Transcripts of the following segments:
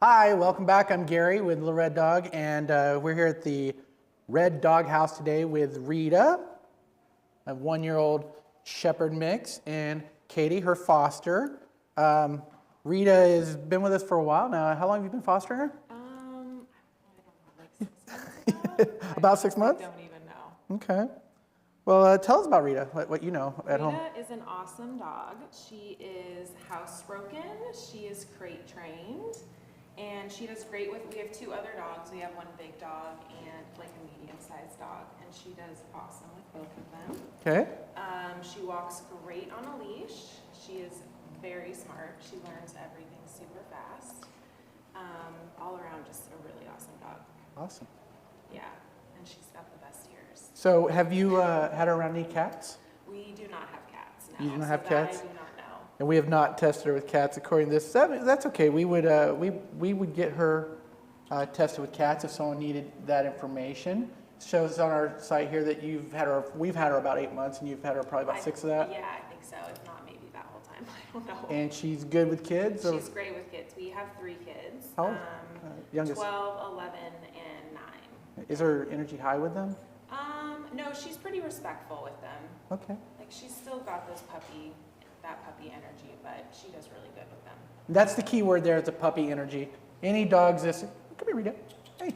Hi, welcome back. I'm Gary with Little Red Dog, and we're here at the Red Dog House today with Rita, a 1-year-old Shepherd mix, and Katie, her foster. Rita has been with us for a while now. How long have you been fostering her? I don't know, like 6 months now? About 6 months? I don't even know. Okay. Well, tell us about Rita, what you know at home. Rita is an awesome dog. She is housebroken. She is crate trained. And she does great with, we have 2 other dogs. We have one big dog and like a medium-sized dog. And she does awesome with both of them. Okay. She walks great on a leash. She is very smart. She learns everything super fast. All around, just a really awesome dog. Awesome. Yeah, and she's got the best ears. So have you had her around any cats? We do not have cats now. You don't have so cats? I do not know. And we have not tested her with cats according to this. That's okay. We would get her tested with cats if someone needed that information. It shows on our site here that we've had her about 8 months, and you've had her probably about 6 of that. Yeah, I think so. If not, maybe that whole time. I don't know. And she's good with kids? She's great with kids. We have 3 kids. How old? Youngest? 12, 11, and 9. Is her energy high with them? No, she's pretty respectful with them. Okay. Like she's still got that puppy energy, but she does really good with them. That's the key word there, is the puppy energy. Any dogs this, come here, Rita. Hey.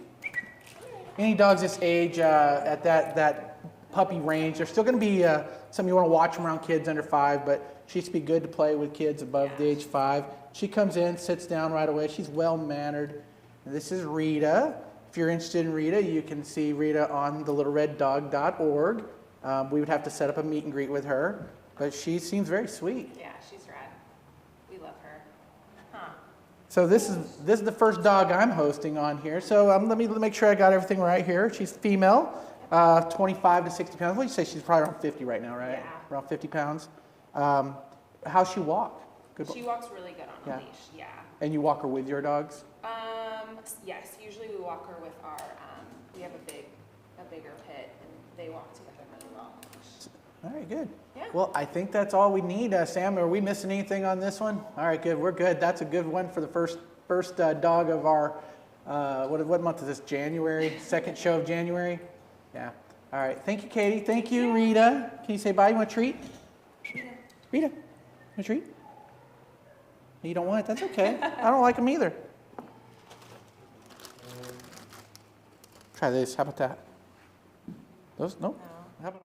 Any dogs this age at that puppy range, they're still going to be some you want to watch them around kids under 5, but she should be good to play with kids above the age 5. She comes in, sits down right away. She's well-mannered. This is Rita. If you're interested in Rita, you can see Rita on thelittlereddog.org. We would have to set up a meet and greet with her, but she seems very sweet. Yeah, she's rad. We love her. Huh. So this is the first dog I'm hosting on here. So let me make sure I got everything right here. She's female, 25 to 60 pounds. What do you say? She's probably around 50 right now, right? Yeah. Around 50 pounds. How's she walk? Good. She walks really good on a leash. Yeah. And you walk her with your dogs? Yes. Usually we walk her with our. We have a bigger pit, and they walk together really well. All right, good. Yeah. Well, I think that's all we need. Sam, are we missing anything on this one? All right, good. We're good. That's a good one for the first dog of our, what month is this? January? Second show of January? Yeah. All right. Thank you, Katie. Thank you, Rita. Can you say bye? You want a treat? Rita, you want a treat? You don't want it? That's okay. I don't like them either. Try this. How about that? Those? Nope. No. How about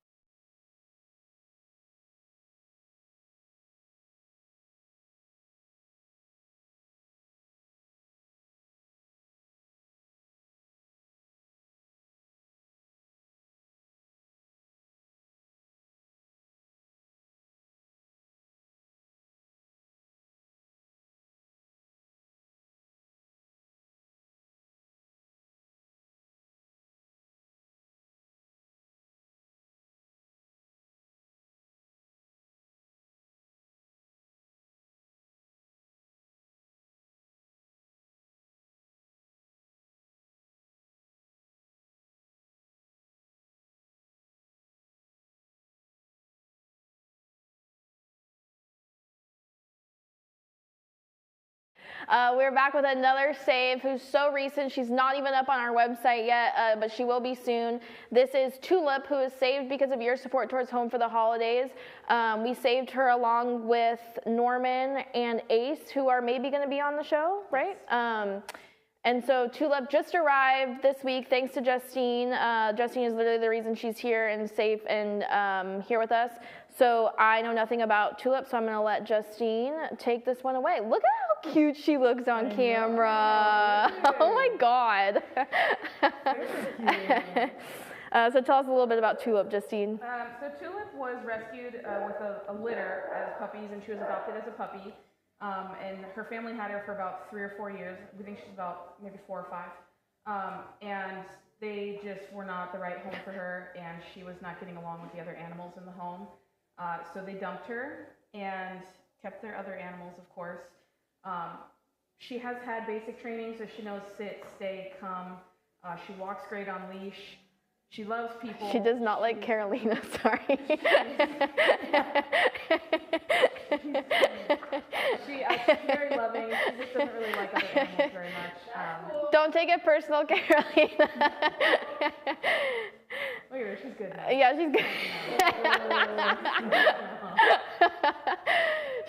We're back with another save who's so recent. She's not even up on our website yet, but she will be soon. This is Tulip, who is saved because of your support towards Home for the Holidays. We saved her along with Norman and Ace, who are maybe going to be on the show, right? And so Tulip just arrived this week thanks to Justine. Justine is literally the reason she's here and safe and here with us. So I know nothing about Tulip, so I'm going to let Justine take this one away. Look at how cute she looks on camera. Oh my God. So tell us a little bit about Tulip, Justine. So Tulip was rescued with a litter as puppies, and she was adopted as a puppy. And her family had her for about 3 or 4 years. We think she's about maybe 4 or 5. And they just were not the right home for her, and she was not getting along with the other animals in the home. So they dumped her and kept their other animals, of course. She has had basic training, so she knows sit, stay, come. She walks great on leash. She loves people. She does not like Carolina, sorry. She's very loving. She just doesn't really like other animals very much. personal Carolina. Look at her, she's good now. Yeah, she's good.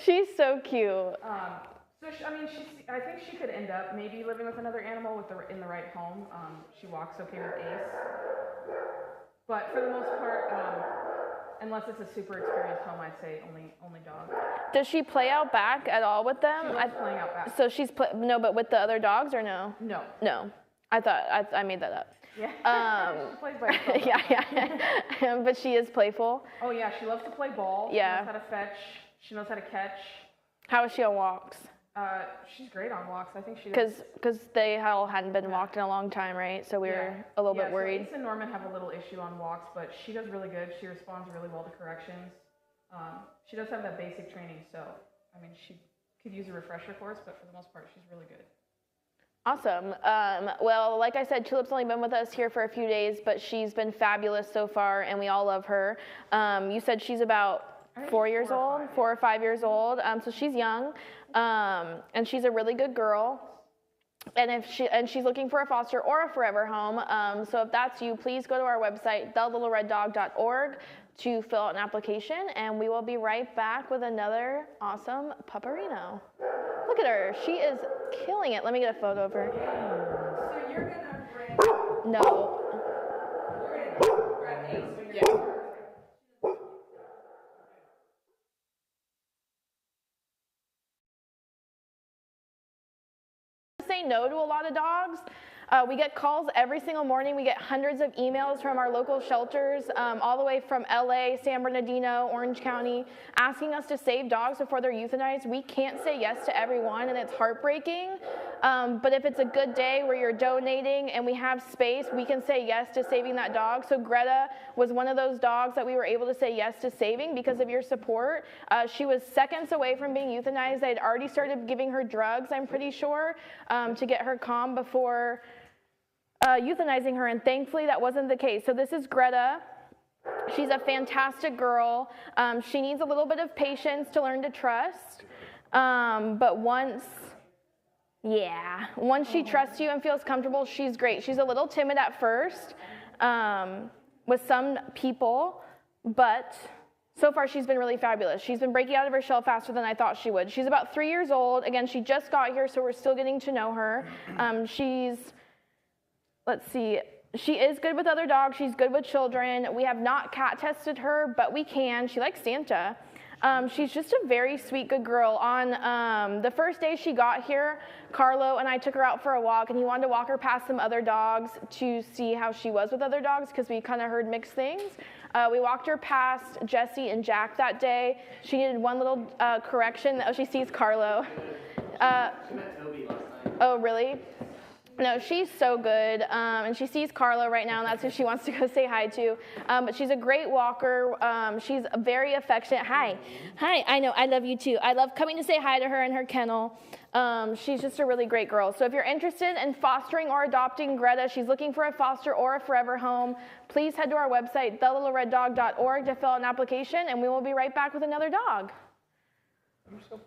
She's so cute. I mean, I think she could end up maybe living with another animal in the right home. She walks okay with Ace. But for the most part, unless it's a super experienced home, I'd say only dog. Does she play out back at all with them? She loves playing out back. So she's no, but with the other dogs or no? No. No. I thought I made that up. Yeah. She plays by herself. Yeah. But she is playful. Oh yeah, she loves to play ball. Yeah. She knows how to fetch. She knows how to catch. How is she on walks? She's great on walks. I think she does. Because they all hadn't been walked in a long time, right? So we were a little bit worried. So Ace and Norman have a little issue on walks, but she does really good. She responds really well to corrections. She does have that basic training, so I mean, she could use a refresher course, but for the most part, she's really good. Awesome. Well, like I said, Tulip's only been with us here for a few days, but she's been fabulous so far, and we all love her. You said she's about 4 years old, 4 or 5 years old. So she's young, and she's a really good girl. And she's looking for a foster or a forever home. So if that's you, please go to our website, thelittlereddog.org, to fill out an application, and we will be right back with another awesome pupperino. Look at her. She is killing it. Let me get a photo of her. So you're gonna bring. No. You're gonna grab Ace when you're. Say no to a lot of dogs. We get calls every single morning. We get hundreds of emails from our local shelters, all the way from LA, San Bernardino, Orange County, asking us to save dogs before they're euthanized. We can't say yes to everyone, and it's heartbreaking. But if it's a good day where you're donating and we have space, we can say yes to saving that dog. So Greta was one of those dogs that we were able to say yes to saving because of your support. She was seconds away from being euthanized. They had already started giving her drugs, I'm pretty sure, to get her calm before euthanizing her, and thankfully that wasn't the case. So this is Greta. She's a fantastic girl. She needs a little bit of patience to learn to trust, but once she trusts you and feels comfortable, she's great. She's a little timid at first with some people, but so far she's been really fabulous. She's been breaking out of her shell faster than I thought she would. She's about 3 years old. Again, she just got here, so we're still getting to know her. Let's see, she is good with other dogs. She's good with children. We have not cat tested her, but we can. She likes Santa. She's just a very sweet, good girl. On the first day she got here, Carlo and I took her out for a walk, and he wanted to walk her past some other dogs to see how she was with other dogs because we kind of heard mixed things. We walked her past Jesse and Jack that day. She needed one little correction. Oh, she sees Carlo. She met Toby last night. Oh, really? No, she's so good, and she sees Carlo right now, and that's who she wants to go say hi to. But she's a great walker. She's very affectionate. Hi, I know, I love you too. I love coming to say hi to her in her kennel. She's just a really great girl. So if you're interested in fostering or adopting Greta, she's looking for a foster or a forever home, please head to our website, thelittlereddog.org, to fill out an application, and we will be right back with another dog. You're so pretty.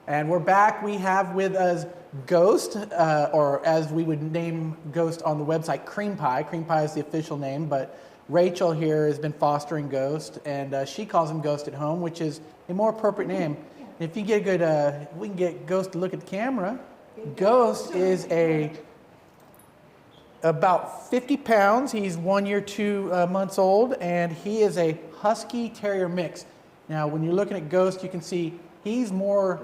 And we're back. We have with us Ghost, or as we would name Ghost on the website, Cream Pie. Cream Pie is the official name, but Rachel here has been fostering Ghost, and she calls him Ghost at home, which is a more appropriate name. If you get a good, we can get Ghost to look at the camera. Ghost is about 50 pounds. He's 1 year, 2 months old, and he is a Husky Terrier mix. Now, when you're looking at Ghost, you can see he's more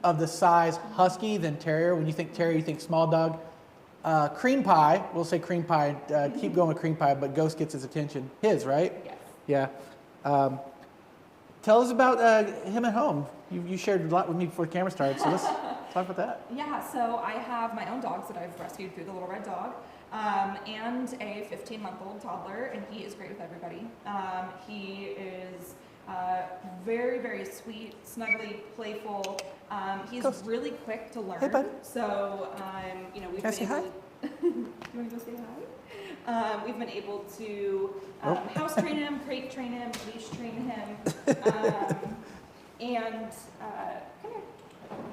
of the size Husky than Terrier. When you think Terrier, you think small dog. Cream Pie, we'll say Cream Pie, keep going with Cream Pie, but Ghost gets his attention. His, right? Yes. Yeah. Tell us about him at home. You shared a lot with me before the camera started, so let's talk about that. Yeah, so I have my own dogs that I've rescued through the Little Red Dog, and a 15-month-old toddler, and he is great with everybody. He is very, very sweet, snuggly, playful. He's Ghost. really quick to learn. Hey, bud. So, you know, we've Can I been say hi? able. You want to go say hi? We've been able to house train him, crate train him, leash train him, and come here.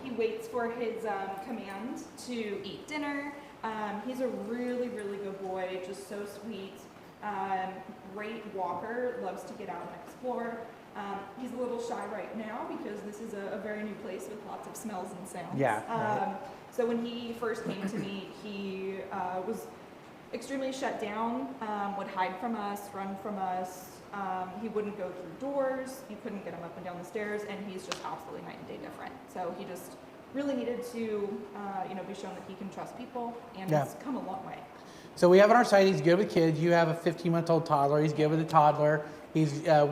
He waits for his command to eat dinner. He's a really, really good boy, just so sweet. Great walker, loves to get out and explore. He's a little shy right now because this is a very new place with lots of smells and sounds. Yeah, right. So when he first came to me, he was extremely shut down, would hide from us, run from us. He wouldn't go through doors. You couldn't get him up and down the stairs, and he's just absolutely night and day different. So he just really needed to, you know, be shown that he can trust people, and he's come a long way. So we have on our site, he's good with kids. You have a 15-month-old toddler. He's good with a toddler. We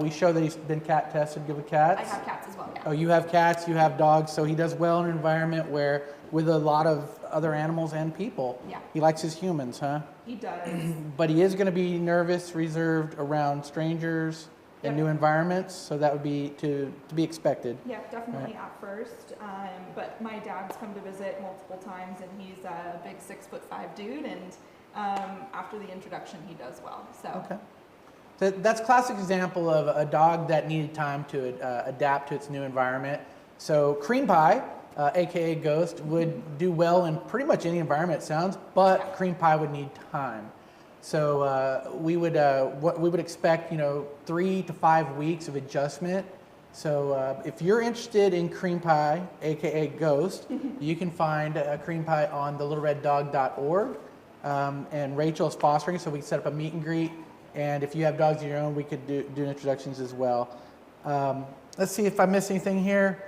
show that he's been cat tested, good with cats. I have cats as well, yeah. Oh, you have cats, you have dogs, so he does well in an environment where, with a lot of other animals and people. Yeah. He likes his humans, huh? He does. But he is going to be nervous, reserved around strangers and new environments, so that would be to be expected. Yeah, definitely at first. But my dad's come to visit multiple times, and he's a big 6'5" dude, and after the introduction, he does well. So. Okay. So that's a classic example of a dog that needed time to adapt to its new environment. So Cream Pie, aka Ghost, would do well in pretty much any environment, it sounds, but Cream Pie would need time. So we would expect, 3 to 5 weeks of adjustment. So if you're interested in Cream Pie, aka Ghost, you can find Cream Pie on thelittlereddog.org. And Rachel's fostering, so we can set up a meet and greet. And if you have dogs of your own, we could do introductions as well. Let's see if I missed anything here.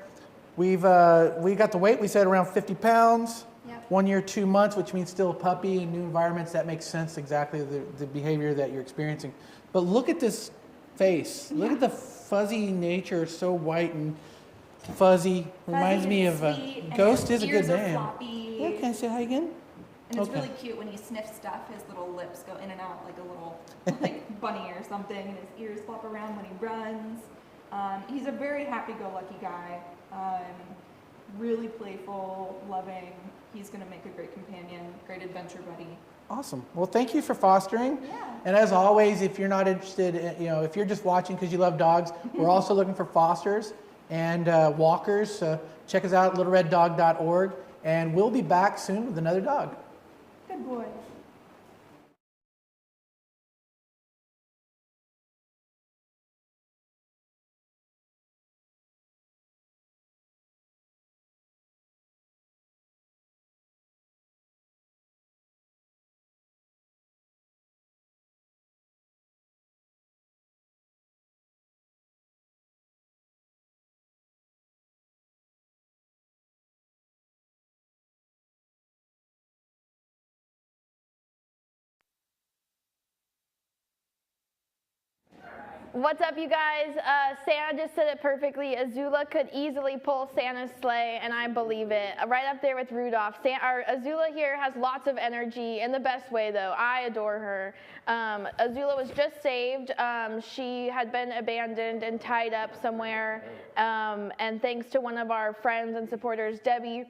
We got the weight. We said around 50 pounds. Yep. 1 year, 2 months, which means still a puppy in new environments. That makes sense, exactly the behavior that you're experiencing. But look at this face. Look at the fuzzy nature, so white and fuzzy. Reminds me of Ghost is a good name. Yeah, can I say hi again? And it's really cute when he sniffs stuff, his little lips go in and out like a little like bunny or something, and his ears flop around when he runs. He's a very happy-go-lucky guy, really playful, loving. He's going to make a great companion, great adventure buddy. Awesome. Well, thank you for fostering. Yeah. And as always, if you're not interested, if you're just watching because you love dogs, we're also looking for fosters and walkers. Check us out at littlereddog.org, and we'll be back soon with another dog. Good boy. What's up, you guys? Santa just said it perfectly. Azula could easily pull Santa's sleigh, and I believe it. Right up there with Rudolph. Our Azula here has lots of energy, in the best way, though. I adore her. Azula was just saved. She had been abandoned and tied up somewhere, and thanks to one of our friends and supporters, Debbie,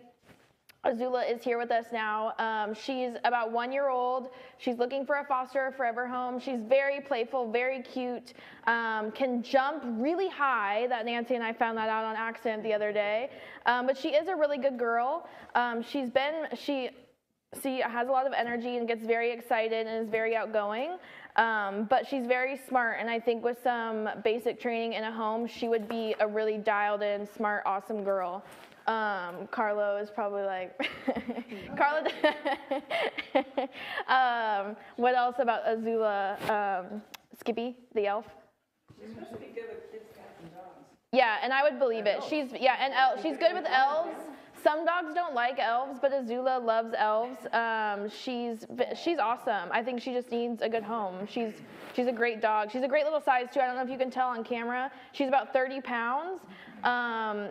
Azula is here with us now. She's about 1 year old. She's looking for a foster or forever home. She's very playful, very cute, can jump really high. That Nancy and I found that out on accident the other day. But she is a really good girl. She has a lot of energy and gets very excited and is very outgoing. But she's very smart, and I think with some basic training in a home, she would be a really dialed in, smart, awesome girl. Carlo is probably like, Carlo, what else about Azula? Skippy, the elf? She's supposed to be good with kids, cats, and dogs. Yeah, and I would believe it. She's she's good with elves. Some dogs don't like elves, but Azula loves elves. She's awesome. I think she just needs a good home. She's a great dog. She's a great little size too. I don't know if you can tell on camera. She's about 30 pounds.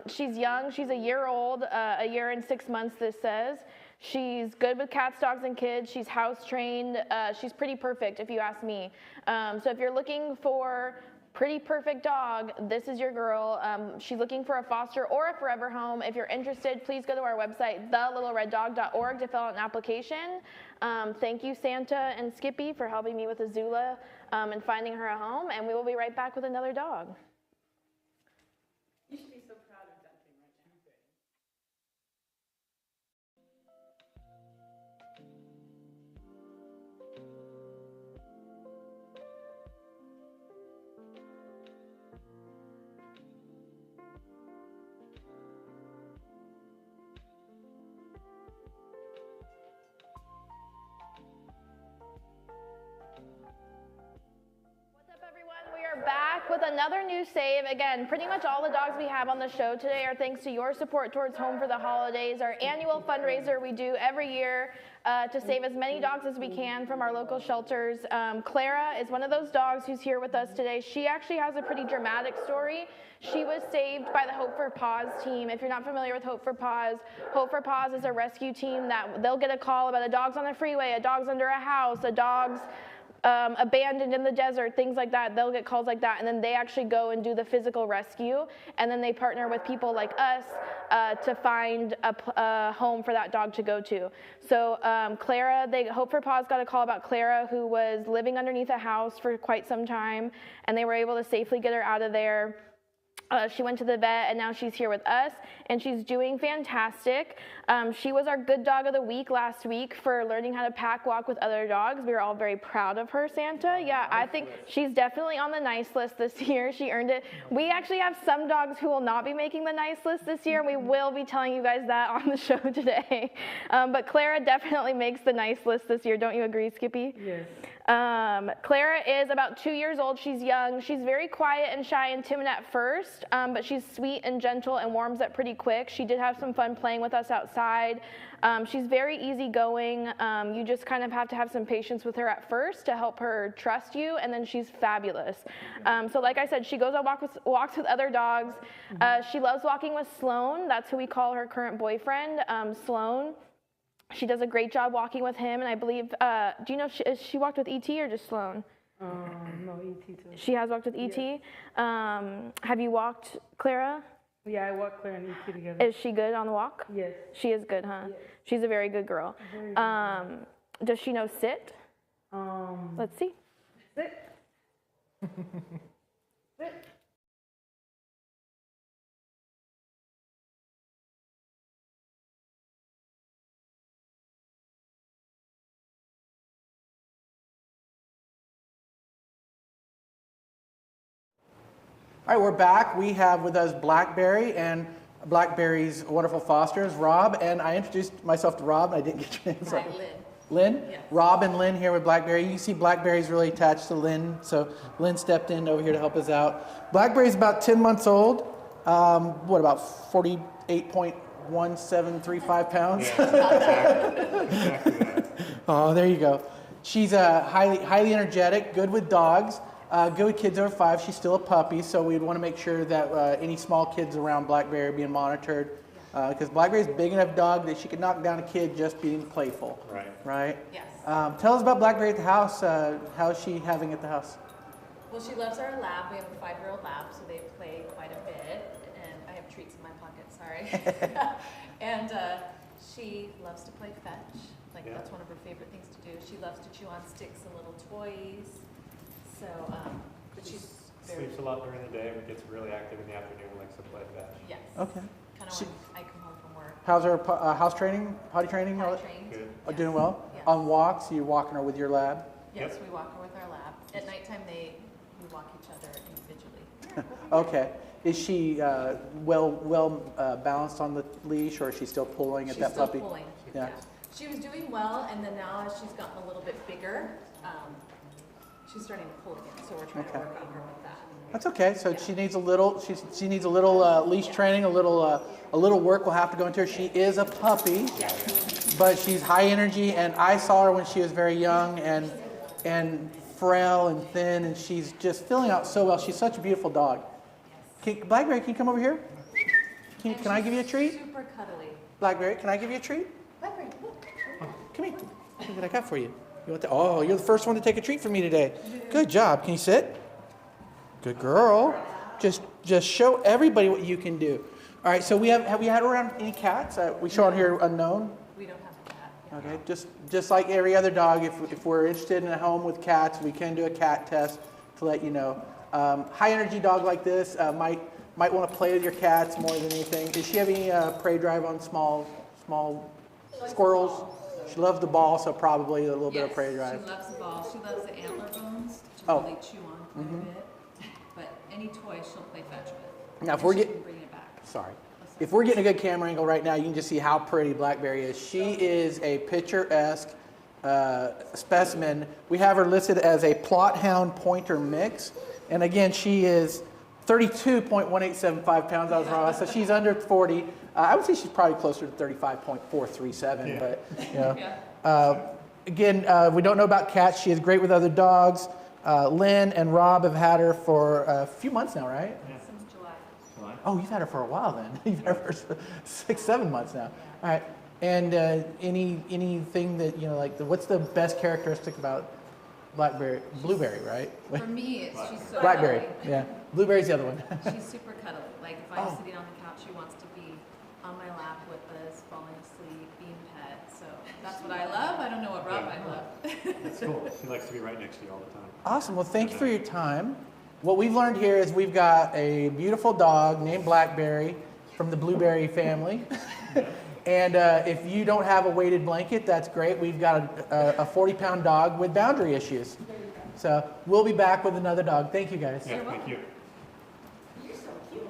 She's young. She's a year old, a year and 6 months, this says. She's good with cats, dogs, and kids. She's house trained. She's pretty perfect, if you ask me. So if you're looking for pretty perfect dog, this is your girl. She's looking for a foster or a forever home. If you're interested, please go to our website, thelittlereddog.org, to fill out an application. Thank you, Santa and Skippy, for helping me with Azula and finding her a home, and we will be right back with another dog. You should be so proud of Duncan right now. What's up, everyone? We are back with another new save. Again, pretty much all the dogs we have on the show today are thanks to your support towards Home for the Holidays, our annual fundraiser we do every year to save as many dogs as we can from our local shelters. Clara is one of those dogs who's here with us today. She actually has a pretty dramatic story. She was saved by the Hope for Paws team. If you're not familiar with Hope for Paws is a rescue team that they'll get a call about a dog's on the freeway, a dog's under a house, a dog's abandoned in the desert, things like that. They'll get calls like that, and then they actually go and do the physical rescue, and then they partner with people like us to find a home for that dog to go to. So Clara, Hope for Paws got a call about Clara, who was living underneath a house for quite some time, and they were able to safely get her out of there. She went to the vet, and now she's here with us, and she's doing fantastic. She was our good dog of the week last week for learning how to pack walk with other dogs. We were all very proud of her, Santa. Yeah, I think she's definitely on the nice list this year. She earned it. We actually have some dogs who will not be making the nice list this year, and we will be telling you guys that on the show today. But Clara definitely makes the nice list this year. Don't you agree, Skippy? Yes. Clara is about 2 years old. She's young. She's very quiet and shy and timid at first, but she's sweet and gentle and warms up pretty quick. She did have some fun playing with us outside. She's very easygoing. You just kind of have to have some patience with her at first to help her trust you, and then she's fabulous. So like I said, she goes on walks with other dogs. She loves walking with Sloan. That's who we call her current boyfriend, Sloan. She does a great job walking with him, and I believe, do you know if she walked with E.T. or just Sloan? No, E.T. too. She has walked with E.T.? Have you walked Clara? Yeah, I walked Claire and E.T. together. Is she good on the walk? Yes. She is good, huh? Yes. She's a very good girl. Very good. Does she know sit? Let's see. Sit. Sit. All right, we're back. We have with us Blackberry, and Blackberry's wonderful fosters, Rob, and I introduced myself to Rob, and I didn't get your name. So. Hi, Lynn. Lynn? Yes. Rob and Lynn here with Blackberry. You see Blackberry's really attached to Lynn, so Lynn stepped in over here to help us out. Blackberry's about 10 months old. About 48.1735 pounds? Oh, there you go. She's highly energetic, good with dogs. Good with kids over 5. She's still a puppy, so we'd want to make sure that any small kids around Blackberry are being monitored. Because Blackberry's a big enough dog that she could knock down a kid just being playful. Right? Yes. Tell us about Blackberry at the house. How's she having at the house? Well, she loves our lab. We have a 5-year-old lab, so they play quite a bit. And I have treats in my pocket, sorry. And She loves to play fetch. Like Yeah. that's one of her favorite things to do. She loves to chew on sticks and little toys. So, but she's very, Sleeps a lot during the day, but gets really active in the afternoon, likes to play fetch. yes. Okay. Kind of She- when I come home from work. How's her house training, potty training? Potty trained. Good. Oh, doing well? Yes. On walks, you walking her with your lab? Yes, Yep. we walk her with our lab. At nighttime, we walk each other individually. Okay. Is she well balanced on the leash, or is she still pulling at She's that still puppy? pulling. Yeah. She was doing well, and then now as she's gotten a little bit bigger, she's starting to pull again. So we're trying to Okay. work on her with that. That's okay. So she needs a little. She needs a little leash training, a little work will have to go into her. She is a puppy, but she's high energy, and I saw her when she was very young and frail and thin, and she's just filling out so well. She's such a beautiful dog. Blackberry, can you come over here? And Can I give you a treat? Super cuddly. Blackberry, can I give you a treat? Blackberry, look. Come here. Look what I got for you. You want oh, you're the first one to take a treat from me today. Good job. Can you sit? Good girl. Just show everybody what you can do. All right. So have we had around any cats? We show on here unknown. We don't have a cat. Okay. Just like every other dog, if we're interested in a home with cats, we can do a cat test to let you know. High energy dog like this might want to play with your cats more than anything. Does she have any prey drive on small squirrels? She loves the ball, so probably a little bit of prey drive. She loves the ball. She loves the antler bones to Oh. really chew on quite a bit. But any toy she'll play fetch with. Now, if And we're she getting can bring it back. Sorry. If we're getting a good camera angle right now, you can just see how pretty Blackberry is. She is a picturesque specimen. We have her listed as a Plot Hound Pointer mix. And again, she is 32.1875 pounds. I was wrong. So she's under 40. I would say she's probably closer to 35.437. Yeah. But, you know. Again, we don't know about cats. She is great with other dogs. Lynn and Rob have had her for a few months now, right? Since July. July. Oh, you've had her for a while then. You've had her for 6-7 months now. All right. And anything that, you know, like, what's the best characteristic about Blueberry, right? For me, she's so Blackberry, cuddly. yeah. Blueberry's the other one. She's super cuddly. Like if I'm Oh. sitting on the couch, she wants to be on my lap with us, falling asleep, being pet. So that's what I love. I don't know what Rob might love. That's cool. She likes to be right next to you all the time. Awesome. Well, thank you for your time. What we've learned here is we've got a beautiful dog named Blackberry from the Blueberry family. And if you don't have a weighted blanket, that's great. We've got a 40-pound dog with boundary issues. So we'll be back with another dog. Thank you, guys. Yeah, thank you. You're so cute.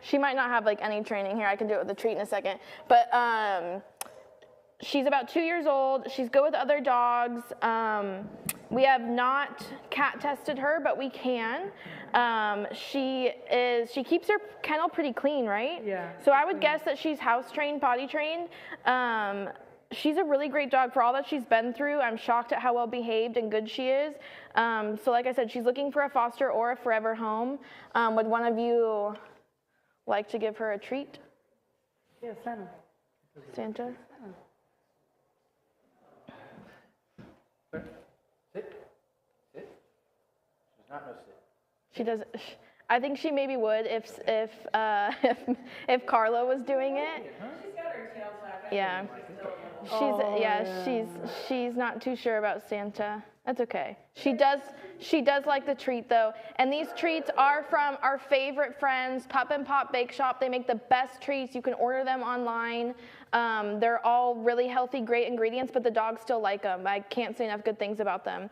She might not have like any training here. I can do it with a treat in a second. But she's about 2 years old. She's good with other dogs. We have not cat tested her, but we can. She keeps her kennel pretty clean, right? Yeah. So I would guess that she's house trained, potty trained. She's a really great dog for all that she's been through. I'm shocked at how well behaved and good she is. So like I said, she's looking for a foster or a forever home. Would one of you like to give her a treat? Yeah, Santa. Santa? Sit. She's not no sit. She does. I think she maybe would if Carla was doing it. She's got her tail tucked. Yeah. She's not too sure about Santa. That's okay. She does like the treat though. And these treats are from our favorite friends, Pup and Pop Bake Shop. They make the best treats. You can order them online. They're all really healthy, great ingredients, but the dogs still like them. I can't say enough good things about them.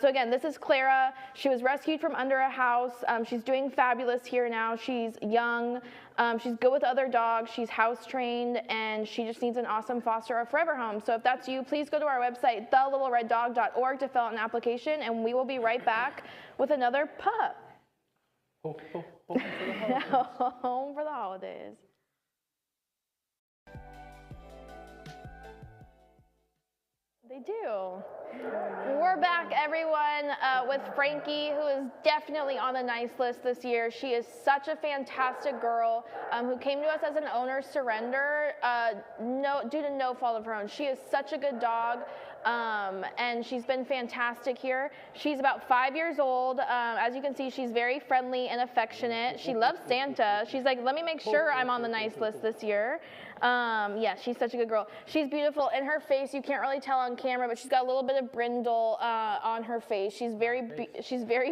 So again, this is Clara. She was rescued from under a house. She's doing fabulous here now. She's young. She's good with other dogs. She's house trained, and she just needs an awesome foster or forever home. So if that's you, please go to our website, thelittlereddog.org, to fill out an application, and we will be right back with another pup. Home for the holidays. They do. We're back, everyone. again with Frankie, who is definitely on the nice list this year. She is such a fantastic girl who came to us as an owner surrender due to no fault of her own. She is such a good dog. And she's been fantastic here. She's about 5 years old. As you can see, she's very friendly and affectionate. She loves Santa. She's like, let me make sure I'm on the nice list this year. Yeah, she's such a good girl. She's beautiful. In her face, you can't really tell on camera, but she's got a little bit of brindle on her face. She's very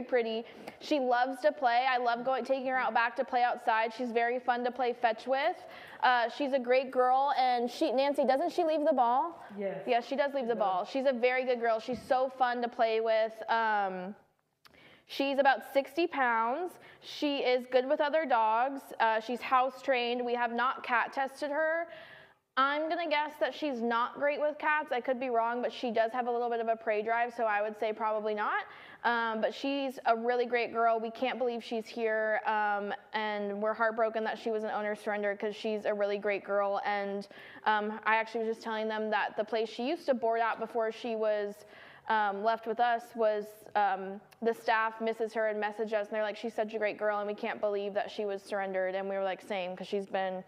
pretty. She loves to play. I love taking her out back to play outside. She's very fun to play fetch with. She's a great girl, and Nancy, doesn't she leave the ball? Yes. Yeah, she does leave the ball. She's a very good girl. She's so fun to play with. She's about 60 pounds. She is good with other dogs. She's house trained. We have not cat tested her. I'm gonna guess that she's not great with cats. I could be wrong, but she does have a little bit of a prey drive, so I would say probably not. But she's a really great girl. We can't believe she's here, and we're heartbroken that she was an owner surrender because she's a really great girl. And I actually was just telling them that the place she used to board at before she was left with us was the staff misses her and messaged us, and they're like, she's such a great girl, and we can't believe that she was surrendered. And we were like, same, because she's been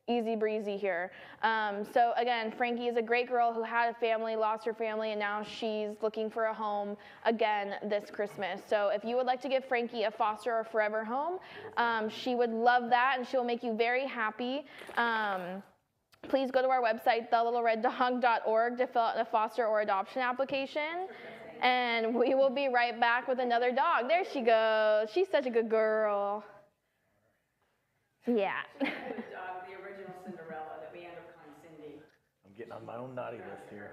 easy breezy here. So again, Frankie is a great girl who had a family, lost her family, and now she's looking for a home again this Christmas. So if you would like to give Frankie a foster or forever home, she would love that, and she'll make you very happy. Please go to our website, thelittlereddog.org, to fill out a foster or adoption application. And we will be right back with another dog. There she goes. She's such a good girl. Yeah. The original Cinderella that we ended up calling Cindy. I'm getting on my own naughty list here.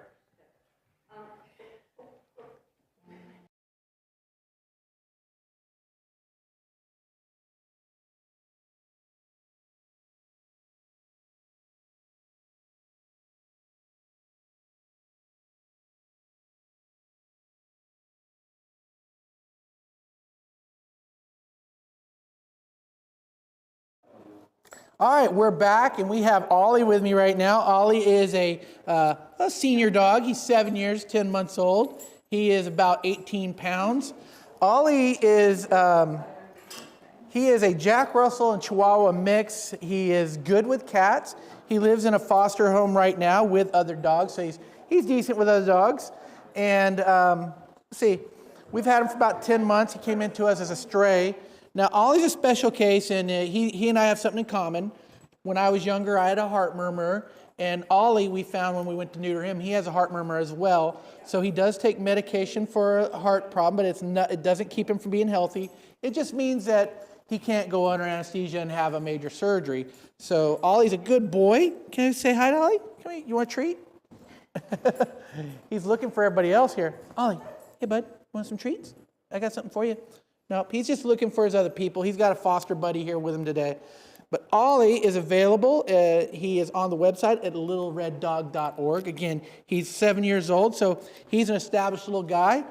All right, we're back, and we have Ollie with me right now. Ollie is a senior dog. He's 7 years, 10 months old. He is about 18 pounds. Ollie is he is a Jack Russell and Chihuahua mix. He is good with cats. He lives in a foster home right now with other dogs, so he's decent with other dogs. And let's see, we've had him for about 10 months. He came into us as a stray. Now, Ollie's a special case, and he and I have something in common. When I was younger, I had a heart murmur, and Ollie, we found when we went to neuter him, he has a heart murmur as well. So he does take medication for a heart problem, but it doesn't keep him from being healthy. It just means that he can't go under anesthesia and have a major surgery. So Ollie's a good boy. Can I say hi to Ollie? Come here. You want a treat? He's looking for everybody else here. Ollie, hey, bud, want some treats? I got something for you. No, he's just looking for his other people. He's got a foster buddy here with him today. But Ollie is available. He is on the website at littlereddog.org. Again, he's 7 years old, so he's an established little guy.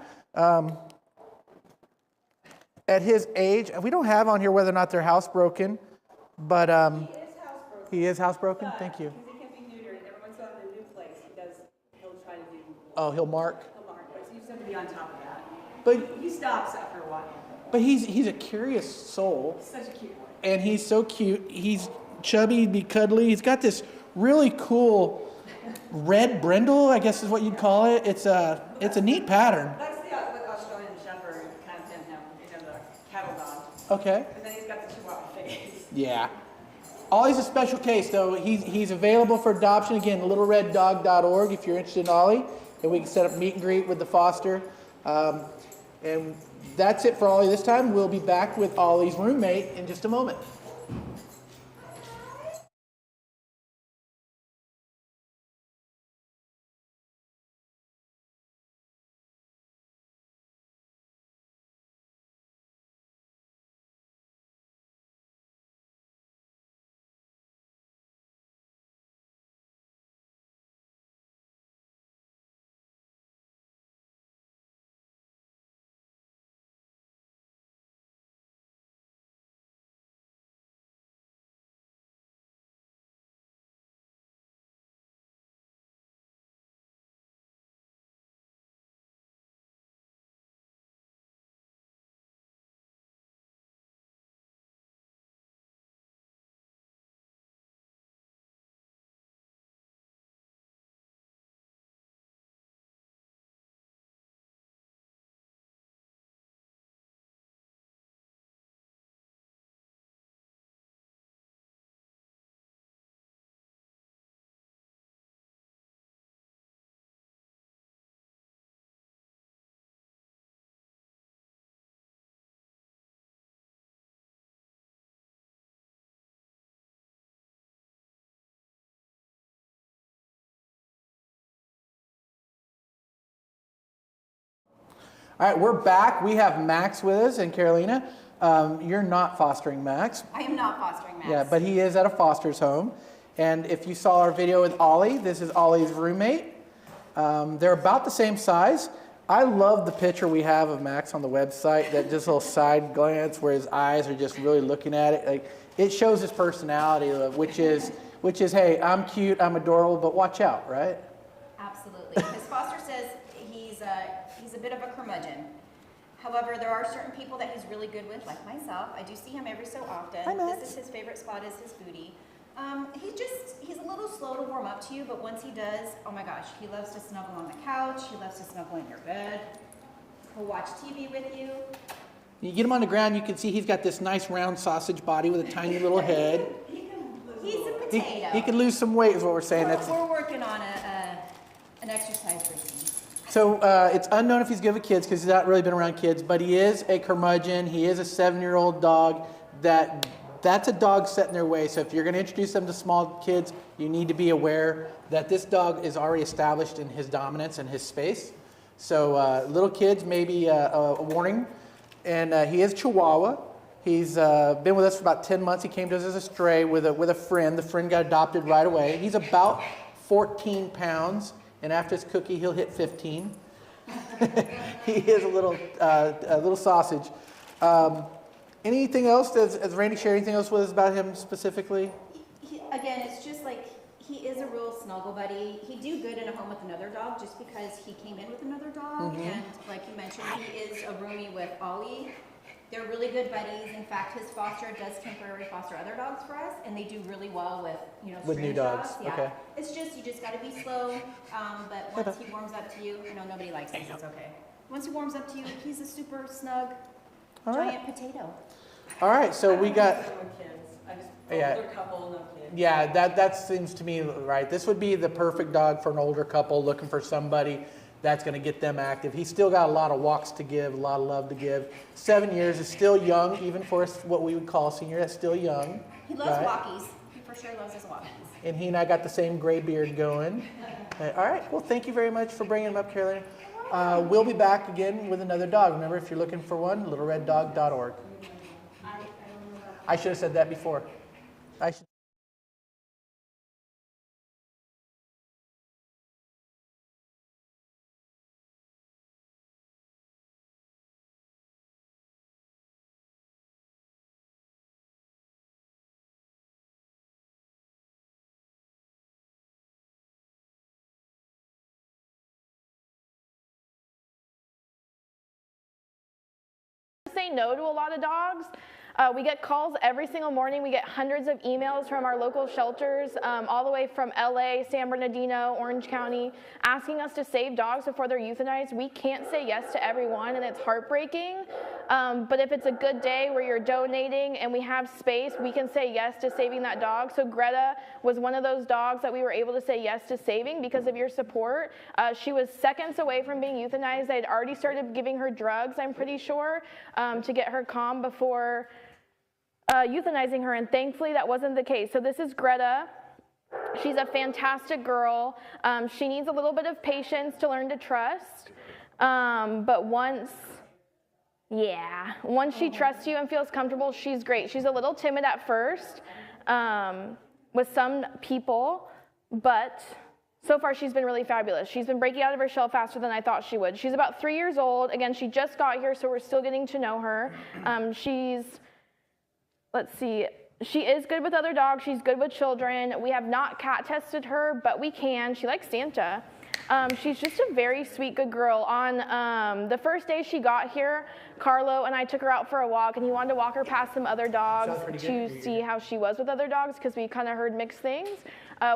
At his age, we don't have on here whether or not they're housebroken, but he is housebroken. Thank you. Because he can be neutered, and every once in a while in a new place, he'll try to do. Oh, he'll mark. But you just have to be on top of that. But He stops after a while. But he's a curious soul. Such a cute one. And he's so cute. He's chubby, be cuddly. He's got this really cool red brindle, I guess is what you'd call it. It's a neat pattern. That's the Australian Shepherd kind of in him, the cattle dog. Okay. And then he's got the Chihuahua face. Yeah. Ollie's a special case, though. He's available for adoption. Again, littlereddog.org if you're interested in Ollie. And we can set up meet and greet with the foster. And that's it for Ollie this time. We'll be back with Ollie's roommate in just a moment. All right, we're back. We have Max with us, and Carolina, you're not fostering Max. I am not fostering Max. Yeah, but he is at a foster's home. And if you saw our video with Ollie, this is Ollie's roommate. They're about the same size. I love the picture we have of Max on the website, that just little side glance where his eyes are just really looking at it. Like, it shows his personality, which is, hey, I'm cute, I'm adorable, but watch out, right? Absolutely. His foster says he's a bit of a curmudgeon. However, there are certain people that he's really good with, like myself. I do see him every so often. Hi, Max. This is his favorite spot, is his booty. He's a little slow to warm up to you, but once he does, oh my gosh, he loves to snuggle on the couch, he loves to snuggle in your bed, he'll watch TV with you. You get him on the ground, you can see he's got this nice round sausage body with a tiny little head. He's a potato. He can lose some weight is what we're saying. We're working on an exercise routine. So it's unknown if he's good with kids because he's not really been around kids, but he is a curmudgeon. He is a 7-year-old dog. That's a dog set in their way. So if you're going to introduce them to small kids, you need to be aware that this dog is already established in his dominance and his space. So little kids, maybe a warning. And he is Chihuahua. He's been with us for about 10 months. He came to us as a stray with a friend. The friend got adopted right away. He's about 14 pounds. And after his cookie, he'll hit 15. He is a little sausage. Anything else? Has Randy shared anything else with us about him specifically? Again, it's just like he is a real snuggle buddy. He'd do good in a home with another dog just because he came in with another dog. Mm-hmm. And like you mentioned, he is a roomie with Ollie. They're really good buddies. In fact, his foster does temporarily foster other dogs for us, and they do really well with with new dogs. Yeah. Okay. It's just you just got to be slow. But once he warms up to you, nobody likes this. It's okay. Once he warms up to you, he's a super snug giant potato. All right. So we got. Older couple, no kids. Yeah, that seems to me right. This would be the perfect dog for an older couple looking for somebody that's going to get them active. He's still got a lot of walks to give, a lot of love to give. 7 years is still young, even for what we would call a senior. That's still young. He loves walkies. He for sure loves his walkies. And he and I got the same gray beard going. All right. Well, thank you very much for bringing him up, Carolina. We'll be back again with another dog. Remember, if you're looking for one, littlereddog.org. I should have said that before. I should. Say no to a lot of dogs. We get calls every single morning. We get hundreds of emails from our local shelters, all the way from LA, San Bernardino, Orange County, asking us to save dogs before they're euthanized. We can't say yes to everyone, and it's heartbreaking. But if it's a good day where you're donating and we have space, we can say yes to saving that dog. So Greta was one of those dogs that we were able to say yes to saving because of your support. She was seconds away from being euthanized. I had already started giving her drugs, I'm pretty sure, to get her calm before euthanizing her, and thankfully that wasn't the case. So this is Greta. She's a fantastic girl. She needs a little bit of patience to learn to trust, but once she trusts you and feels comfortable, she's great. She's a little timid at first with some people, but so far she's been really fabulous. She's been breaking out of her shell faster than I thought she would. She's about 3 years old. Again, she just got here, so we're still getting to know her. Let's see, she is good with other dogs. She's good with children. We have not cat tested her, but we can. She likes Santa. She's just a very sweet, good girl. On the first day she got here, Carlo and I took her out for a walk, and he wanted to walk her past some other dogs to see how she was with other dogs because we kind of heard mixed things.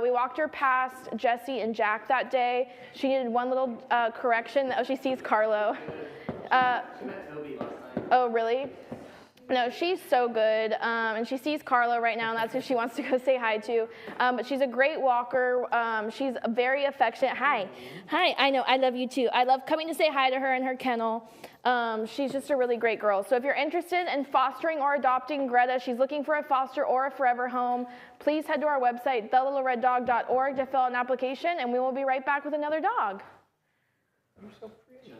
We walked her past Jesse and Jack that day. She needed one little correction. Oh, she sees Carlo. Oh, really? No, she's so good, and she sees Carlo right now, and that's who she wants to go say hi to. But she's a great walker. She's very affectionate. Hi, I know, I love you too. I love coming to say hi to her in her kennel. She's just a really great girl. So if you're interested in fostering or adopting Greta, she's looking for a foster or a forever home, please head to our website, thelittlereddog.org, to fill out an application, and we will be right back with another dog. You're so pretty.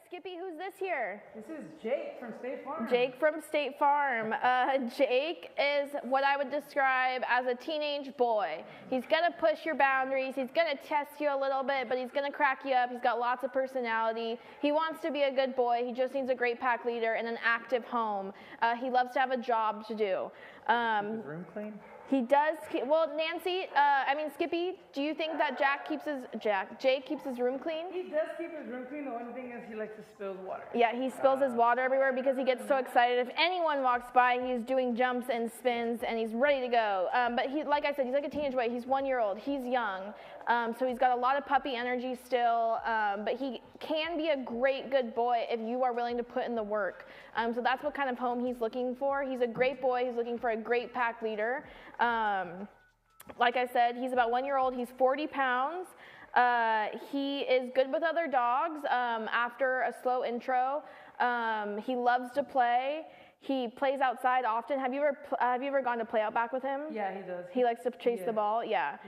Skippy, who's this here? This is Jake from State Farm. Jake from State Farm. Jake is what I would describe as a teenage boy. He's gonna push your boundaries, he's gonna test you a little bit, but he's gonna crack you up. He's got lots of personality. He wants to be a good boy. He just needs a great pack leader and an active home. He loves to have a job to do. His room clean? He does. Well, Nancy, Skippy, do you think that Jake keeps his room clean? He does keep his room clean. The only thing is he likes to spill the water. Yeah, he spills his water everywhere because he gets so excited. If anyone walks by, he's doing jumps and spins, and he's ready to go. But he, like I said, he's like a teenage boy. He's 1 year old. He's young, so he's got a lot of puppy energy still. But he can be a great, good boy if you are willing to put in the work. So that's what kind of home he's looking for. He's a great boy. He's looking for a great pack leader. Like I said, he's about 1 year old. He's 40 pounds. He is good with other dogs after a slow intro. He loves to play. He plays outside often. Have you ever gone to play out back with him? Yeah, he does. He likes to chase the ball. Yeah.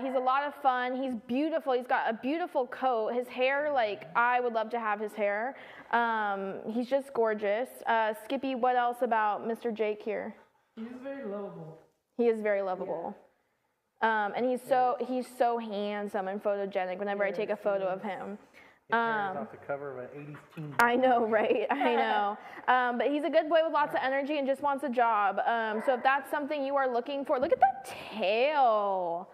He's a lot of fun. He's beautiful. He's got a beautiful coat. His hair, like, I would love to have his hair. He's just gorgeous. Skippy, what else about Mr. Jake here? He's very lovable. He is very lovable. And he's so handsome and photogenic whenever I take a photo of him. His hair is off the cover of an 80s teen. I know, right? I know. But he's a good boy with lots of energy and just wants a job. So if that's something you are looking for, look at that tail.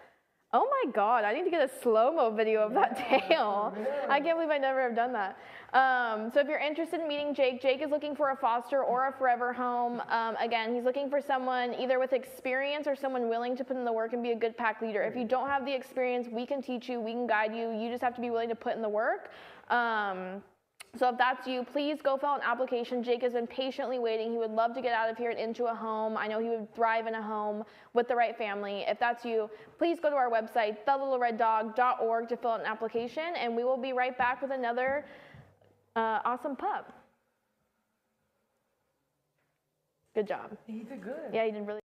Oh my God, I need to get a slow-mo video of that tail. I can't believe I never have done that. So if you're interested in meeting Jake, Jake is looking for a foster or a forever home. Again, he's looking for someone either with experience or someone willing to put in the work and be a good pack leader. If you don't have the experience, we can teach you, we can guide you. You just have to be willing to put in the work. So if that's you, please go fill out an application. Jake has been patiently waiting. He would love to get out of here and into a home. I know he would thrive in a home with the right family. If that's you, please go to our website, thelittlereddog.org, to fill out an application, and we will be right back with another awesome pup. Good job. He did good. Yeah, you did really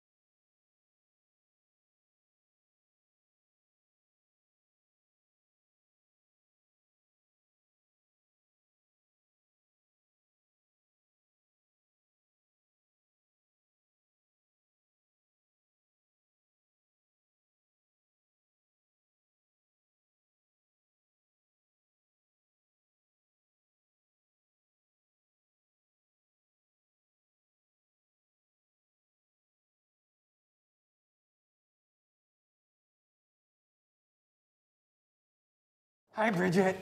Hi, Bridget.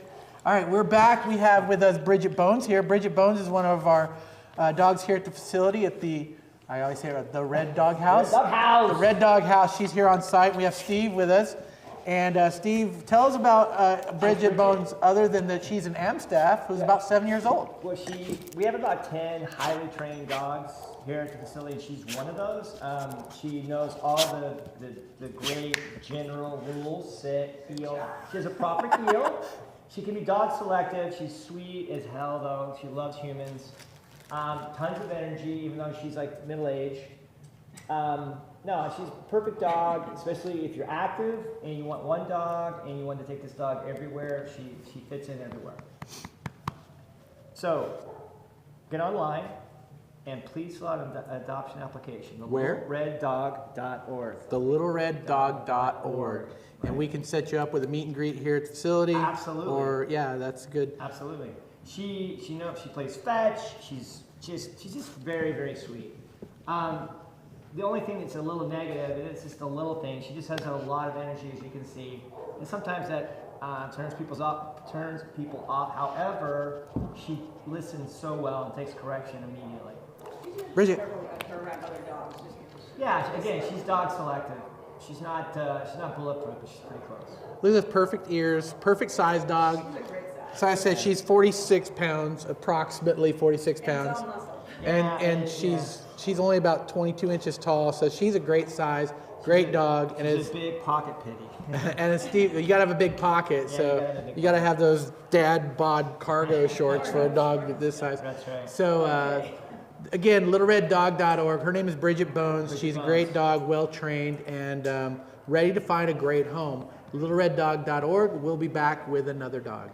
All right, we're back. We have with us Bridget Bones here. Bridget Bones is one of our dogs here at the facility at the, I always say it, the Red Dog House. Red Dog House. The Red Dog House. She's here on site. We have Steve with us. And Steve, tell us about Bridget Bones, other than that she's an AMstaff who's about 7 years old. Well, we have about 10 highly trained dogs here at the facility, and she's one of those. She knows all the great general rules, sit, heel. She has a proper heel. She can be dog selective. She's sweet as hell, though. She loves humans. Tons of energy, even though she's like middle-aged. No, she's a perfect dog, especially if you're active and you want one dog and you want to take this dog everywhere. She fits in everywhere. So, get online and please fill out an adoption application. Where? TheLittleRedDog.org. TheLittleRedDog.org. And we can set you up with a meet and greet here at the facility. Absolutely. Or, yeah, that's good. Absolutely. She knows, she plays fetch. She's just very, very sweet. The only thing that's a little negative, and it's just a little thing, she just has a lot of energy, as you can see. And sometimes that turns people off. However, she listens so well and takes correction immediately. Bridget. Yeah, again, she's dog selective. She's not bulletproof, but she's pretty close. Look at those perfect ears, perfect size dog. So I said she's 46 pounds, approximately 46 pounds. And she's only about 22 inches tall, so she's a great size, great dog. And it's a big pocket pity. And it's Steve, you gotta have a big pocket, so you gotta have those dad bod cargo shorts for a dog this size. That's right. So again, littlereddog.org. Her name is Bridget Bones. She's a great dog, well trained, and ready to find a great home. littlereddog.org. We'll be back with another dog.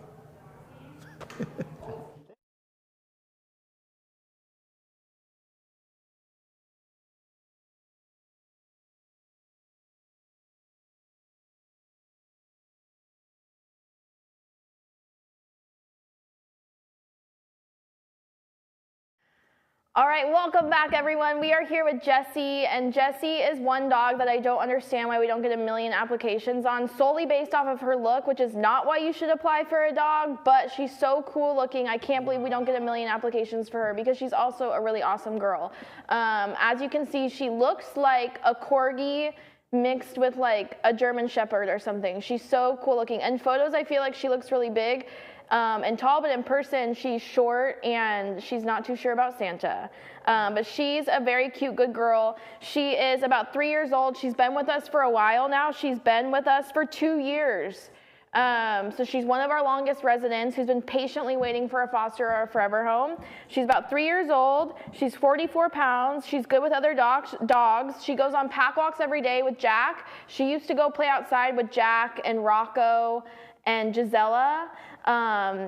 All right, welcome back, everyone. We are here with Jessie, and Jessie is one dog that I don't understand why we don't get a million applications on, solely based off of her look, which is not why you should apply for a dog, but she's so cool looking. I can't believe we don't get a million applications for her because she's also a really awesome girl. As you can see, she looks like a corgi mixed with like a German Shepherd or something. She's so cool looking. In photos, I feel like she looks really big and tall, but in person, she's short and she's not too sure about Santa. But she's a very cute, good girl. She is about 3 years old. She's been with us for a while now. She's been with us for 2 years. So she's one of our longest residents who's been patiently waiting for a foster or a forever home. She's about 3 years old. She's 44 pounds. She's good with other dogs. She goes on pack walks every day with Jack. She used to go play outside with Jack and Rocco and Gisela.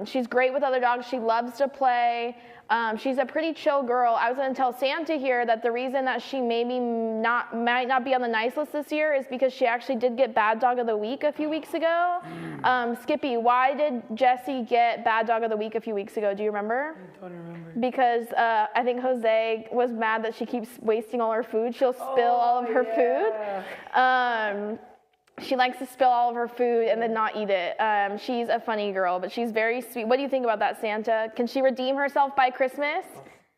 She's great with other dogs. She loves to play. She's a pretty chill girl. I was going to tell Santa here that the reason that she might not be on the nice list this year is because she actually did get Bad Dog of the Week a few weeks ago. Skippy, why did Jessie get Bad Dog of the Week a few weeks ago? Do you remember? I don't remember. Because I think Jose was mad that she keeps wasting all her food. She'll spill all of her food. She likes to spill all of her food and then not eat it. She's a funny girl, but she's very sweet. What do you think about that, Santa? Can she redeem herself by Christmas?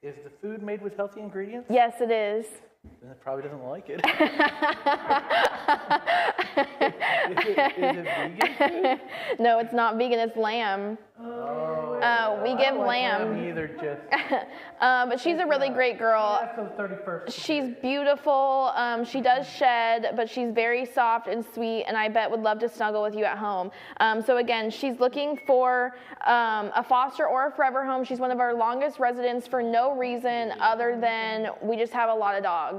Is the food made with healthy ingredients? Yes, it is. Then it probably doesn't like it. Is it vegan food? No, it's not vegan. It's lamb. We give lamb. Either just. But she's a really great girl. After the 31st. She's beautiful. She does shed, but she's very soft and sweet, and I bet would love to snuggle with you at home. So again, she's looking for a foster or a forever home. She's one of our longest residents for no reason other than we just have a lot of dogs.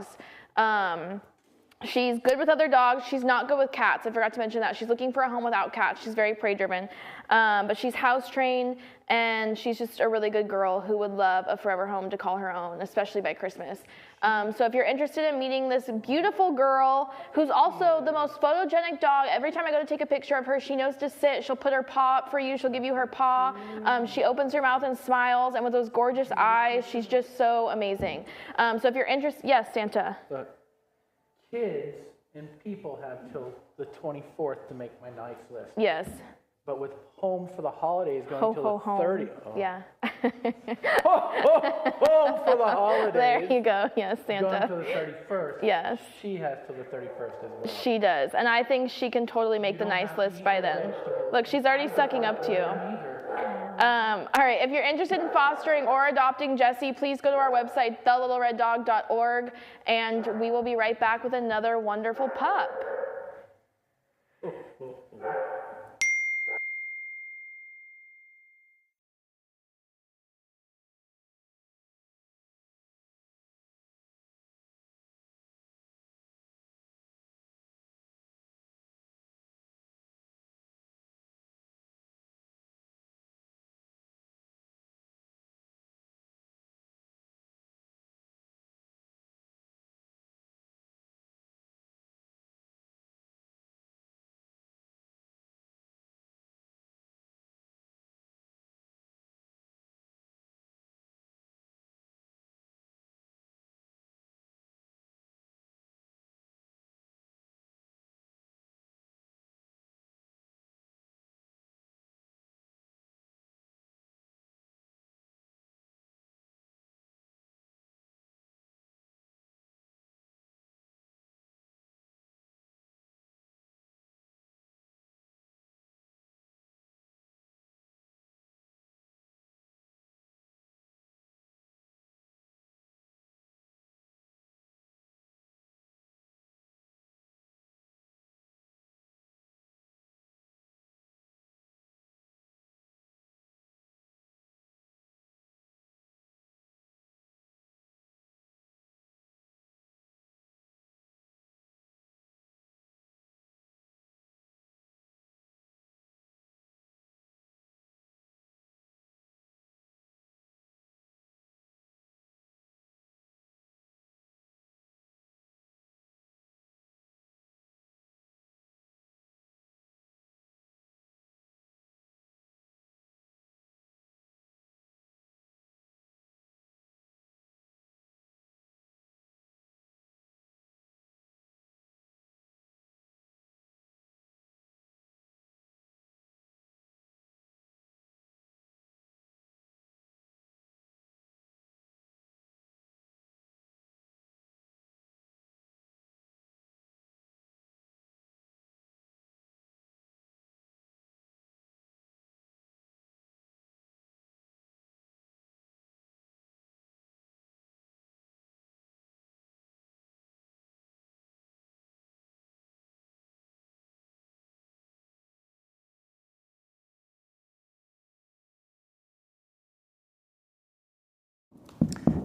She's good with other dogs. She's not good with cats. I forgot to mention that. She's looking for a home without cats. She's very prey-driven. But she's house trained, and she's just a really good girl who would love a forever home to call her own, especially by Christmas. So if you're interested in meeting this beautiful girl, who's also the most photogenic dog, every time I go to take a picture of her, she knows to sit. She'll put her paw up for you. She'll give you her paw. She opens her mouth and smiles, and with those gorgeous eyes, she's just so amazing. So if you're interested, yes, Santa. But kids and people have till the 24th to make my nice list. Yes. But with home for the holidays going till the 30th. Oh. Yeah. Home for the holidays. There you go. Yes, Santa. Going till the 31st. Yes. She has till the 31st as well. She does. And I think she can totally make the nice list by then. Look, she's already sucking up to you. All right, if you're interested in fostering or adopting Jessie, please go to our website, thelittlereddog.org, and we will be right back with another wonderful pup.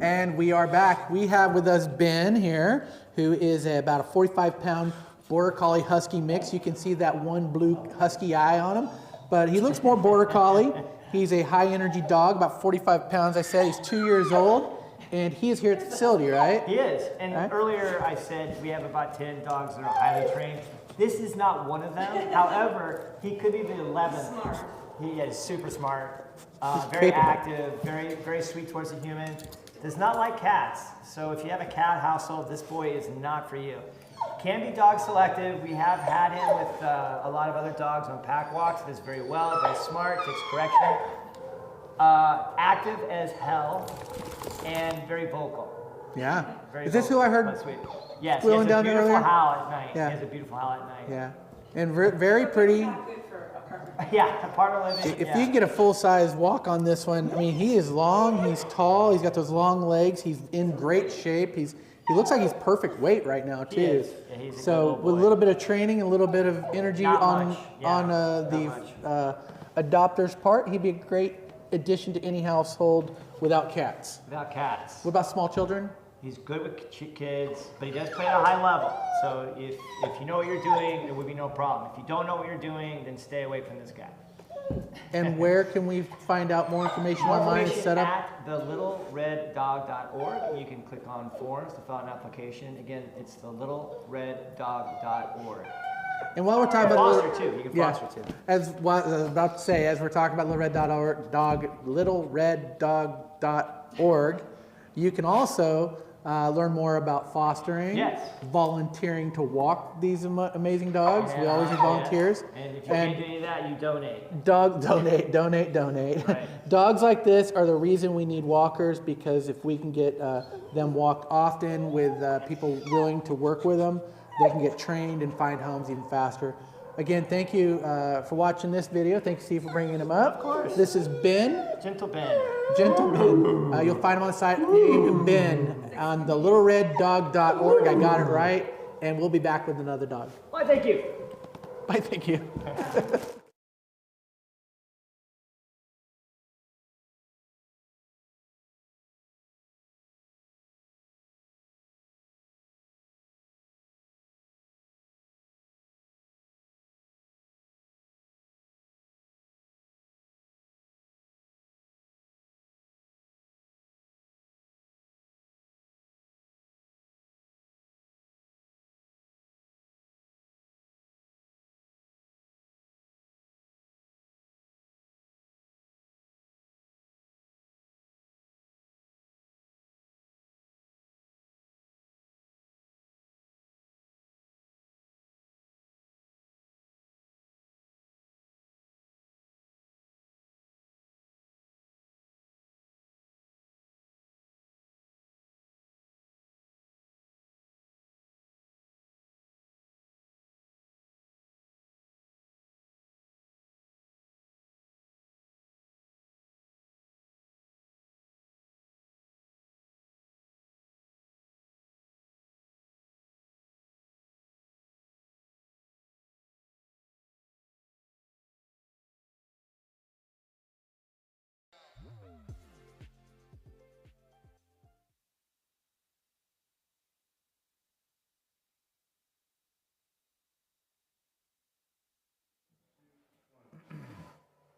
And we are back. We have with us Ben here, who is about a 45-pound Border Collie Husky mix. You can see that one blue husky eye on him, but he looks more Border Collie. He's a high-energy dog, about 45 pounds. I said he's 2 years old, and he is here at the facility, right? He is. And Right. earlier I said we have about 10 dogs that are highly trained. This is not one of them. However, he could be the 11th. Smart. He is super smart, very capable. active, very sweet towards the human. Does not like cats. So if you have a cat household, this boy is not for you. Can be dog selective. We have had him with a lot of other dogs on pack walks. Does very well, very smart, takes correction. Active as hell and very vocal. Yeah. Very Is this who I heard? but sweet. Yes, he has squealing a down there beautiful earlier? howl at night. Yeah. He has a beautiful howl at night. Yeah. And very pretty. Yeah, apartment living. If yeah. you can get a full-size walk on this one, I mean, he is long, he's tall, he's got those long legs, he's in great shape. He looks like he's perfect weight right now too. He is. Yeah, he's a good So little with a boy. little bit of training, a little bit of energy Not on much. Yeah, on not the much. adopter's part, he'd be a great addition to any household without cats. Without cats. What about small children? He's good with kids, but he does play at a high level. So if you know what you're doing, there would be no problem. If you don't know what you're doing, then stay away from this guy. And where can we find out more information More online and information set up? at thelittlereddog.org. You can click on forms to fill out an application. Again, it's thelittlereddog.org. And while we're talking about Foster too. You can foster too. As what I was about to say, as we're talking about littlereddog.org, you can also learn more about fostering, Yes. volunteering to walk these amazing dogs. We always need volunteers. And if you can't do any of that, you donate. Donate. Right. Dogs like this are the reason we need walkers, because if we can get them walked often with people willing to work with them, they can get trained and find homes even faster. Again, thank you for watching this video. Thank you, Steve, for bringing him up. Of course. This is Ben. Gentle Ben. Gentle Ben. You'll find him on the site named Ben on thelittlereddog.org. I got it right. And we'll be back with another dog. Why, thank you. Bye, thank you.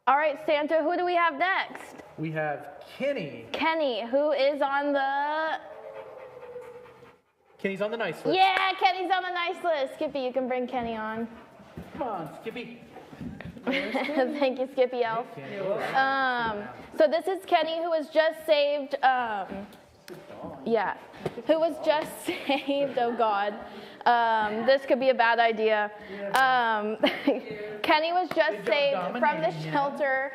All right, Santa, who do we have next? We have Kenny. Kenny, who is on the... Kenny's on the nice list. Yeah, Kenny's on the nice list. Skippy, you can bring Kenny on. Come on, Skippy. Thank you, Skippy Elf. So this is Kenny, who was just saved. Who was just saved. Oh God, this could be a bad idea. Kenny was just saved from the shelter,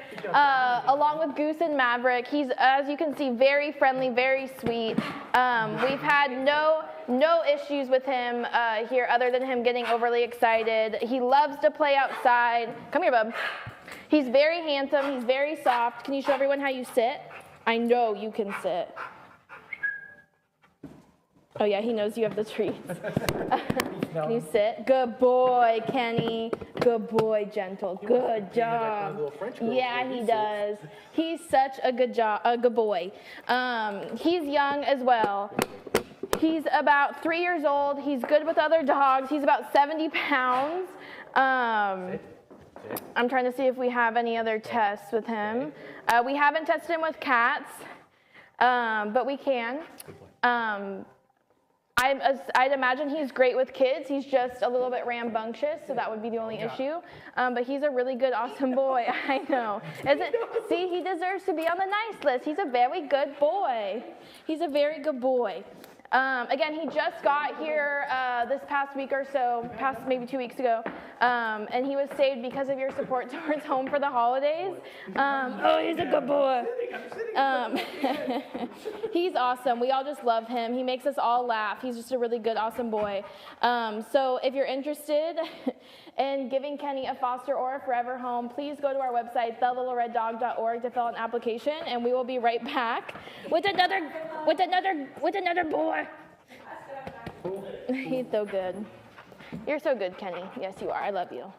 along with Goose and Maverick. He's, as you can see, very friendly, very sweet. We've had no issues with him here, other than him getting overly excited. He loves to play outside. Come here, bub. He's very handsome. He's very soft. Can you show everyone how you sit? I know you can sit. Oh yeah, he knows you have the treats. Can you sit? Good boy, Kenny. Good boy, Gentle. Good job. Yeah, he does. He's such a good boy. He's young as well. He's about 3 years old. He's good with other dogs. He's about 70 pounds. I'm trying to see if we have any other tests with him. We haven't tested him with cats, but we can. I'd imagine he's great with kids. He's just a little bit rambunctious, so that would be the only issue. But he's a really good, awesome boy. I know. See, he deserves to be on the nice list. He's a very good boy. He's a very good boy. Again, he just got here this past week or so, past maybe 2 weeks ago, and he was saved because of your support towards Home for the Holidays. Oh, he's a good boy. He's awesome. We all just love him. He makes us all laugh. He's just a really good, awesome boy. So if you're interested in giving Kenny a foster or a forever home, please go to our website, thelittlereddog.org, to fill out an application, and we will be right back with another boy. He's so good. You're so good, Kenny. Yes, you are. I love you.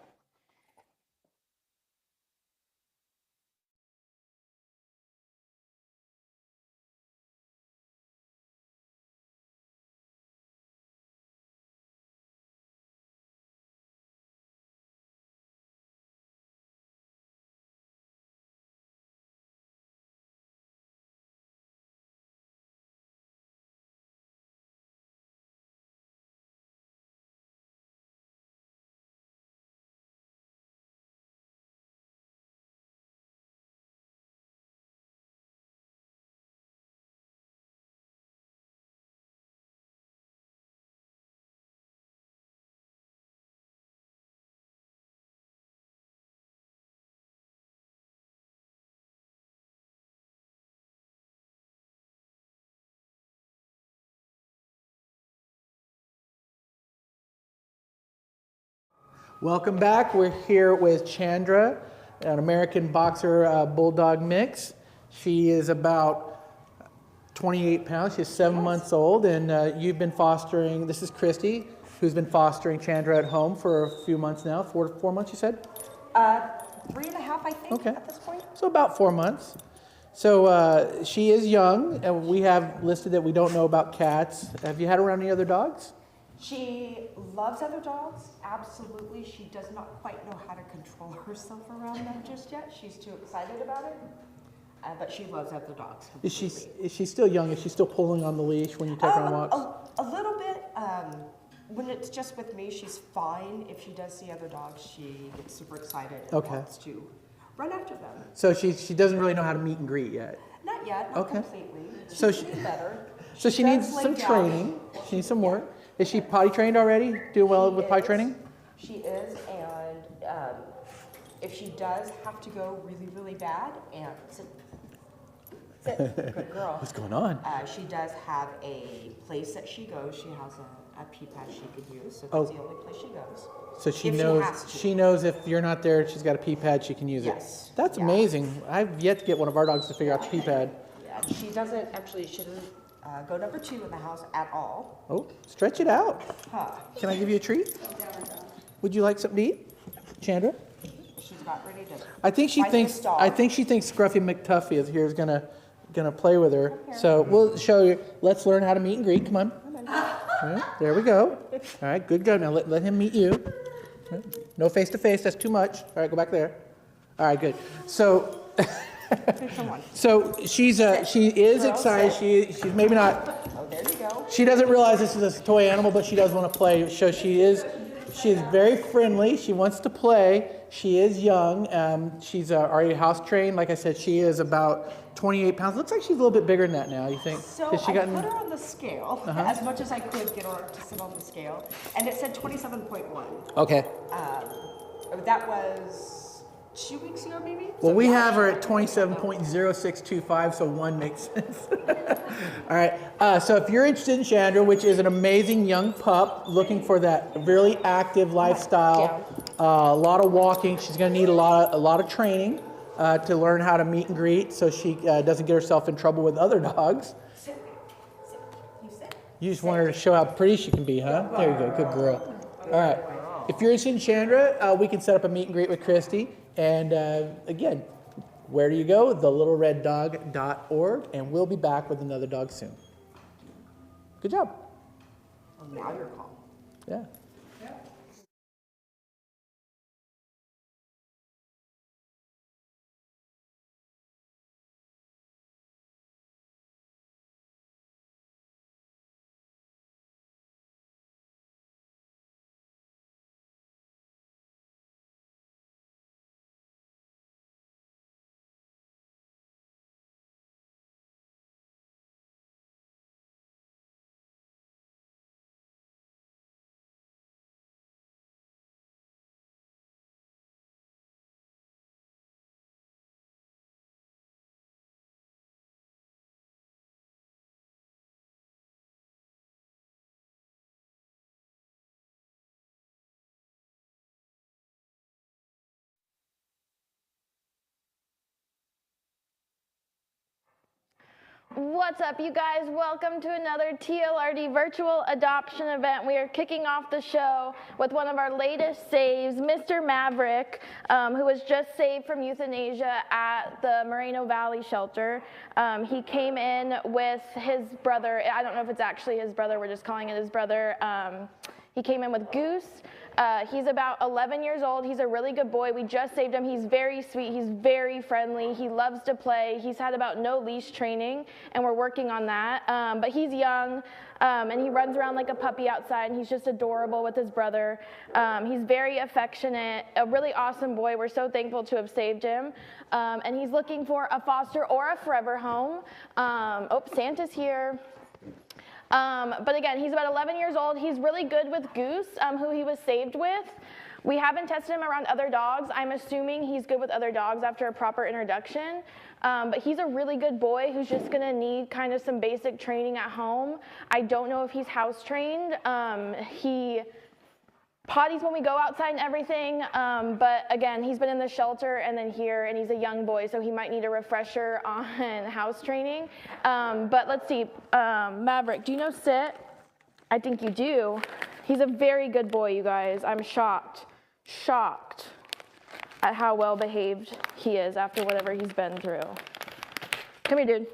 Welcome back. We're here with Chandra, an American Boxer Bulldog mix. She is about 28 pounds. She's 7 months old, and you've been fostering. This is Christy, who's been fostering Chandra at home for a few months now. 4 months, you said? 3.5, I think, at this point. So about 4 months. So she is young, and we have listed that we don't know about cats. Have you had around any other dogs? She loves other dogs, absolutely. She does not quite know how to control herself around them just yet. She's too excited about it, but she loves other dogs. Is she still young? Is she still pulling on the leash when you take her on walks? A little bit. When it's just with me, she's fine. If she does see other dogs, she gets super excited and wants to run after them. So she doesn't really know how to meet and greet yet? Not yet, not completely. So she needs better. So she needs some training. She needs some work. Is she potty trained already? Doing well with potty training? She is, and if she does have to go really, really bad, and sit, good girl. What's going on? She does have a place that she goes. She has a pee pad she could use, so that's the only place she goes. So she knows if you're not there, she's got a pee pad, she can use it. Yes. That's amazing. I've yet to get one of our dogs to figure out the pee pad. Yeah, she doesn't go number 2 in the house at all. Oh, stretch it out. Huh. Can I give you a treat? Would you like something to eat, Chandra? She's about ready to. I think she thinks Scruffy McTuffy is here is gonna play with her. So we'll show you. Let's learn how to meet and greet. Come on. All right, there we go. All right, good go. Now let him meet you. No face to face. That's too much. All right, go back there. All right, good. So. So she is excited. She's maybe not. Oh, there you go. She doesn't realize this is a toy animal, but she does want to play. So she is very friendly. She wants to play. She is young. She's already house trained. Like I said, she is about 28 pounds. Looks like she's a little bit bigger than that now. You think? So I put her on the scale as much as I could get her to sit on the scale, and it said 27.1. Okay. That was 2 weeks ago, maybe? Well, we have her at 27.0625, so 1 makes sense. All right. So if you're interested in Chandra, which is an amazing young pup looking for that really active lifestyle, a lot of walking, she's going to need a lot of training to learn how to meet and greet so she doesn't get herself in trouble with other dogs. Sit. You sit. You just want her to show how pretty she can be, huh? There you go, good girl. All right. If you're in Chandra, we can set up a meet and greet with Christy. And again, where do you go? TheLittleRedDog.org, and we'll be back with another dog soon. Good job. Well, now you're calm. Yeah. What's up, you guys? Welcome to another TLRD virtual adoption event. We are kicking off the show with one of our latest saves, Mr. Maverick, who was just saved from euthanasia at the Moreno Valley shelter. He came in with his brother. I don't know if it's actually his brother. We're just calling it his brother. He came in with Goose. He's about 11 years old. He's a really good boy. We just saved him. He's very sweet. He's very friendly. He loves to play. He's had about no leash training, and we're working on that. But he's young, and he runs around like a puppy outside, and he's just adorable with his brother. He's very affectionate, a really awesome boy. We're so thankful to have saved him. And he's looking for a foster or a forever home. Oh, Santa's here. But again, he's about 11 years old. He's really good with Goose, who he was saved with. We haven't tested him around other dogs. I'm assuming he's good with other dogs after a proper introduction. But he's a really good boy who's just gonna need kind of some basic training at home. I don't know if he's house trained. He potties when we go outside and everything, but again, he's been in the shelter and then here, and he's a young boy, so he might need a refresher on house training. But let's see, Maverick, do you know sit? I think you do. He's a very good boy, you guys. I'm shocked at how well behaved he is after whatever he's been through. Come here, dude.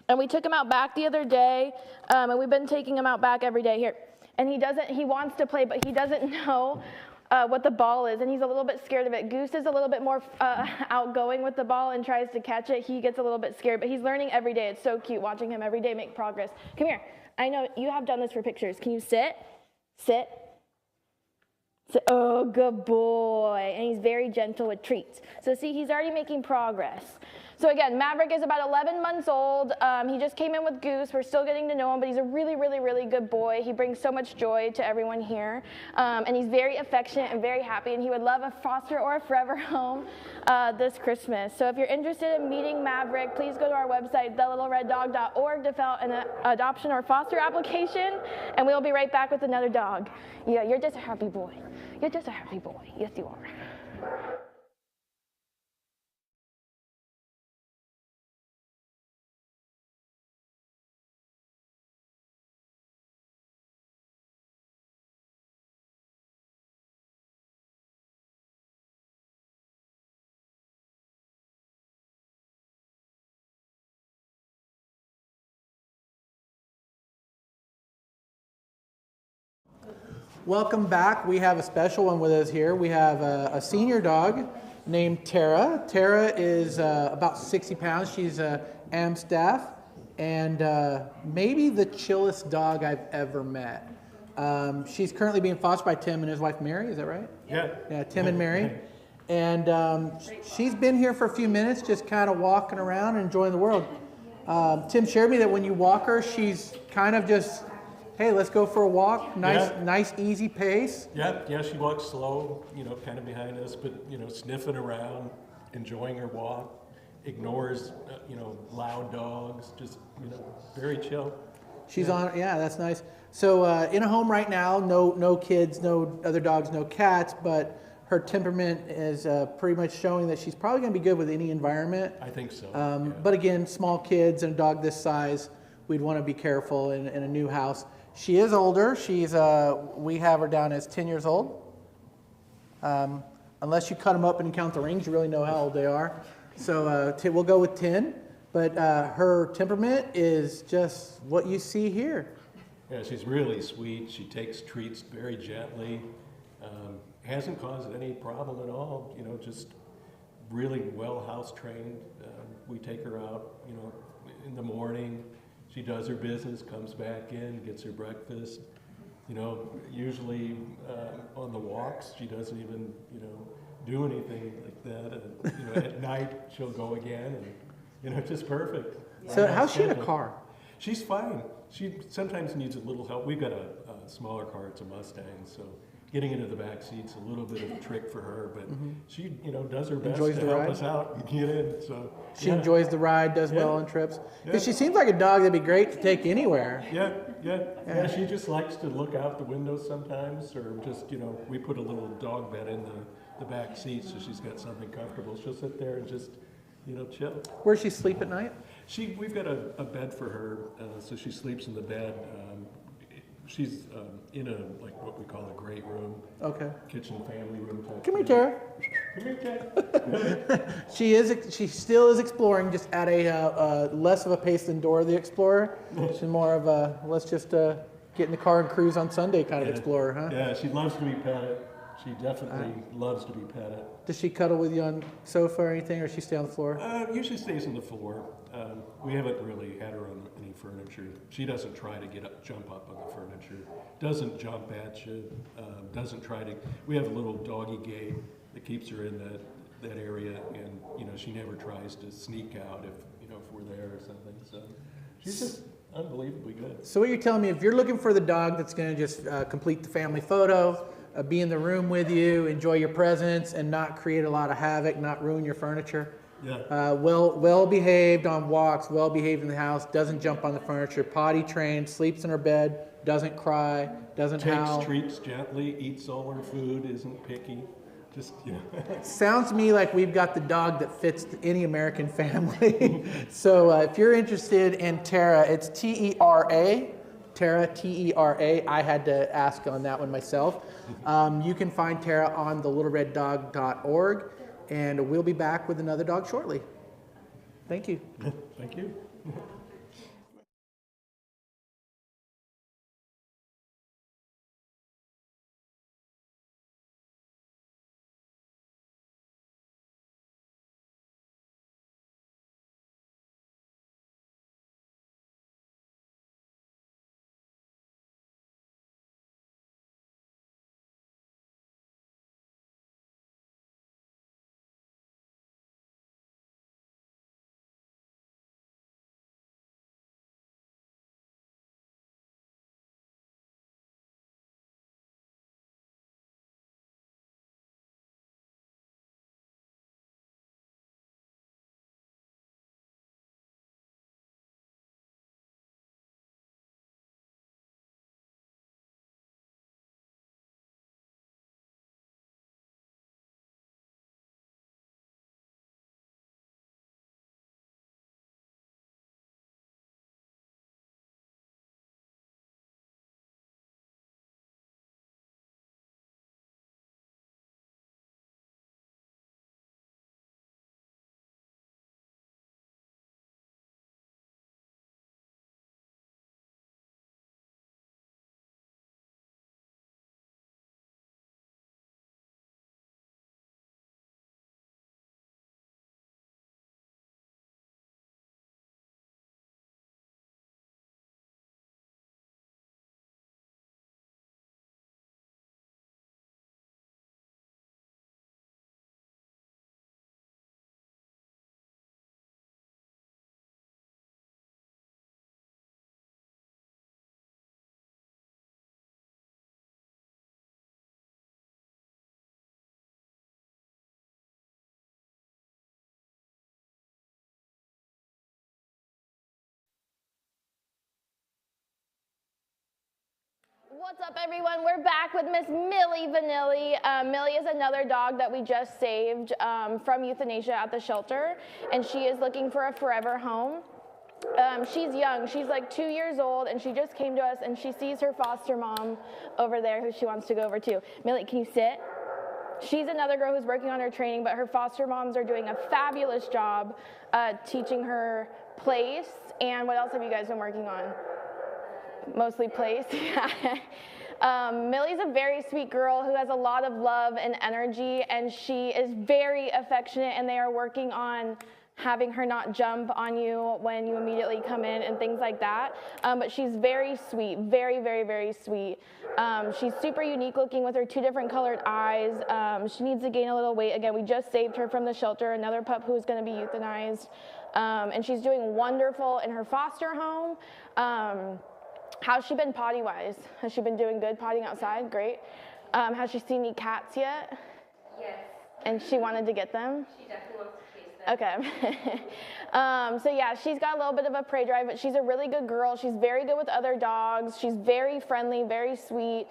And we took him out back the other day, and we've been taking him out back every day. Here. And he wants to play, but he doesn't know what the ball is, and he's a little bit scared of it. Goose is a little bit more outgoing with the ball and tries to catch it. He gets a little bit scared, but he's learning every day. It's so cute watching him every day make progress. Come here. I know you have done this for pictures. Can you sit? Sit. Sit. Oh, good boy. And he's very gentle with treats. So see, he's already making progress. So again, Maverick is about 11 months old. He just came in with Goose. We're still getting to know him, but he's a really, really, really good boy. He brings so much joy to everyone here. And he's very affectionate and very happy, and he would love a foster or a forever home this Christmas. So if you're interested in meeting Maverick, please go to our website, TheLittleRedDog.org, to fill out an adoption or foster application, and we'll be right back with another dog. Yeah, you're just a happy boy. You're just a happy boy. Yes, you are. Welcome back. We have a special one with us here. We have a senior dog named Tara. Tara is about 60 pounds. She's a Amstaff and maybe the chillest dog I've ever met. She's currently being fostered by Tim and his wife Mary. Is that right? Yeah. Yeah, Tim and Mary. And she's been here for a few minutes, just kind of walking around and enjoying the world. Tim shared me that when you walk her, she's kind of just, hey, let's go for a walk. Nice, easy pace. Yeah, she walks slow, kind of behind us, but, sniffing around, enjoying her walk, ignores, loud dogs, just, very chill. She's on, yeah, that's nice. So in a home right now, no kids, no other dogs, no cats, but her temperament is pretty much showing that she's probably going to be good with any environment. I think so. But again, small kids and a dog this size we'd want to be careful in a new house. She is older. We have her down as 10 years old. Unless you cut them up and count the rings, you really know how old they are. So we'll go with 10. But her temperament is just what you see here. Yeah, she's really sweet. She takes treats very gently. Hasn't caused any problem at all. You know, just really well house trained. We take her out, you know, in the morning. She does her business, comes back in, gets her breakfast. You know, usually on the walks, she doesn't even, you know, do anything like that. And, you know, at night she'll go again, and you know, just perfect. So how's she in a car? She's fine. She sometimes needs a little help. We've got a smaller car. It's a Mustang, so getting into the back seat's a little bit of a trick for her. But she, you know, does her best Enjoys to the help ride? us out and get in. So She enjoys the ride, does well on trips. Because she seems like a dog that'd be great to take anywhere. Yeah. She just likes to look out the window sometimes, or just, you know, we put a little dog bed in the back seat, so she's got something comfortable. She'll sit there and just, you know, chill. Where's she sleep at night? We've got a bed for her, so she sleeps in the bed. She's in like what we call a great room. Okay. Kitchen family room type. Come here, Tara. Come here, Tara. She still is exploring, just at a less of a pace than Dora the Explorer. She's more of a let's just get in the car and cruise on Sunday kind of explorer, huh? Yeah, she loves to be petted. She definitely loves to be petted. Does she cuddle with you on sofa or anything, or does she stay on the floor? Usually stays on the floor. We haven't really had her on any furniture. She doesn't try to jump up on the furniture. Doesn't jump at you. Doesn't try to. We have a little doggy gate that keeps her in that area, and you know she never tries to sneak out if we're there or something. So she's just unbelievably good. So what you're telling me, if you're looking for the dog that's going to just complete the family photo, be in the room with you, enjoy your presence, and not create a lot of havoc, not ruin your furniture. Yeah. Well behaved on walks, well behaved in the house, doesn't jump on the furniture, potty trained, sleeps in her bed, doesn't cry, doesn't howl. Takes treats gently, eats all her food, isn't picky. Just, you know. Sounds to me like we've got the dog that fits any American family. So if you're interested in Tara, it's T-E-R-A. Tara, T-E-R-A. I had to ask on that one myself. You can find Tara on thelittlereddog.org, and we'll be back with another dog shortly. Thank you. Thank you. What's up, everyone? We're back with Miss Millie Vanilli. Millie is another dog that we just saved from euthanasia at the shelter, and she is looking for a forever home. She's young. She's like 2 years old, and she just came to us, and she sees her foster mom over there who she wants to go over to. Millie, can you sit? She's another girl who's working on her training, but her foster moms are doing a fabulous job teaching her place. And what else have you guys been working on? Mostly place. Millie's a very sweet girl who has a lot of love and energy, and she is very affectionate, and they are working on having her not jump on you when you immediately come in and things like that. But she's very sweet, very, very, very sweet. She's super unique looking with her 2 different colored eyes. She needs to gain a little weight. Again, we just saved her from the shelter, another pup who is going to be euthanized. And she's doing wonderful in her foster home. How's she been potty-wise? Has she been doing good pottying outside? Great. Has she seen any cats yet? Yes. And she wanted to get them? She definitely wants to chase them. Okay. So yeah, she's got a little bit of a prey drive, but she's a really good girl. She's very good with other dogs. She's very friendly, very sweet.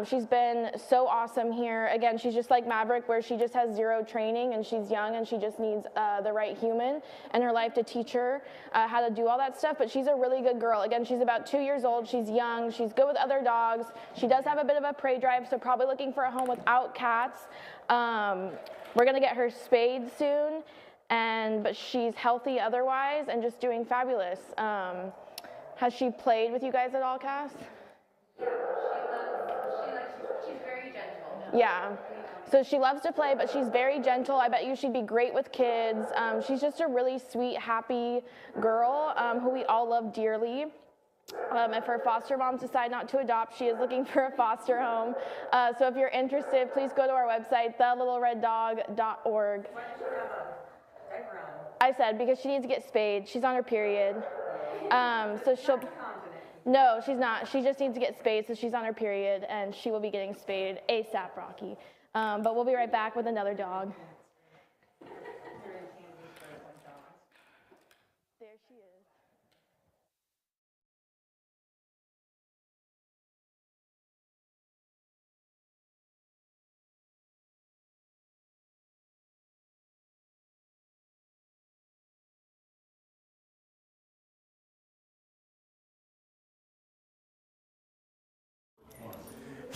She's been so awesome here. Again, she's just like Maverick, where she just has 0 training, and she's young, and she just needs the right human in her life to teach her how to do all that stuff. But she's a really good girl. Again, she's about 2 years old. She's young. She's good with other dogs. She does have a bit of a prey drive, so probably looking for a home without cats. We're gonna get her spayed soon. But she's healthy otherwise and just doing fabulous. Has she played with you guys at all, Cass? Yeah, she's very gentle. Yeah. So she loves to play, but she's very gentle. I bet you she'd be great with kids. She's just a really sweet, happy girl who we all love dearly. If her foster moms decide not to adopt, she is looking for a foster home. So if you're interested, please go to our website, thelittlereddog.org. I said because she needs to get spayed. She's on her period. So she'll. No, she's not. She just needs to get spayed, so she's on her period, and she will be getting spayed ASAP, Rocky. But we'll be right back with another dog. There she is.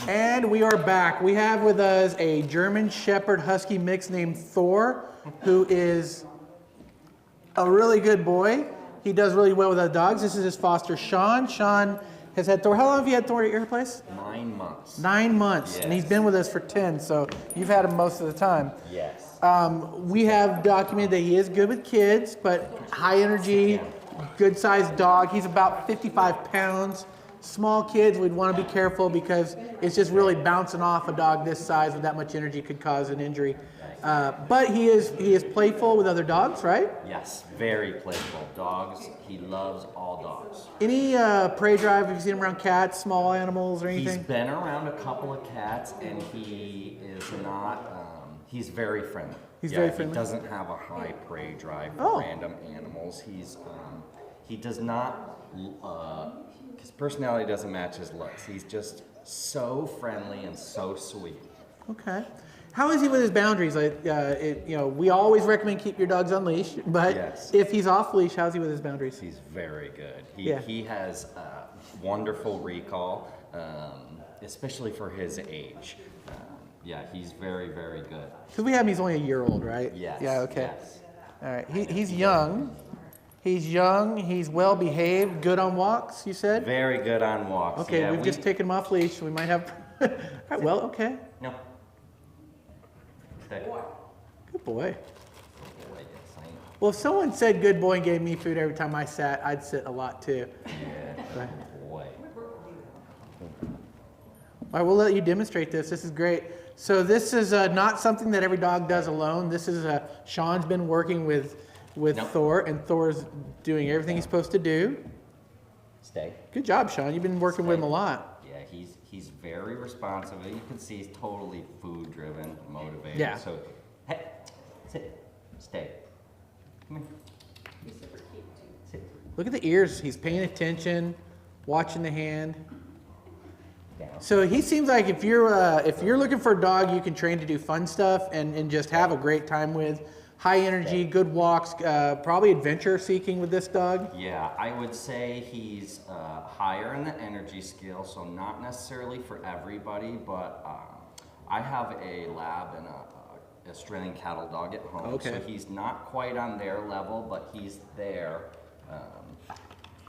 And we are back. We have with us a German Shepherd Husky mix named Thor, who is a really good boy. He does really well with other dogs. This is his foster, Sean. Sean has had Thor. How long have you had Thor at your place? 9 months. 9 months. Yes. And he's been with us for 10, so you've had him most of the time. Yes. We have documented that he is good with kids, but high energy, good sized dog. He's about 55 pounds. Small kids, we'd want to be careful because it's just really bouncing off a dog this size with that much energy could cause an injury. But he is playful with other dogs, right? Yes, very playful. Dogs, he loves all dogs. Any prey drive? Have you seen him around cats, small animals, or anything? He's been around a couple of cats, and he is not, he's very friendly. He's very friendly? He doesn't have a high prey drive for Oh. random animals. He does not, his personality doesn't match his looks. He's just so friendly and so sweet. Okay. How is he with his boundaries? Like, we always recommend keep your dogs on leash, but Yes. if he's off leash, how's he with his boundaries? He's very good. Yeah. He has wonderful recall, especially for his age. He's very, very good. Because we have him, he's only a year old, right? Yes. Yeah, okay. Yes. All right. He's young. He's young. He's well behaved. Good on walks, you said? Very good on walks. Okay, yeah, we've just taken him off leash. We might have. All right, well, okay. No. Stay. Good boy. Boy, yes, I know. Well, if someone said good boy and gave me food every time I sat, I'd sit a lot too. Yeah. Right. Boy. All right, we'll let you demonstrate this. This is great. So this is not something that every dog does alone. This is Sean's been working with Nope. Thor, and Thor's doing everything he's supposed to do. Stay. Good job, Sean. You've been working with him a lot. Yeah, he's very responsive. You can see he's totally food driven, motivated. Yeah. So, hey, sit, stay. Come here. He's super cute too. Sit. Look at the ears. He's paying attention, watching the hand. Down. So he seems like if you're looking for a dog you can train to do fun stuff and just have a great time with, high energy, good walks, probably adventure seeking with this dog. Yeah, I would say he's higher in the energy scale, so not necessarily for everybody, but I have a lab and a Australian cattle dog at home, so he's not quite on their level, but he's there.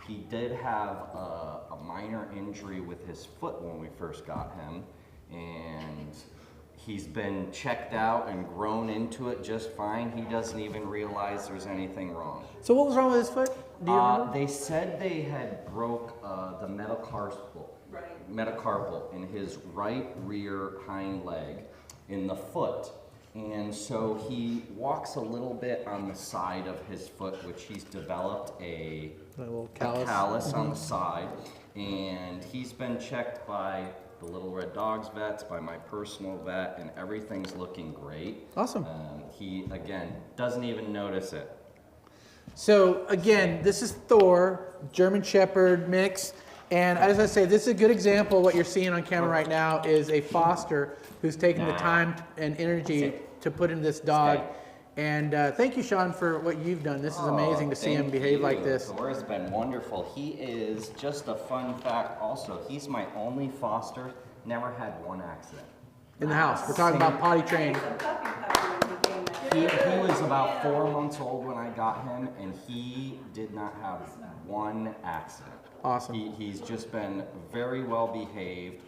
He did have a minor injury with his foot when we first got him, and he's been checked out and grown into it just fine. He doesn't even realize there's anything wrong. So what was wrong with his foot? Do you remember? They said they had broke the metacarpal in his right rear hind leg in the foot. And so he walks a little bit on the side of his foot, which he's developed a little callus, on the side. And he's been checked by the Little Red Dogs vets, by my personal vet, and everything's looking great. Awesome. He, again, doesn't even notice it. So again, this is Thor, German Shepherd mix. And as I say, this is a good example of what you're seeing on camera right now is a foster who's taken the time and energy to put in this dog. And thank you, Sean, for what you've done. This is amazing to see him behave like this. Thor's been wonderful. He is, just a fun fact also, he's my only foster, never had one accident. In the house. We're talking about potty trained. He was about 4 months old when I got him, and he did not have one accident. Awesome. He's just been very well behaved.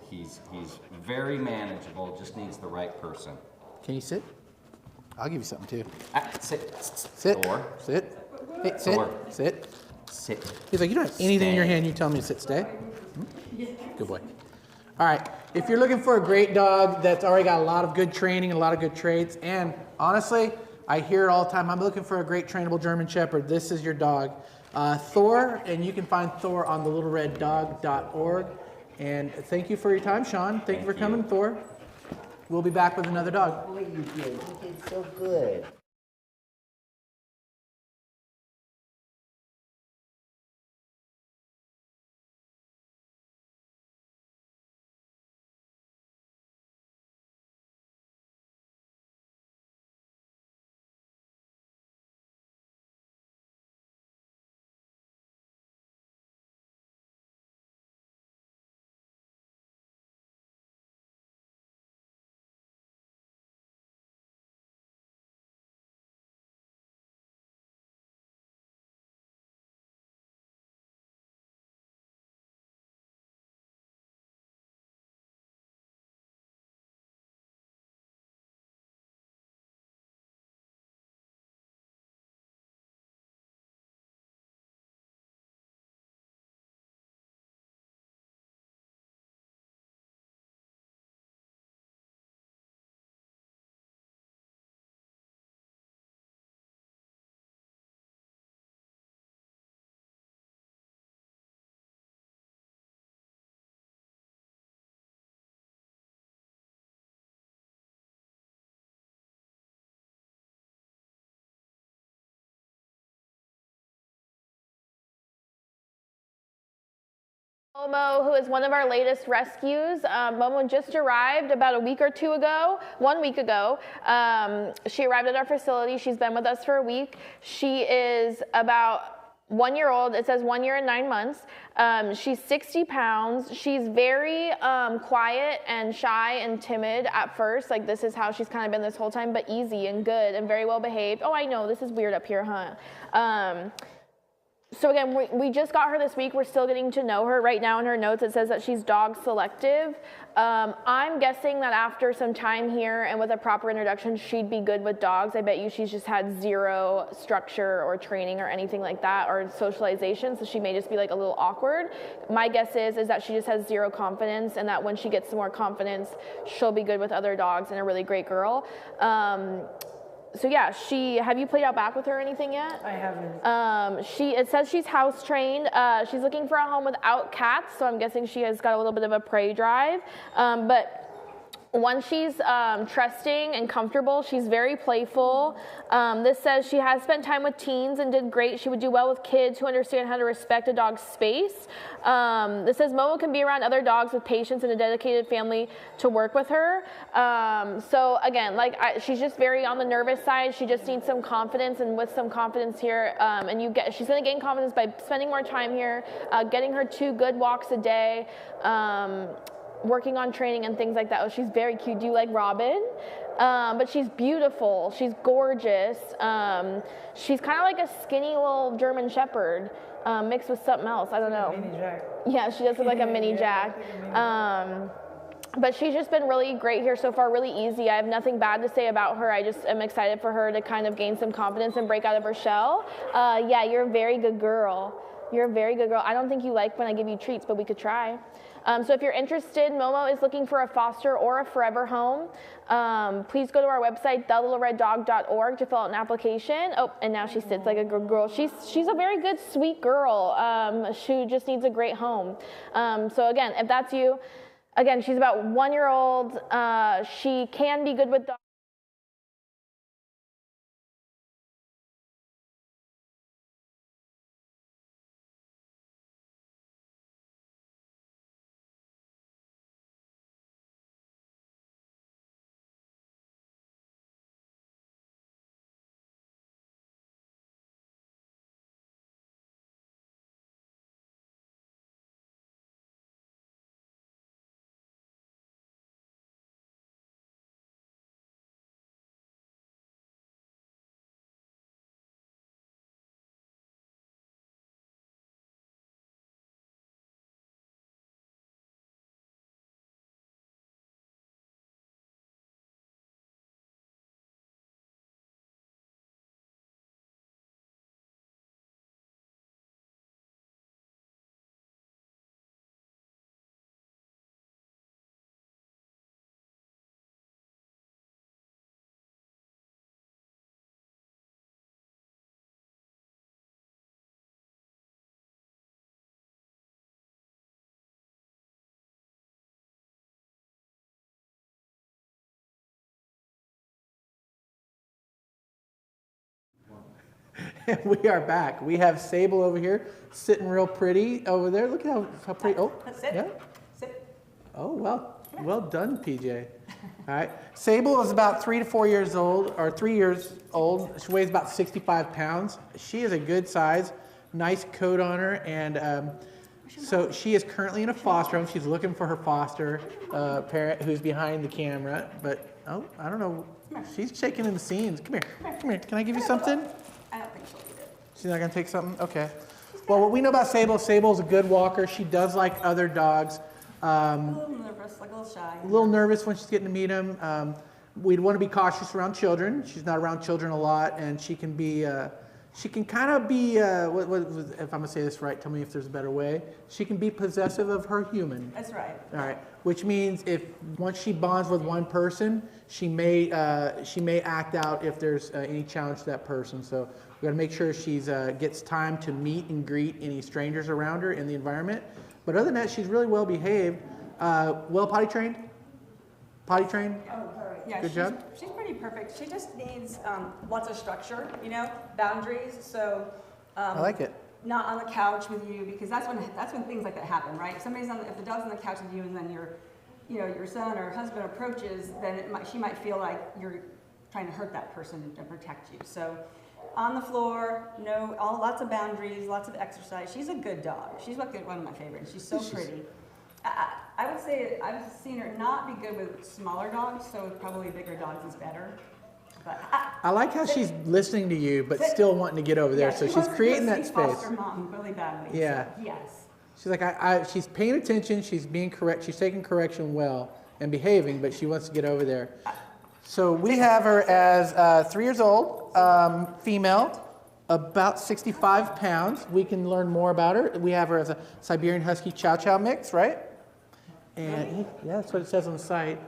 He's very manageable, just needs the right person. Can you sit? I'll give you something too. Sit. Sit. Thor. Sit. Hey, sit. Thor. Sit. Sit. He's like, you don't have anything in your hand. You tell me to sit. Stay. Good boy. All right. If you're looking for a great dog that's already got a lot of good training and a lot of good traits, and honestly, I hear it all the time. I'm looking for a great trainable German Shepherd. This is your dog. Thor, and you can find Thor on thelittlereddog.org. And thank you for your time, Sean. Thank you for coming, Thor. We'll be back with another dog. Boy, you did. You did so good. Momo, who is one of our latest rescues. Momo just arrived about 1 week ago. She arrived at our facility. She's been with us for a week. She is about 1 year old. It says 1 year and 9 months. She's 60 pounds. She's very quiet and shy and timid at first. Like, this is how she's kind of been this whole time, but easy and good and very well behaved. Oh, I know, this is weird up here, huh? So again, we just got her this week. We're still getting to know her. Right now in her notes, it says that she's dog selective. I'm guessing that after some time here and with a proper introduction, she'd be good with dogs. I bet you she's just had zero structure or training or anything like that, or socialization, so she may just be like a little awkward. My guess is that she just has zero confidence, and that when she gets some more confidence, she'll be good with other dogs and a really great girl. So yeah, have you played out back with her or anything yet? I haven't. It says she's house trained. She's looking for a home without cats, so I'm guessing she has got a little bit of a prey drive. But Once she's trusting and comfortable, she's very playful. This says she has spent time with teens and did great. She would do well with kids who understand how to respect a dog's space. This says Momo can be around other dogs with patience and a dedicated family to work with her. So again, she's just very on the nervous side. She just needs some confidence, and with some confidence here, she's going to gain confidence by spending more time here, getting her 2 good walks a day. Working on training and things like that. Oh, she's very cute. Do you like Robin? But she's beautiful. She's gorgeous. She's kind of like a skinny little German Shepherd mixed with something else. I don't know. Mini Jack. Yeah, she does look like a mini Jack. But she's just been really great here so far, really easy. I have nothing bad to say about her. I just am excited for her to kind of gain some confidence and break out of her shell. Yeah, you're a very good girl. You're a very good girl. I don't think you like when I give you treats, but we could try. So if you're interested, Momo is looking for a foster or a forever home. Please go to our website, thelittlereddog.org, to fill out an application. Oh, and now she sits like a good girl. She's a very good, sweet girl. She just needs a great home. So again, if that's you, again, she's about 1 year old. She can be good with dogs. We are back. We have Sable over here, sitting real pretty over there. Look at how pretty. Oh, Sit. yeah. Sit. Oh, well done, PJ. All right. Sable is about 3 to 4 years old, or 3 years old. She weighs about 65 pounds. She is a good size, nice coat on her, and so she is currently in a foster home. She's looking for her foster parent who's behind the camera, but I don't know. She's shaking in the scenes. Come here. Can I give you something? I don't think she'll eat it. She's not gonna take something? Okay. Well, what we know about Sable's a good walker. She does like other dogs. A little nervous, like a little shy. A little nervous when she's getting to meet them. We'd want to be cautious around children. She's not around children a lot, and she can be, she can kind of be, if I'm gonna say this right, tell me if there's a better way. She can be possessive of her human. That's right. All right, which means once she bonds with one person, she may act out if there's any challenge to that person. So we got to make sure she's gets time to meet and greet any strangers around her in the environment. But other than that, she's really well behaved, well potty trained. Potty trained. Oh, yeah, Good job. She's pretty perfect. She just needs lots of structure, boundaries. So I like it. Not on the couch with you, because that's when things like that happen, right? If the dog's on the couch with you, and then your son or husband approaches, then she might feel like you're trying to hurt that person and protect you. So on the floor, lots of boundaries, lots of exercise. She's a good dog. She's one of my favorites. She's so pretty. I would say I've seen her not be good with smaller dogs, so probably bigger dogs is better. But I like how she's listening to you, but still wanting to get over there. Yeah, so she's creating that space. Foster mom really badly. Yeah. So, yes. She's like, she's paying attention. She's being correct. She's taking correction well and behaving, but she wants to get over there. So we have her as 3 years old, female, about 65 pounds. We can learn more about her. We have her as a Siberian Husky Chow Chow mix, right? And yeah, that's what it says on the site.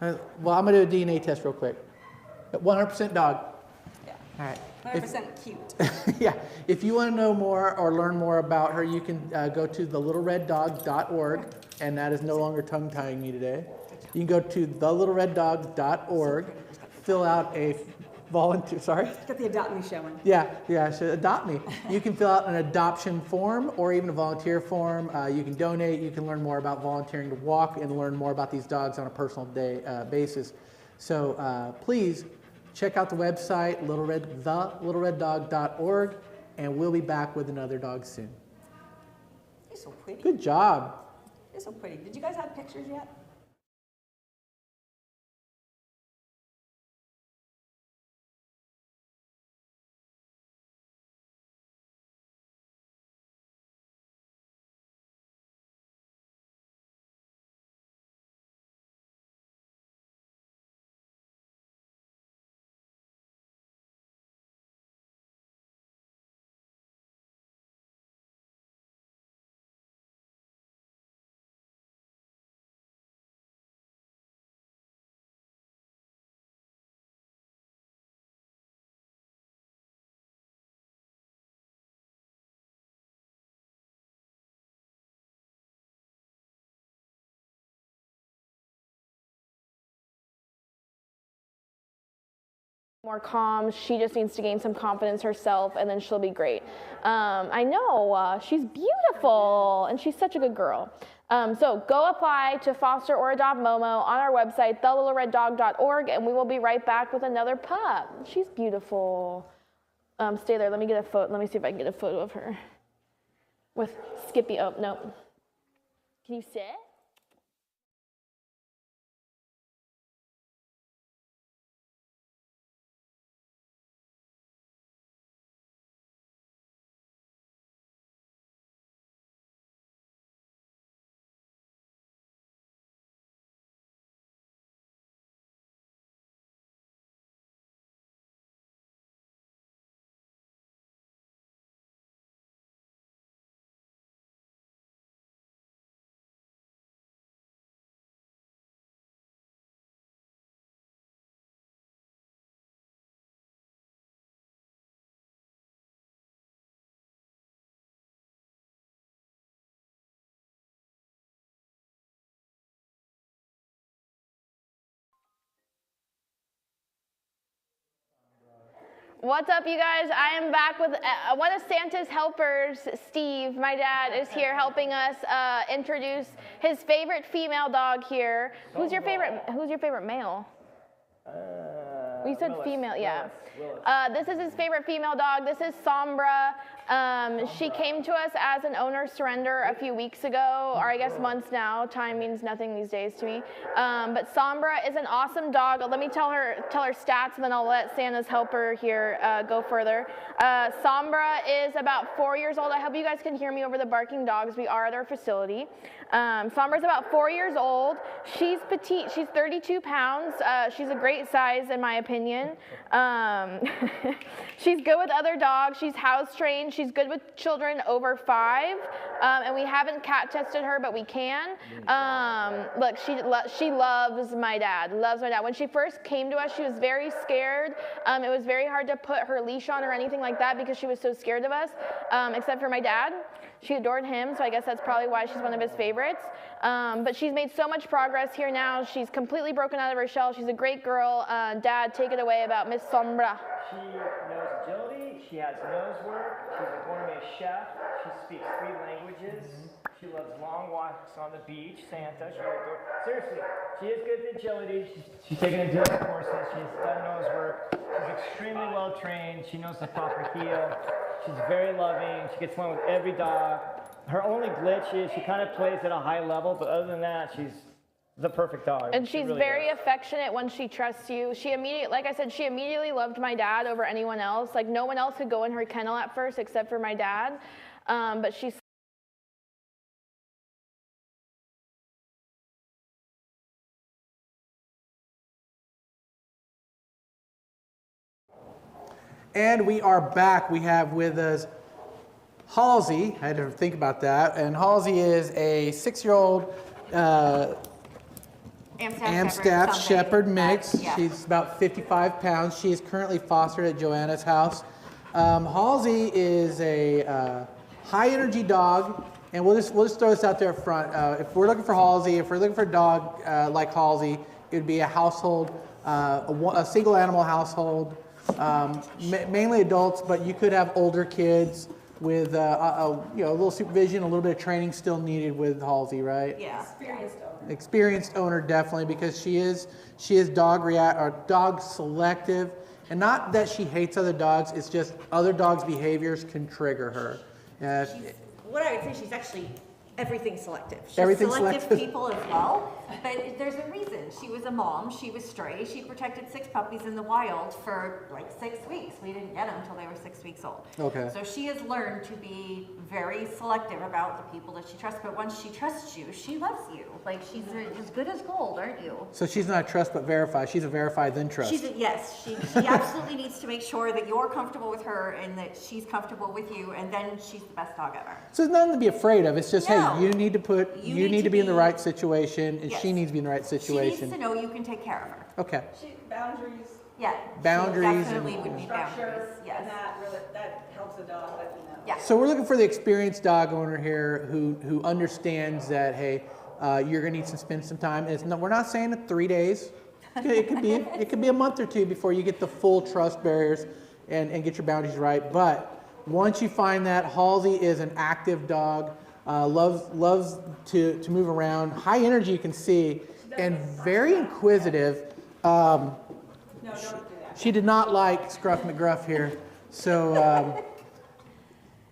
Well, I'm gonna do a DNA test real quick. 100% dog. Yeah. All right. 100% cute. Yeah. If you want to know more or learn more about her, you can go to thelittlereddog.org, and that is no longer tongue-tying me today. You can go to thelittlereddog.org, fill out a volunteer, sorry? Get the Adopt Me showing. Yeah, so adopt me. You can fill out an adoption form or even a volunteer form. You can donate. You can learn more about volunteering to walk and learn more about these dogs on a personal basis. So please check out the website, thelittlereddog.org, and we'll be back with another dog soon. You're so pretty. Good job. You're so pretty. Did you guys have pictures yet? More calm. She just needs to gain some confidence herself, and then she'll be great. I know, she's beautiful, and she's such a good girl. So go apply to foster or adopt Momo on our website, thelittlereddog.org, and we will be right back with another pup. She's beautiful. Stay there. Let me get a photo. Let me see if I can get a photo of her with Skippy. Oh, no. Can you sit? What's up, you guys? I am back with one of Santa's helpers, Steve. My dad is here helping us introduce his favorite female dog here. Who's your favorite male? We said Willis. female, yeah. Willis. This is his favorite female dog. This is Sombra. She came to us as an owner surrender a few weeks ago, or I guess months now. Time means nothing these days to me. But Sombra is an awesome dog. Let me tell her stats, and then I'll let Santa's helper here go further. Sombra is about 4 years old. I hope you guys can hear me over the barking dogs. We are at our facility. Sombra's about 4 years old. She's petite. She's 32 pounds. She's a great size, in my opinion. She's good with other dogs. She's house trained. She's good with children over 5. And we haven't cat tested her, but we can. Look, she loves my dad. Loves my dad. When she first came to us, she was very scared. It was very hard to put her leash on or anything like that because she was so scared of us, except for my dad. She adored him, so I guess that's probably why she's one of his favorites. But she's made so much progress here now. She's completely broken out of her shell. She's a great girl. Dad, take it away about Miss Sombra. She knows agility. She has nose work. She's a gourmet chef. She speaks 3 languages. She loves long walks on the beach. Santa, seriously, she is good at agility. She's taken agility courses. She's done nose work. She's extremely well trained. She knows the proper heel. She's very loving. She gets along with every dog. Her only glitch is she kind of plays at a high level, but other than that, she's the perfect dog. And she's really very affectionate when she trusts you. She immediately loved my dad over anyone else. Like, no one else could go in her kennel at first except for my dad. But she's And we are back. We have with us Halsey. I had to think about that. And Halsey is a 6-year-old Amstaff Shepherd mix. Yeah. She's about 55 pounds. She is currently fostered at Joanna's house. Halsey is a high energy dog. And we'll just throw this out there up front. If we're looking for Halsey, if we're looking for a dog like Halsey, it would be a household, a single animal household, mainly adults, but you could have older kids with a little supervision, a little bit of training still needed with Halsey, right? Yeah. Experienced owner, definitely, because she is dog selective, and not that she hates other dogs. It's just other dogs' behaviors can trigger her. What I would say, she's actually everything selective. She's Everything selective selective. people as well, but there's a reason. She was a mom, she was stray, she protected 6 puppies in the wild for like 6 weeks. We didn't get them until they were 6 weeks old. Okay. So she has learned to be very selective about the people that she trusts, but once she trusts you, she loves you. Like, she's as good as gold, aren't you? So she's not a trust but verify. She's a verify then trust. Yes, she absolutely needs to make sure that you're comfortable with her and that she's comfortable with you, and then she's the best dog ever. So there's nothing to be afraid of. It's just, No. hey, you need to be in the right situation, and Yes. she needs to be in the right She situation. needs to know you can take care of her. Okay. Boundaries. Yeah. Boundaries She definitely and- would need boundaries. Structure, Yes. and that helps a dog, let you know. Yeah. So we're looking for the experienced dog owner here who understands that, hey, you're gonna need to spend some time. We're not saying 3 days. It could be a month or two before you get the full trust barriers and get your boundaries right. But once you find that, Halsey is an active dog, loves to move around, high energy, you can see, and very inquisitive. No, don't do that. She did not like Scruff McGruff here. So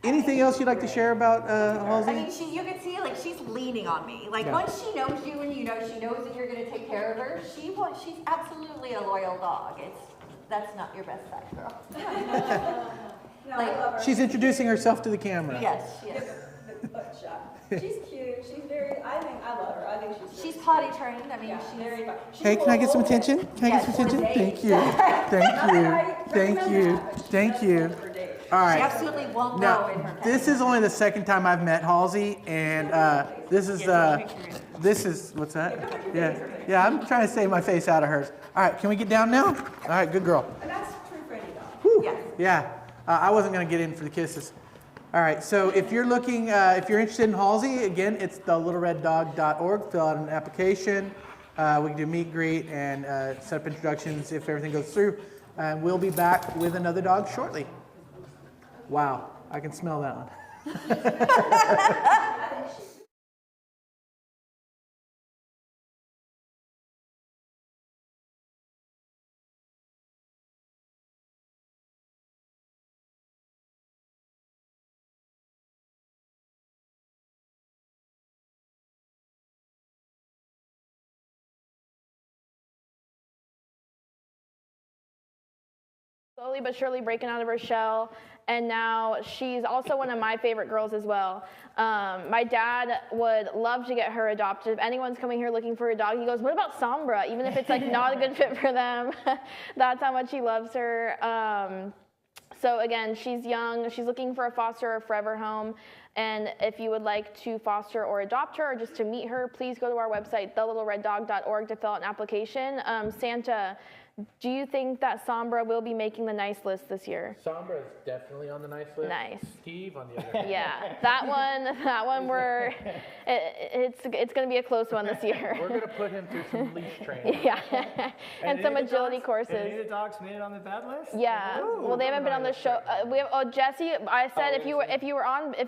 anything else you'd like to share about Halsey? I mean, you can see, like, she's leaning on me. Like, Yeah. once she knows you and she knows that you're going to take care of her, she's absolutely a loyal dog. That's not your best side, girl. No, I love her. She's introducing herself to the camera. Yes, she is. The butt shot. She's cute. She's I love her. I think She's potty trained. I mean, yeah, she's very fun. She's Hey, can I get some old. attention? Can I get some attention? Thank you. Thank you. All She right. absolutely won't Now, go in her pet. this is only the second time I've met Halsey, and this is what's that? Yeah. I'm trying to save my face out of hers. All right, can we get down now? All right, good girl. And that's true for any dog. Whew. Yes. Yeah, I wasn't gonna get in for the kisses. All right, so if you're looking, if you're interested in Halsey, again, it's thelittlereddog.org. Fill out an application. We can do meet and greet and set up introductions if everything goes through. And we'll be back with another dog shortly. Wow, I can smell that one. Slowly but surely breaking out of her shell, and now she's also one of my favorite girls as well. My dad would love to get her adopted. If anyone's coming here looking for a dog, he goes, what about Sombra? Even if it's like not a good fit for them. That's how much he loves her. So again, she's young, she's looking for a foster or a forever home, and if you would like to foster or adopt her or just to meet her, please go to our website, thelittlereddog.org, to fill out an application. Santa, do you think that Sombra will be making the nice list this year? Sombra is definitely on the nice list. Nice. Steve on the other hand. Yeah, that one it's going to be a close one this year. We're going to put him through some leash training. Yeah, and some agility Any courses. of the dogs made it on the bad list? Yeah, Ooh, well, they haven't been on the show. We have Jesse. I said if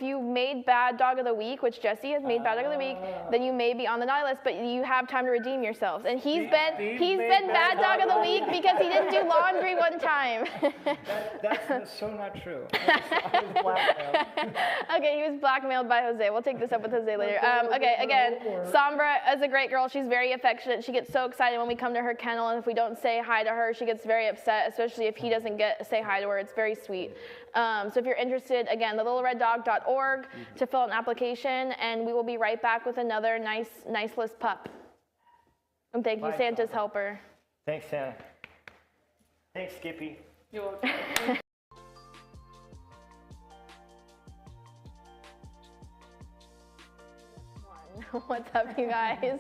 you made Bad Dog of the Week, which Jesse has made Bad Dog of the Week, then you may be on the naughty list. But you have time to redeem yourselves. And he's been Bad Dog of the Week because he didn't do laundry one time. That's so not true. I was blackmailed. Okay, he was blackmailed by Jose. We'll take this up with Jose later. Okay, again, Sombra is a great girl. She's very affectionate. She gets so excited when we come to her kennel, and if we don't say hi to her, she gets very upset, especially if he doesn't say hi to her. It's very sweet. So if you're interested, again, thelittlereddog.org to fill out an application, and we will be right back with another nice list pup. And thank you, Bye, Santa's Sombra. helper. Thanks, Santa. Thanks, Skippy. You're welcome. What's up, you guys?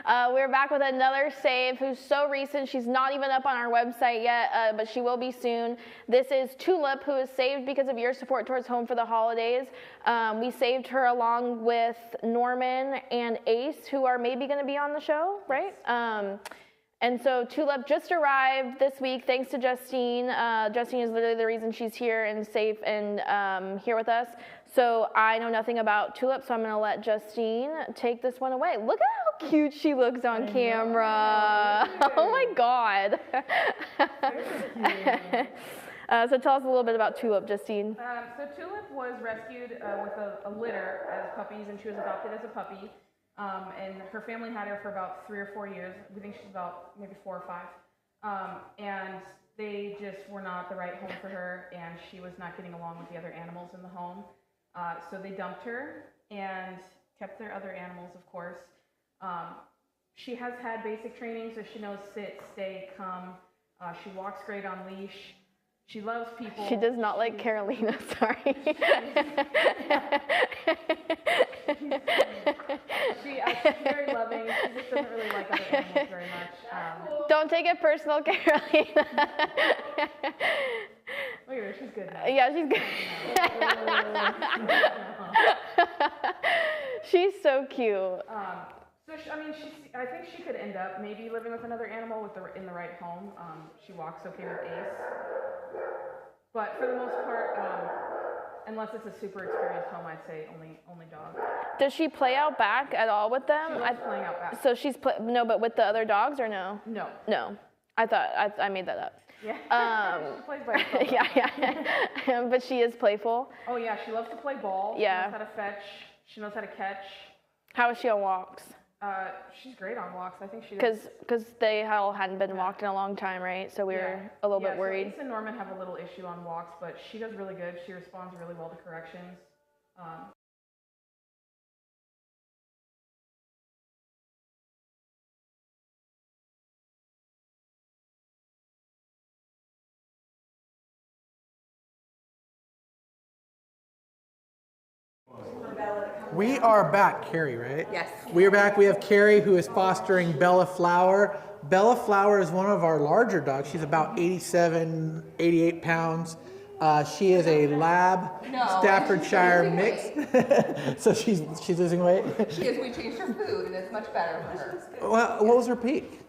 We're back with another save who's so recent. She's not even up on our website yet, but she will be soon. This is Tulip, who is saved because of your support towards Home for the Holidays. We saved her along with Norman and Ace, who are maybe going to be on the show, right? And so Tulip just arrived this week, thanks to Justine. Justine is literally the reason she's here and safe and here with us. So I know nothing about Tulip, so I'm going to let Justine take this one away. Look at how cute she looks on camera. Oh my God. So tell us a little bit about Tulip, Justine. So Tulip was rescued with a litter as puppies, and she was adopted as a puppy. And her family had her for about 3 or 4 years. We think she's about maybe 4 or 5. And they just were not the right home for her, and she was not getting along with the other animals in the home. So they dumped her and kept their other animals, of course. She has had basic training, so she knows sit, stay, come. She walks great on leash. She loves people. She does not like Carolina, sorry. She's very loving. She just doesn't really like other animals very much. Don't take it personal, Carolina. Look at her, she's good now. Yeah, she's good. She's so cute. I think she could end up maybe living with another animal in the right home. She walks okay with Ace. But for the most part, unless it's a super experienced home, I'd say only dog. Does she play out back at all with them? She loves playing out back. So she's no, but with the other dogs or no? No. No. I thought I made that up. Yeah. She plays by herself. Yeah. But she is playful. Oh yeah, she loves to play ball. Yeah. She knows how to fetch. She knows how to catch. How is she on walks? She's great on walks. I think she does. Because they all hadn't been walked in a long time, right? So we were a little bit worried. So Ace and Norman have a little issue on walks, but she does really good. She responds really well to corrections. We are back, Carrie, right? Yes. We are back. We have Carrie, who is fostering Bella Flower. Bella Flower is one of our larger dogs. She's about 87, 88 pounds. She is a lab Staffordshire mix. So she's losing weight? She is. We changed her food, and it's much better for her. Well, what was her peak?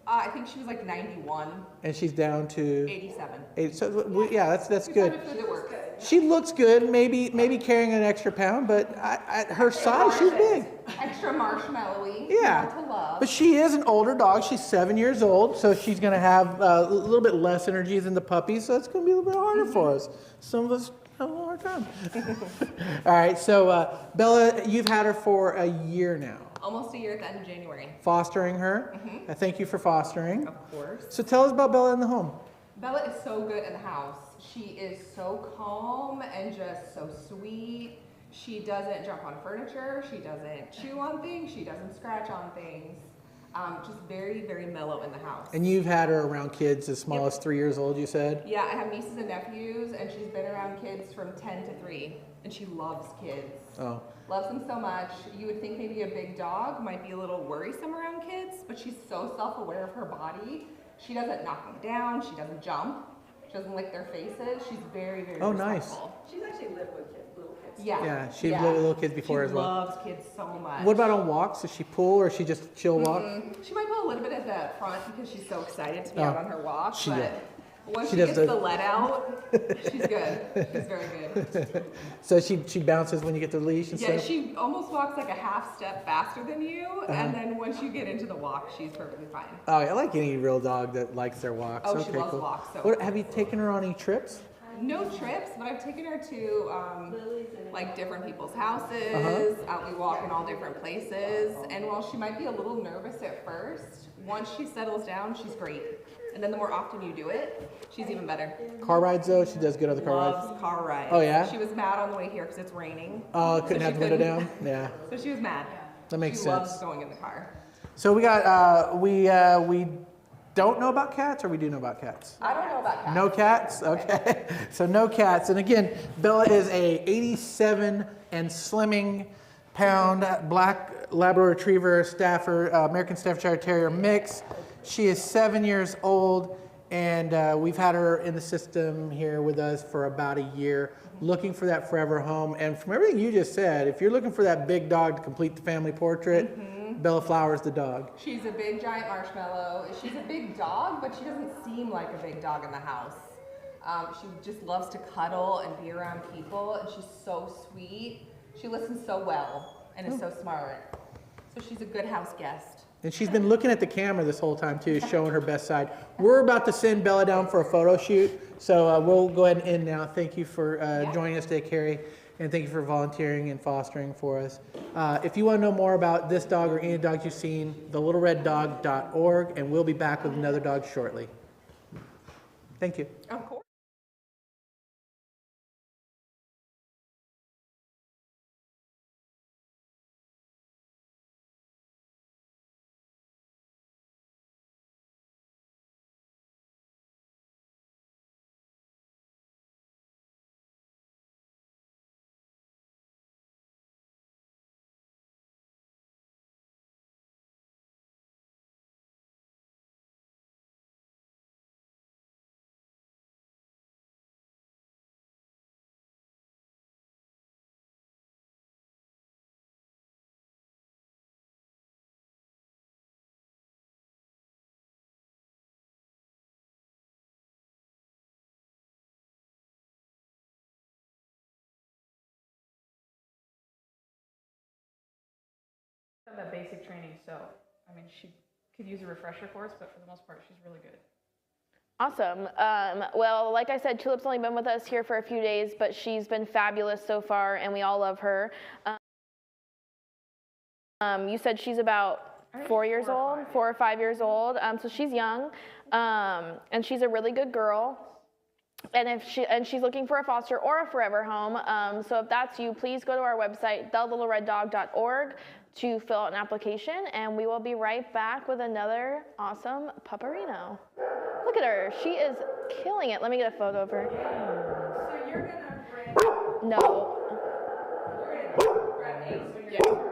I think she was like 91. And she's down to 87. So yeah, that's good. Food that works. She looks good. Maybe carrying an extra pound, but at her size, she's big. Extra marshmallowy. Yeah, To love. but she is an older dog. She's 7 years old, so she's going to have a little bit less energy than the puppy, so it's going to be a little bit harder for us. Some of us have a little hard time. All right, so Bella, you've had her for a year now. Almost a year at the end of January. Fostering her. Thank you for fostering. Of course. So tell us about Bella in the home. Bella is so good in the house. She is so calm and just so sweet. She doesn't jump on furniture. She doesn't chew on things. She doesn't scratch on things. Just very, very mellow in the house. And you've had her around kids as small as 3 years old, you said? Yeah, I have nieces and nephews, and she's been around kids from 10 to 3, and she loves kids. Oh. Loves them so much. You would think maybe a big dog might be a little worrisome around kids, but she's so self-aware of her body. She doesn't knock them down. She doesn't jump. She doesn't lick their faces. She's very, very respectful. Nice. She's actually lived with little kids. Yeah. Yeah, she's lived with little kids before as well. She loves kids so much. What about on walks? Does she pull or is she just chill walk? She might pull a little bit at the front because she's so excited to be out on her walk. Once she does gets the let out, she's good. She's very good. So she bounces when you get the leash and Yeah, stuff? she almost walks like a half step faster than you, and then once you get into the walk, she's perfectly fine. Oh, I like any real dog that likes their walks. Oh, okay, she loves cool. walks. So What, have you taken her on any trips? No trips, but I've taken her to like different people's houses. We walk in all different places, and while she might be a little nervous at first, once she settles down, she's great. And then the more often you do it, she's even better. Car rides though? She does good on the car rides? Loves car rides. Oh yeah? She was mad on the way here because it's raining. Oh, couldn't have the window down? Yeah. So she was mad. That makes she sense. She loves going in the car. So we got, we don't know about cats or we do know about cats? I don't know about cats. No cats? Okay. So no cats. And again, Bella is a 87 and slimming pound black Labrador Retriever, Stafford, American Staffordshire Terrier mix. She is 7 years old, and we've had her in the system here with us for about a year, looking for that forever home. And from everything you just said, if you're looking for that big dog to complete the family portrait, Bella Flower's the dog. She's a big giant marshmallow. She's a big dog, but she doesn't seem like a big dog in the house. She just loves to cuddle and be around people, and she's so sweet. She listens so well and is so smart. So she's a good house guest. And she's been looking at the camera this whole time too, showing her best side. We're about to send Bella down for a photo shoot, so we'll go ahead and end now. Thank you for joining us today, Carrie, and thank you for volunteering and fostering for us. If you want to know more about this dog or any dogs you've seen, thelittlereddog.org, and we'll be back with another dog shortly. Thank you. Of course. That basic training, so I mean, she could use a refresher course, but for the most part, she's really good. Awesome. Well, like I said, Tulip's only been with us here for a few days, but she's been fabulous so far, and we all love her. You said she's about 4 years old, 4 or 5 years old, so she's young, and she's a really good girl. And she's looking for a foster or a forever home. So if that's you, please go to our website, thelittlereddog.org, to fill out an application, and we will be right back with another awesome pupperino. Look at her. She is killing it. Let me get a photo of her. So you're gonna bring... No. You're gonna grab Ace. Yeah.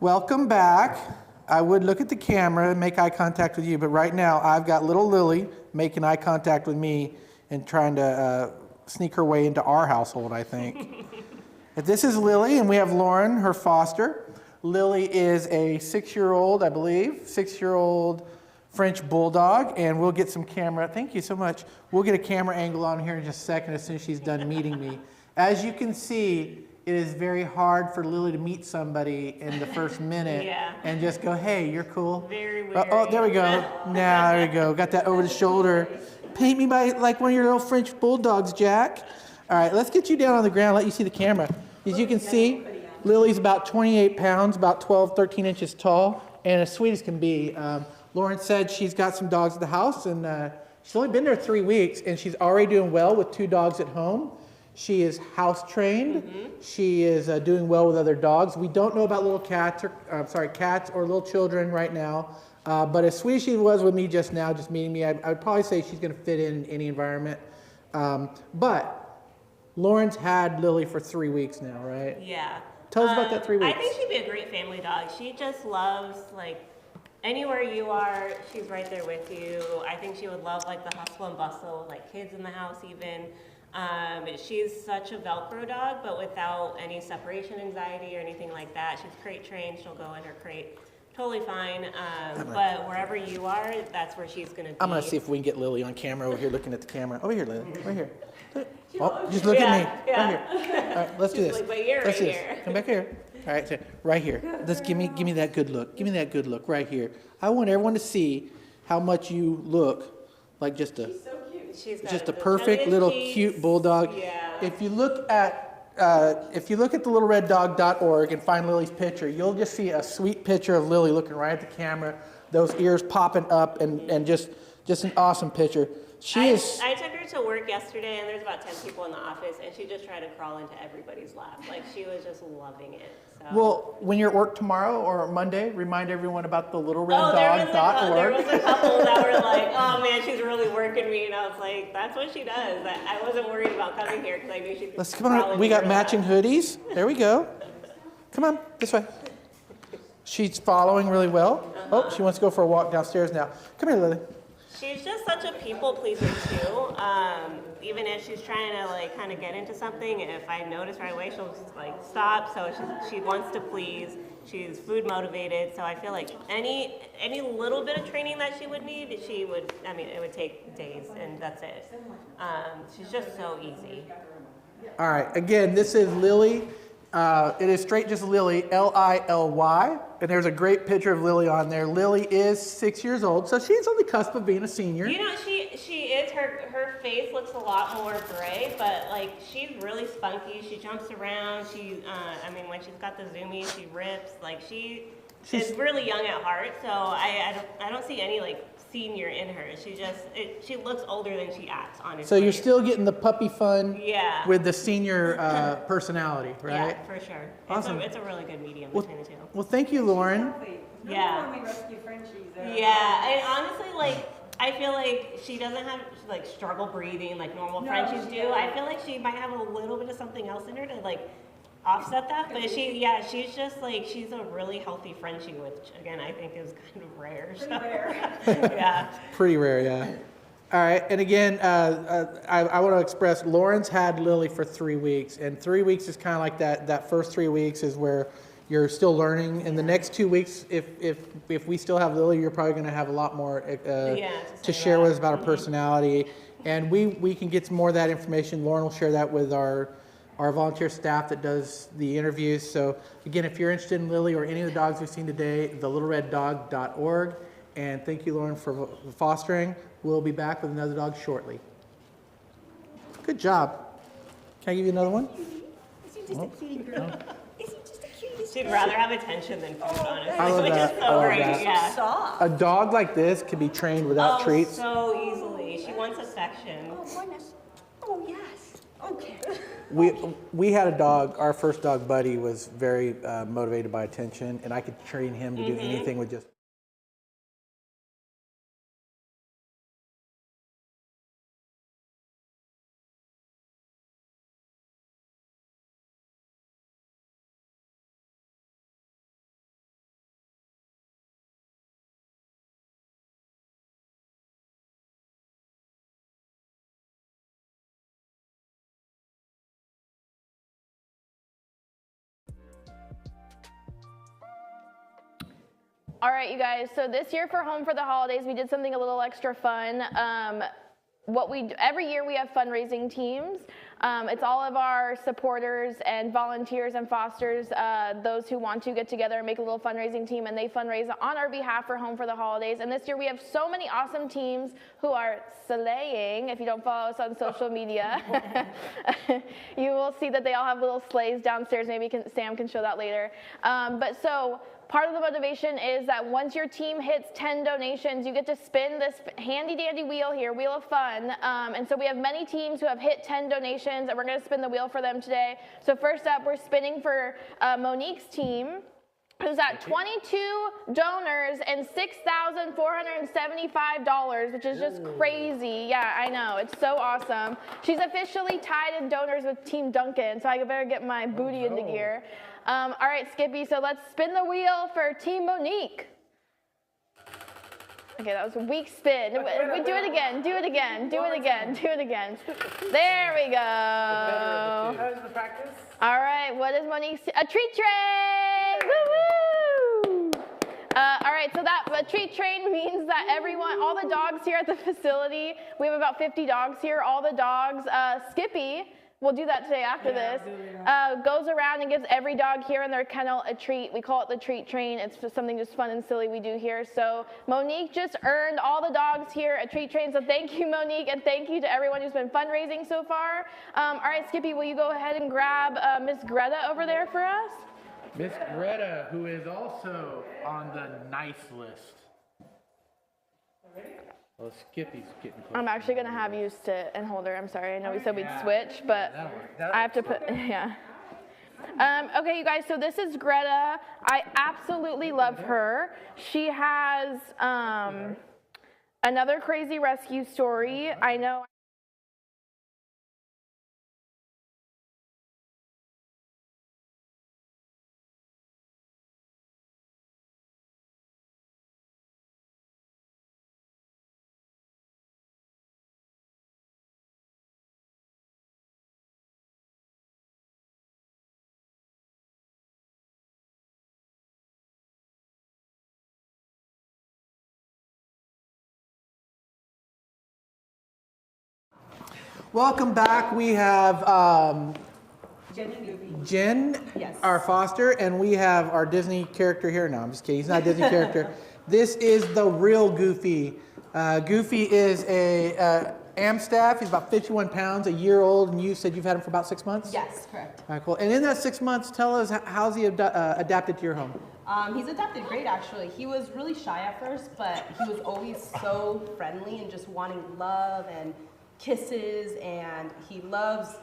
Welcome back. I would look at the camera and make eye contact with you, but right now I've got little Lily making eye contact with me and trying to sneak her way into our household, I think. This is Lily, and we have Lauren, her foster. Lily is a 6-year-old, I believe, 6-year-old French bulldog, and we'll get some camera. Thank you so much. We'll get a camera angle on here in just a second as soon as she's done meeting me. As you can see, it is very hard for Lily to meet somebody in the first minute and just go, hey, you're cool. Very weird. Oh, there we go. Now, there we go. Got that over the shoulder. Paint me by like one of your little French bulldogs, Jack. All right, let's get you down on the ground, let you see the camera. As you can see, Lily's about 28 pounds, about 12, 13 inches tall, and as sweet as can be. Lauren said she's got some dogs at the house, and She's only been there 3 weeks, and she's already doing well with 2 dogs at home. She is house trained. She is doing well with other dogs. We don't know about little cats or little children right now. But as sweet as she was with me just now, just meeting me, I would probably say she's going to fit in any environment. But Lauren's had Lily for 3 weeks now, right? Yeah. Tell us about that 3 weeks. I think she'd be a great family dog. She just loves, like, anywhere you are, she's right there with you. I think she would love, like, the hustle and bustle, like kids in the house even. She's such a Velcro dog, but without any separation anxiety or anything like that. She's crate trained. She'll go in her crate totally fine. But wherever you are, that's where she's going to be. I'm going to see if we can get Lily on camera over here looking at the camera. Over here, Lily. Right here. Oh, just look at me. Yeah. Right here. All right, let's do this. Like, but you're Let's right do this. here. Come back here. All right, so right here. Let's give me that good look. Give me that good look right here. I want everyone to see how much you look like just a She's perfect little cute bulldog. Yeah. If you look at the littlereddog.org and find Lily's picture, you'll just see a sweet picture of Lily looking right at the camera, those ears popping up, and just an awesome picture. I took her to work yesterday, and there's about 10 people in the office, and she just tried to crawl into everybody's lap. Like, she was just loving it. So. Well, when you're at work tomorrow or Monday, remind everyone about the littlereddog.org. There was a couple that were like, oh man, she's really working me. And I was like, that's what she does. I wasn't worried about coming here because I knew she'd Let's come on. We got matching hoodies. There we go. Come on, this way. She's following really well. Oh, she wants to go for a walk downstairs now. Come here, Lily. She's just such a people pleaser too. Even if she's trying to like kind of get into something, if I notice right away, she'll just like stop. So she wants to please. She's food motivated. So I feel like any little bit of training that she would need, it would take days, and that's it. She's just so easy. All right. Again, this is Lily. It is straight just Lily, Lily, and there's a great picture of Lily on there. Lily is 6 years old, so she's on the cusp of being a senior. You know, she is, her face looks a lot more gray, but like she's really spunky. She jumps around. When she's got the zoomies, she rips. Like she's really young at heart, so I don't see any like senior in her. She looks older than she acts, honestly. So you're still getting the puppy fun with the senior personality, right? Yeah, for sure. Awesome. It's a really good medium between the two. Well, thank you, Lauren. Yeah. When we rescue Frenchies. Yeah, and honestly, like, I feel like she doesn't have like struggle breathing like normal Frenchies do. I feel like she might have a little bit of something else in her to like offset that, but she's just like, she's a really healthy Frenchie, which again I think is kind of rare. Pretty rare. Yeah. Pretty rare, yeah. All right, and again, I want to express, Lauren's had Lily for 3 weeks, and 3 weeks is kind of like that first 3 weeks is where you're still learning. In the next 2 weeks, if we still have Lily, you're probably going to have a lot more to share with us about her personality, and we can get some more of that information. Lauren will share that with our volunteer staff that does the interviews. So again, if you're interested in Lily or any of the dogs we've seen today, thelittlereddog.org. And thank you, Lauren, for fostering. We'll be back with another dog shortly. Good job. Can I give you another one? She'd rather have attention than food, honestly. I love Which that. is so great. that. Yeah. A dog like this can be trained without treats. So easily. She wants affection. Oh, goodness. Oh, yes. Okay. We had a dog, our first dog, Buddy, was very motivated by attention, and I could train him to do anything with just All right, you guys, so this year for Home for the Holidays, we did something a little extra fun. Every year we have fundraising teams. It's all of our supporters and volunteers and fosters, those who want to get together and make a little fundraising team, and they fundraise on our behalf for Home for the Holidays. And this year we have so many awesome teams who are sleighing. If you don't follow us on social media, you will see that they all have little sleighs downstairs. Maybe Sam can show that later. part of the motivation is that once your team hits 10 donations, you get to spin this handy dandy wheel here, Wheel of Fun. And so we have many teams who have hit 10 donations, and we're going to spin the wheel for them today. So first up, we're spinning for Monique's team, who's at 22 donors and $6,475, which is just crazy. Yeah, I know. It's so awesome. She's officially tied in donors with Team Duncan, so I better get my booty into gear. All right, Skippy, so let's spin the wheel for Team Monique. Okay, that was a weak spin. We do it again, do it again, do it again, do it again. There we go. How was the practice? All right, what is Monique's? A treat train! Woo-woo! All right, so that a treat train means that all the dogs here at the facility, we have about 50 dogs here, all the dogs, Skippy, we'll do that today after this, goes around and gives every dog here in their kennel a treat. We call it the treat train. It's just something just fun and silly we do here. So Monique just earned all the dogs here a treat train. So thank you, Monique, and thank you to everyone who's been fundraising so far. All right, Skippy, will you go ahead and grab Miss Greta over there for us? Miss Greta, who is also on the nice list. Well, Skippy's getting close. I'm actually going to have you sit and hold her. I'm sorry. I know we said we'd switch, but I have to put, yeah. Okay, you guys, so this is Greta. I absolutely love her. She has another crazy rescue story. I know. Welcome back. We have Jen, our foster, and we have our Disney character here. No, I'm just kidding. He's not a Disney character. This is the real Goofy. Goofy is a Amstaff. He's about 51 pounds, a year old, and you said you've had him for about 6 months? Yes, correct. All right, cool. And in that 6 months, tell us, how's he adapted to your home? He's adapted great, actually. He was really shy at first, but he was always so friendly and just wanting love and kisses, and he loves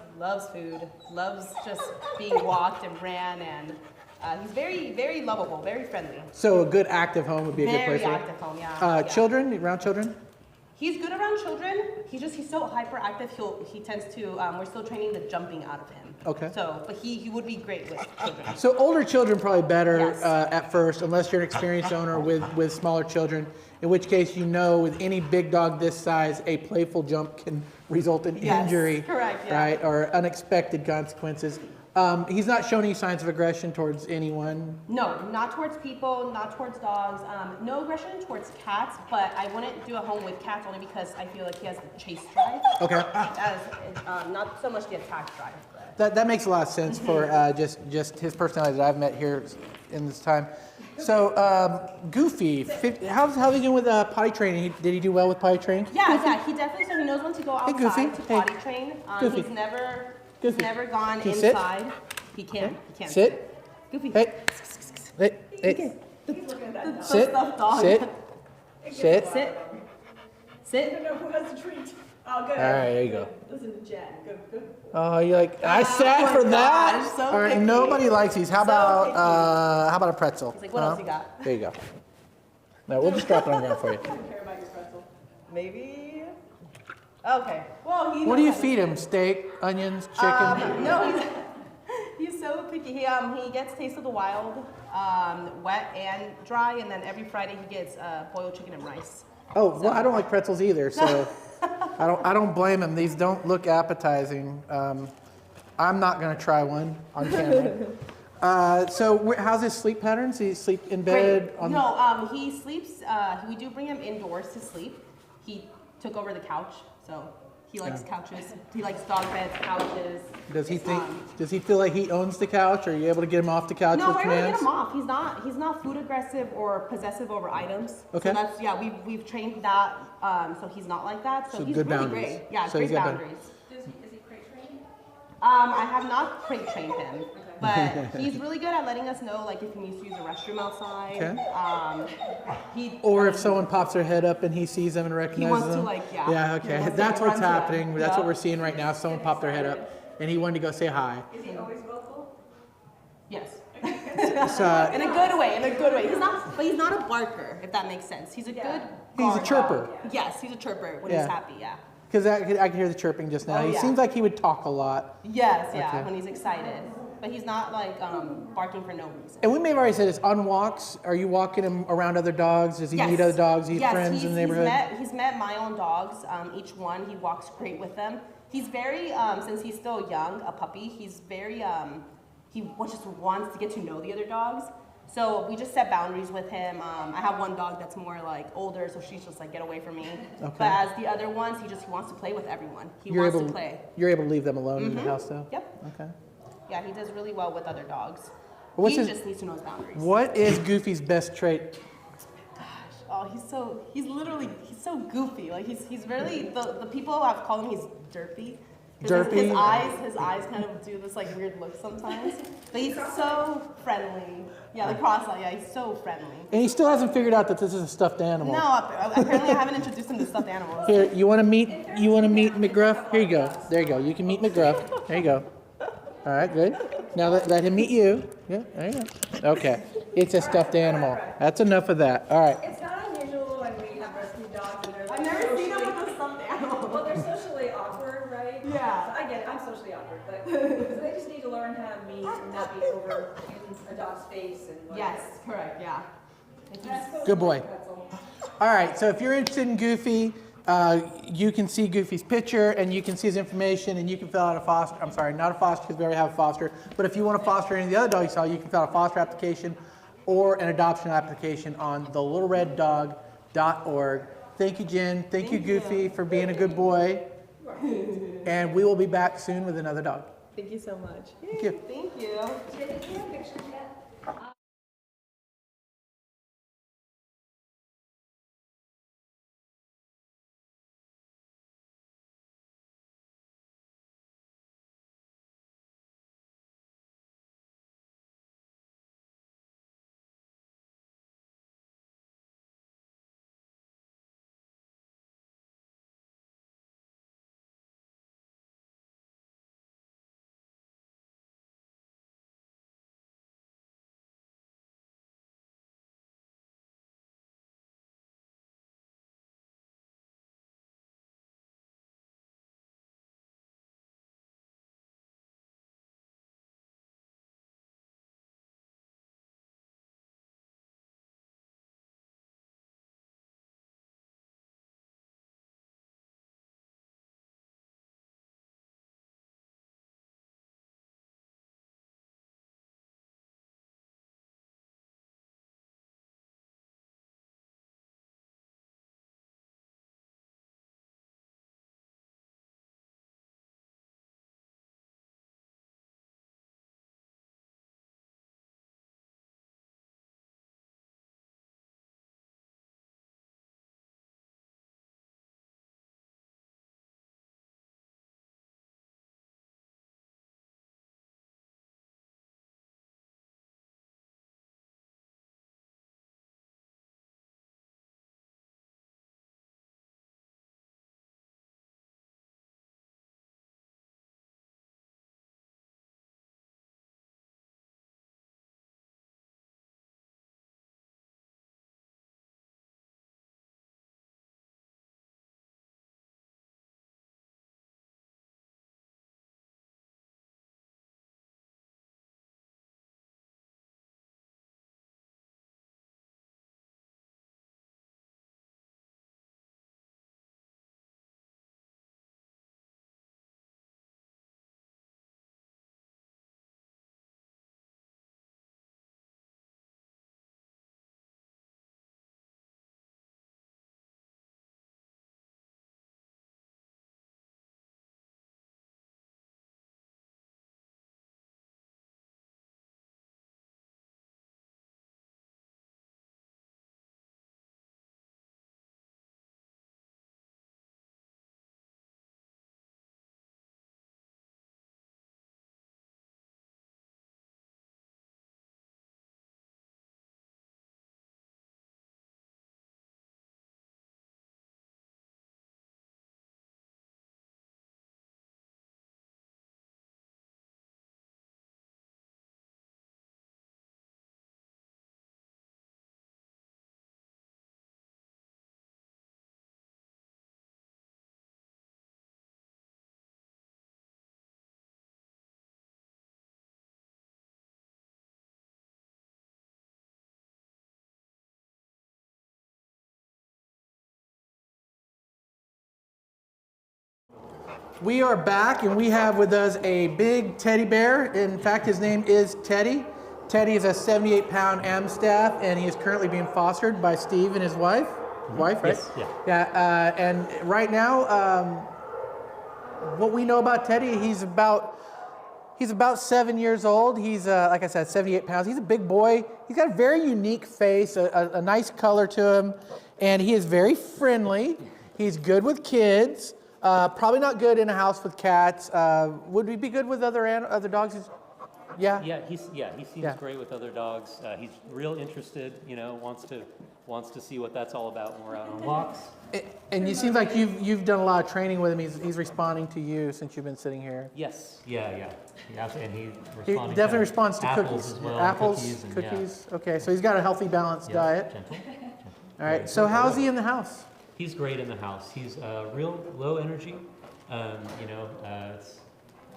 food, loves just being walked and ran, and he's very, very lovable, very friendly. So a good active home would be a good place. Very active home, yeah. Children, around children? He's good around children. He's so hyperactive. He tends to. We're still training the jumping out of him. Okay. So, but he would be great with children. So older children probably better at first, unless you're an experienced owner with smaller children. In which case, with any big dog this size, a playful jump can result in injury, correct, right, or unexpected consequences. He's not shown any signs of aggression towards anyone. No, not towards people, not towards dogs. No aggression towards cats, but I wouldn't do a home with cats only because I feel like he has the chase drive. Okay. As not so much the attack drive. That makes a lot of sense for just his personality that I've met here in this time. So Goofy, how's he doing with potty training? Did he do well with potty training? Yeah, he definitely. So he knows when to go outside to potty train. Goofy. He's never gone Can you inside. sit? He can. He can. Sit. Goofy. Hey. Hey. Hey. Sit. Sit. Sit. Sit. Sit. I don't know who has the treat. Oh, good. All right, there you go. Listen to Jen. Good. Oh, you're like, I sat for that. So all right, picky. nobody likes these. How about a pretzel? He's like, what else you got? There you go. No, we'll just drop it on the ground for you. I don't care about your pretzel. Maybe. Okay. Well, What do you feed him? Steak, onions, chicken? No, he's so picky. He gets Taste of the Wild, wet and dry, and then every Friday he gets boiled chicken and rice. Oh, well, I don't like pretzels either, so I don't blame him. These don't look appetizing. I'm not going to try one on camera. So how's his sleep patterns? Does he sleep in bed? No, he sleeps. We do bring him indoors to sleep. He took over the couch, so he likes couches. He likes dog beds, couches. Does he feel like he owns the couch? Are you able to get him off the couch No, with we're able to commands? get him off. He's not food aggressive or possessive over items. Okay. So that's we've trained that, so he's not like that. So he's good really boundaries. great. Yeah, So great he's got boundaries. Is he crate trained? I have not crate trained him. Okay. but he's really good at letting us know like if he needs to use the restroom outside. Okay. Or if someone pops their head up and he sees them and recognizes them. He wants to like, Yeah, okay. That's what's happening. That's what we're seeing right now. Someone popped their head up and he wanted to go say hi. Is he always vocal? Yes. So, in a good way, in a good way. He's not a barker, if that makes sense. He's a good he's a chirper. dog. Yes, he's a chirper when he's happy, yeah. Because I could hear the chirping just now. Oh, He yeah. seems like he would talk a lot. Yes, yeah, Okay. when he's excited. But he's not like barking for no reason. And we may have already said this, on walks, are you walking him around other dogs? Does he meet other dogs? He friends in the neighborhood? He's met my own dogs, each one. He walks great with them. He's very, since he's still young, a puppy, he's very, just wants to get to know the other dogs. So we just set boundaries with him. I have one dog that's more like older, so she's just like, get away from me. Okay. But as the other ones, he just wants to play with everyone. He wants to play. You're able to leave them alone in the Mhm. house though? Yep. Okay. Yeah, he does really well with other dogs. What's He his- just needs to know his boundaries. What is Goofy's best trait? Oh, he's so goofy. Like he's really, the people have called him, he's derpy. 'Cause Derpy? His eyes kind of do this like weird look sometimes. But he's so friendly. Yeah, the cross-eye, yeah, he's so friendly. And he still hasn't figured out that this is a stuffed animal. No, apparently I haven't introduced him to stuffed animals. Here, you want to meet McGruff? Here you go. There you go. You can meet McGruff. There you go. All right, good. Now let him meet you. Yeah, there you go. Okay. It's a stuffed animal. That's enough of that. All right. It's not unusual when we have rescue dogs and they're like I've never seen them with a stuffed animal. Well, they're socially awkward, right? Yeah. So I get it, I'm socially awkward, but so they just need to learn how to meet and not be over in a dog's face and whatever. Yes, correct, yeah. Good boy. All right, so if you're interested in Goofy, you can see Goofy's picture and you can see his information and you can fill out a foster, I'm sorry, not a foster because we already have a foster, but if you want to foster any of the other dogs you saw, you can fill out a foster application or an adoption application on thelittlereddog.org. Thank you, Jen. Thank you, Goofy, for being a good boy. And we will be back soon with another dog. Thank you so much. Thank you. Thank you. Do you have pictures yet? We are back, and we have with us a big teddy bear. In fact, his name is Teddy. Teddy is a 78-pound Amstaff, and he is currently being fostered by Steve and his wife. Wife, right? Yes, yeah. Yeah, and right now, what we know about Teddy, he's about 7 years old. He's, like I said, 78 pounds. He's a big boy. He's got a very unique face, a nice color to him, and he is very friendly. He's good with kids. Probably not good in a house with cats. Would he be good with other dogs? Yeah. Yeah, he seems great with other dogs. He's real interested. Wants to see what that's all about when we're out on walks. And it seems like you've done a lot of training with him. He's responding to you since you've been sitting here. Yes. Yeah. And he definitely responds to apples cookies. as well. Apples, cookies. Okay, so he's got a healthy, balanced diet. Gentle. All right. So how's he in the house? He's great in the house. He's real low energy. It's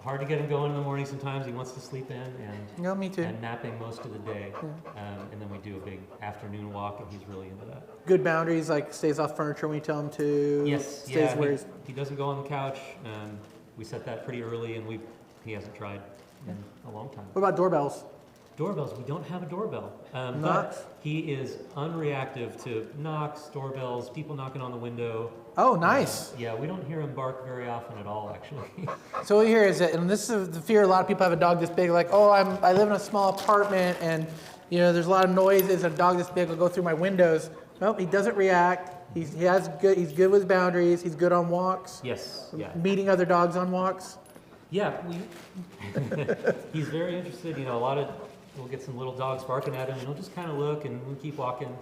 hard to get him going in the morning sometimes. He wants to sleep in and me too. And napping most of the day. And then we do a big afternoon walk, and he's really into that. Good boundaries, like stays off furniture when you tell him to. Yes, stays where he doesn't go on the couch. We set that pretty early, and he hasn't tried in a long time. What about doorbells? Doorbells, we don't have a doorbell. Knocks? But he is unreactive to knocks, doorbells, people knocking on the window. Oh, nice. Yeah, we don't hear him bark very often at all, actually. So what we hear is that, and this is the fear a lot of people have a dog this big, like, oh, I live in a small apartment, and there's a lot of noises, and a dog this big will go through my windows. Nope, he doesn't react. He's good with boundaries. He's good on walks. Yes, yeah. Meeting other dogs on walks. Yeah, he's very interested. We'll get some little dogs barking at him, and he'll just kind of look, and we'll keep walking.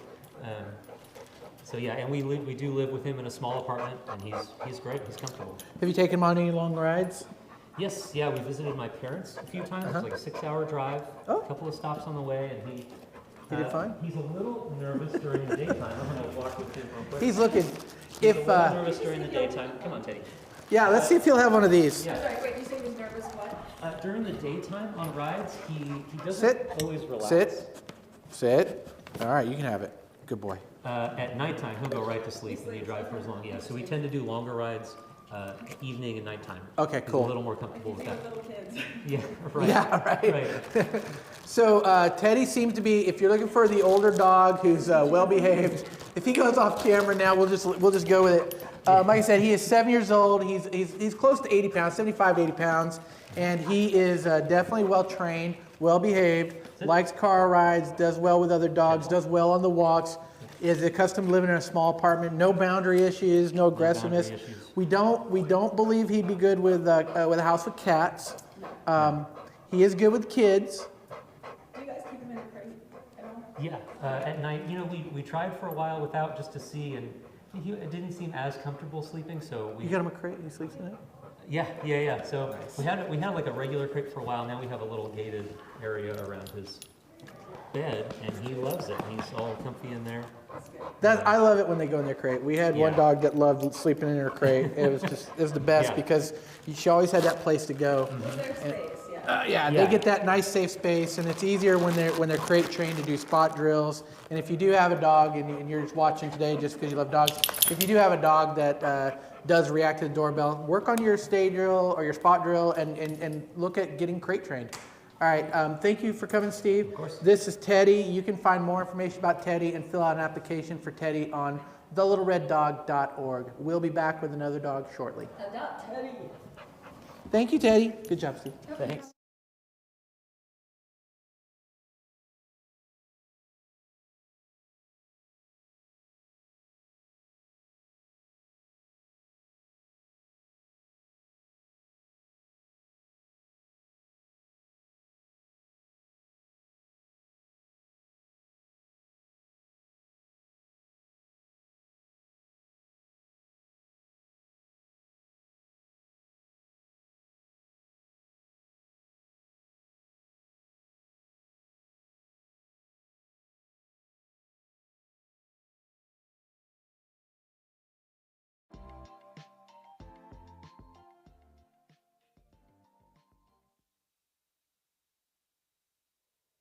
And we do live with him in a small apartment, and he's great. He's comfortable. Have you taken him on any long rides? Yes, yeah. We visited my parents a few times. It's like a 6-hour drive. A couple of stops on the way, and he did fine. He's a little nervous during the daytime. I'm going to walk with him real quick. He's looking. He's a little nervous during the daytime. Come on, Teddy. Yeah, let's see if he'll have one of these. Yeah. Sorry, wait, you say he was nervous what? During the daytime on rides, he doesn't always relax. Sit. All right, you can have it. Good boy. At nighttime, he'll go right to sleep when you drive for as long. Yeah, so we tend to do longer rides evening and nighttime. Okay, cool. He's a little more comfortable with that. Little kids. Yeah, right. Yeah, right. Right. So Teddy seems to be, if you're looking for the older dog who's well behaved, if he goes off camera now, we'll just go with it. Like I said, he is 7 years old. He's close to 80 pounds, 75 to 80 pounds, and he is definitely well trained, well behaved, likes car rides, does well with other dogs, does well on the walks, is accustomed to living in a small apartment, no boundary issues, no aggressiveness. We don't believe he'd be good with a house with cats. He is good with kids. Do you guys keep him in a crate at all? Yeah, at night, we tried for a while without just to see, and it didn't seem as comfortable sleeping, so we... You got him a crate? He sleeps in it? Yeah. So we had like a regular crate for a while. Now we have a little gated area around his bed, and he loves it. He's all comfy in there. I love it when they go in their crate. We had one dog that loved sleeping in her crate. It was the best because she always had that place to go. They get that nice safe space, and it's easier when they're crate trained to do spot drills. And if you do have a dog, and you're just watching today just because you love dogs, if you do have a dog that does react to the doorbell, work on your stay drill or your spot drill, and look at getting crate trained. All right, thank you for coming, Steve. Of course. This is Teddy. You can find more information about Teddy and fill out an application for Teddy on thelittlereddog.org. We'll be back with another dog shortly. Adopt Teddy. Thank you, Teddy. Good job, Steve. Thanks.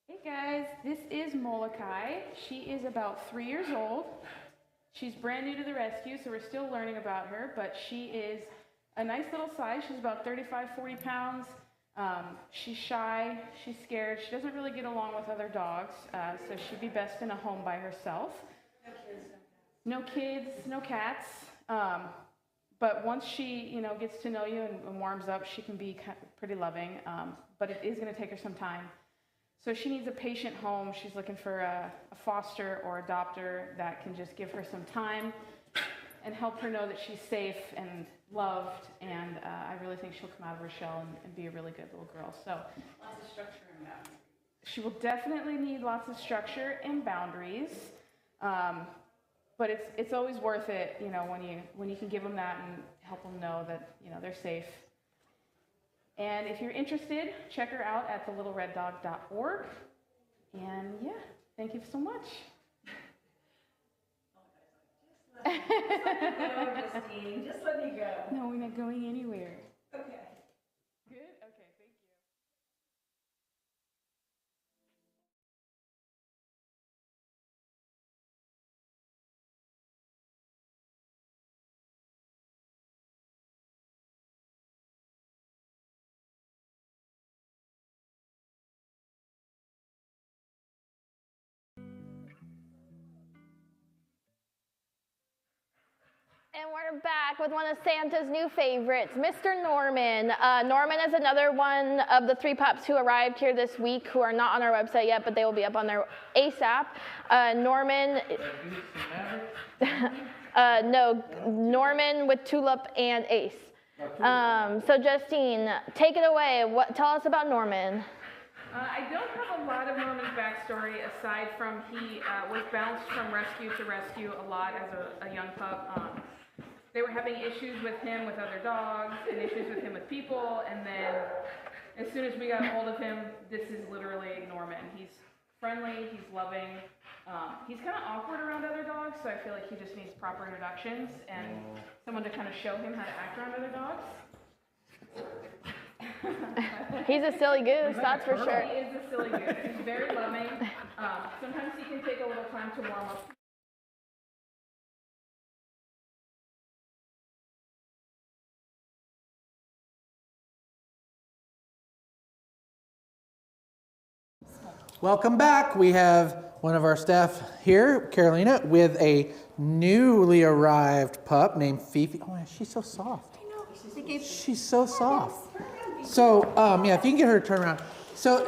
Hey guys, this is Molokai. She is about 3 years old. She's brand new to the rescue, so we're still learning about her, but she is a nice little size. She's about 35, 40 pounds. She's shy, she's scared. She doesn't really get along with other dogs, so she'd be best in a home by herself. No kids, no cats. But once she, gets to know you and warms up, she can be pretty loving. But it is going to take her some time. So she needs a patient home. She's looking for a foster or adopter that can just give her some time and help her know that she's safe and loved. And I really think she'll come out of her shell and be a really good little girl. So lots of structure and boundaries. She will definitely need lots of structure and boundaries. But it's always worth it, when you can give them that and help them know that, they're safe. And if you're interested, check her out at thelittlereddog.org. And yeah, thank you so much. Justine, just let me go. No, we're not going anywhere. Okay. Good? Okay, thank you. And we're back with one of Santa's new favorites, Mr. Norman. Norman is another one of the 3 pups who arrived here this week who are not on our website yet, but they will be up on there ASAP. Norman, no, Norman with Tulip and Ace. So Justine, take it away. Tell us about Norman. I don't have a lot of Norman's backstory aside from he was bounced from rescue to rescue a lot as a young pup. They were having issues with him with other dogs and issues with him with people, and then as soon as we got a hold of him, this is literally Norman. He's friendly, he's loving. He's kind of awkward around other dogs, so I feel like he just needs proper introductions and someone to kind of show him how to act around other dogs. He's a silly goose, that's for sure. He is a silly goose. He's very loving. Sometimes he can take a little time to warm up. Welcome back. We have one of our staff here, Carolina, with a newly arrived pup named Fifi. Oh, she's so soft. I know. She's so soft. So, yeah, if you can get her to turn around. So,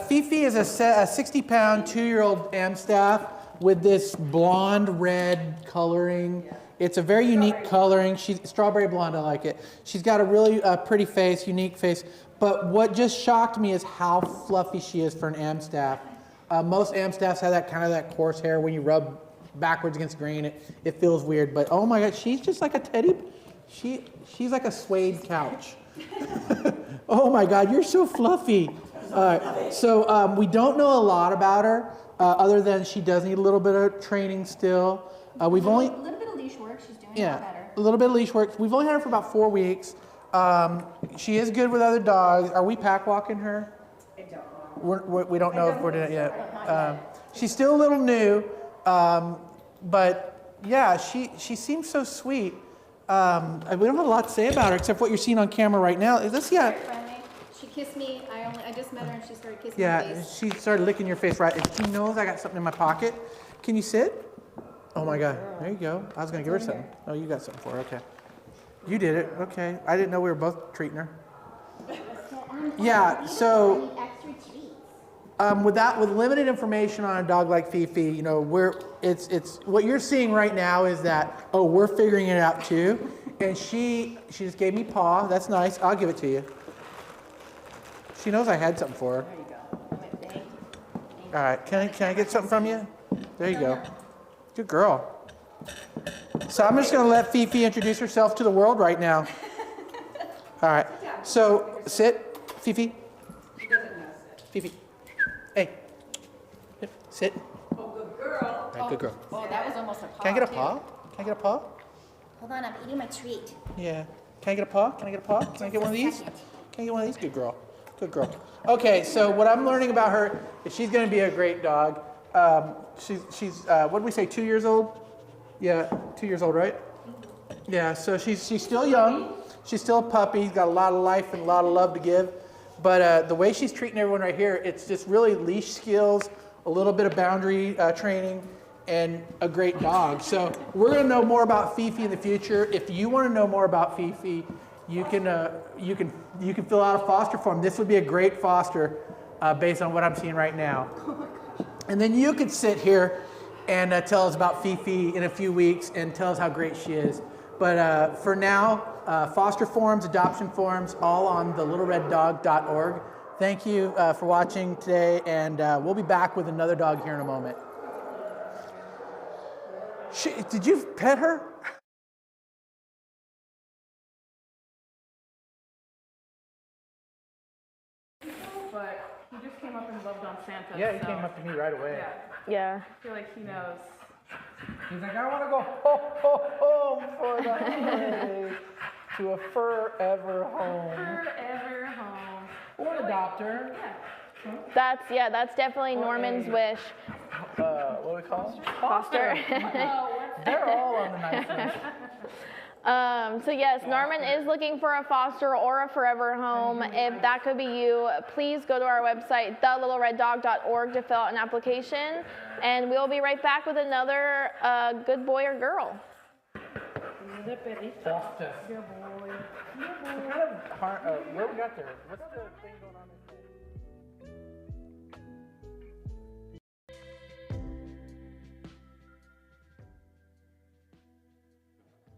Fifi is a 60-pound, 2-year-old Amstaff with this blonde red coloring. It's a very unique coloring. She's strawberry blonde, I like it. She's got a really pretty face, unique face. But what just shocked me is how fluffy she is for an Amstaff. Most Amstaffs have that kind of that coarse hair. When you rub backwards against green, it feels weird. But oh my God, she's just like a teddy. She's like a suede couch. Oh my God, you're so fluffy. So we don't know a lot about her, other than she does need a little bit of training still. We've only a little bit of leash work. She's doing a lot better. A little bit of leash work. We've only had her for about 4 weeks. She is good with other dogs. Are we pack walking her? We don't know if we're doing it yet. She's still a little new, but yeah, she seems so sweet. We don't have a lot to say about her except what you're seeing on camera right now. Is this She kissed me. I just met her and she started kissing yeah, my face. she started licking your face right. And she knows I got something in my pocket. Can you sit? Oh my God, there you go. I was gonna give her something. Oh, you got something for her, okay. You did it, okay. I didn't know we were both treating her. Yeah, so with limited information on a dog like Fifi, it's what you're seeing right now is that we're figuring it out too, and she just gave me paw. That's nice. I'll give it to you. She knows I had something for her. There you go. Thank you. All right, can I get something from you? There you go. Good girl. So I'm just going to let Fifi introduce herself to the world right now. All right. So sit, Fifi. Fifi. Hey. Sit. Oh, good girl. All right, good girl. Oh, that was almost a paw. Can I get a too. paw? Can I get a paw? Hold on, I'm eating my treat. Yeah. Can I get a paw? Can I get a paw? Can I get one of these? Can I get one of these? Good girl. Good girl. Okay, so what I'm learning about her is she's going to be a great dog. She's what did we say, 2 years old? Yeah, 2 years old, right? Yeah, so she's still young. She's still a puppy, got a lot of life and a lot of love to give. But the way she's treating everyone right here, it's just really leash skills, a little bit of boundary training, and a great dog. So we're going to know more about Fifi in the future. If you want to know more about Fifi, you can fill out a foster form. This would be a great foster based on what I'm seeing right now. And then you could sit here and tell us about Fifi in a few weeks and tell us how great she is. But for now, foster forms, adoption forms, all on thelittlereddog.org. Thank you for watching today, and we'll be back with another dog here in a moment. Did you pet her? But he just came up and loved on Santa. Yeah, he so. came up to me right away. Yeah. I feel like he knows. He's like, I want to go home for the holidays to a forever home. Forever home. Or adopt her. Yeah. That's definitely Norman's wish. What do we call them? Foster. They're all on the nice list. So yes, Norman is looking for a foster or a forever home. If that could be you, please go to our website, thelittlereddog.org, to fill out an application. And we'll be right back with another good boy or girl. Foster. Good boy. Where we got there? What's the thing going on there?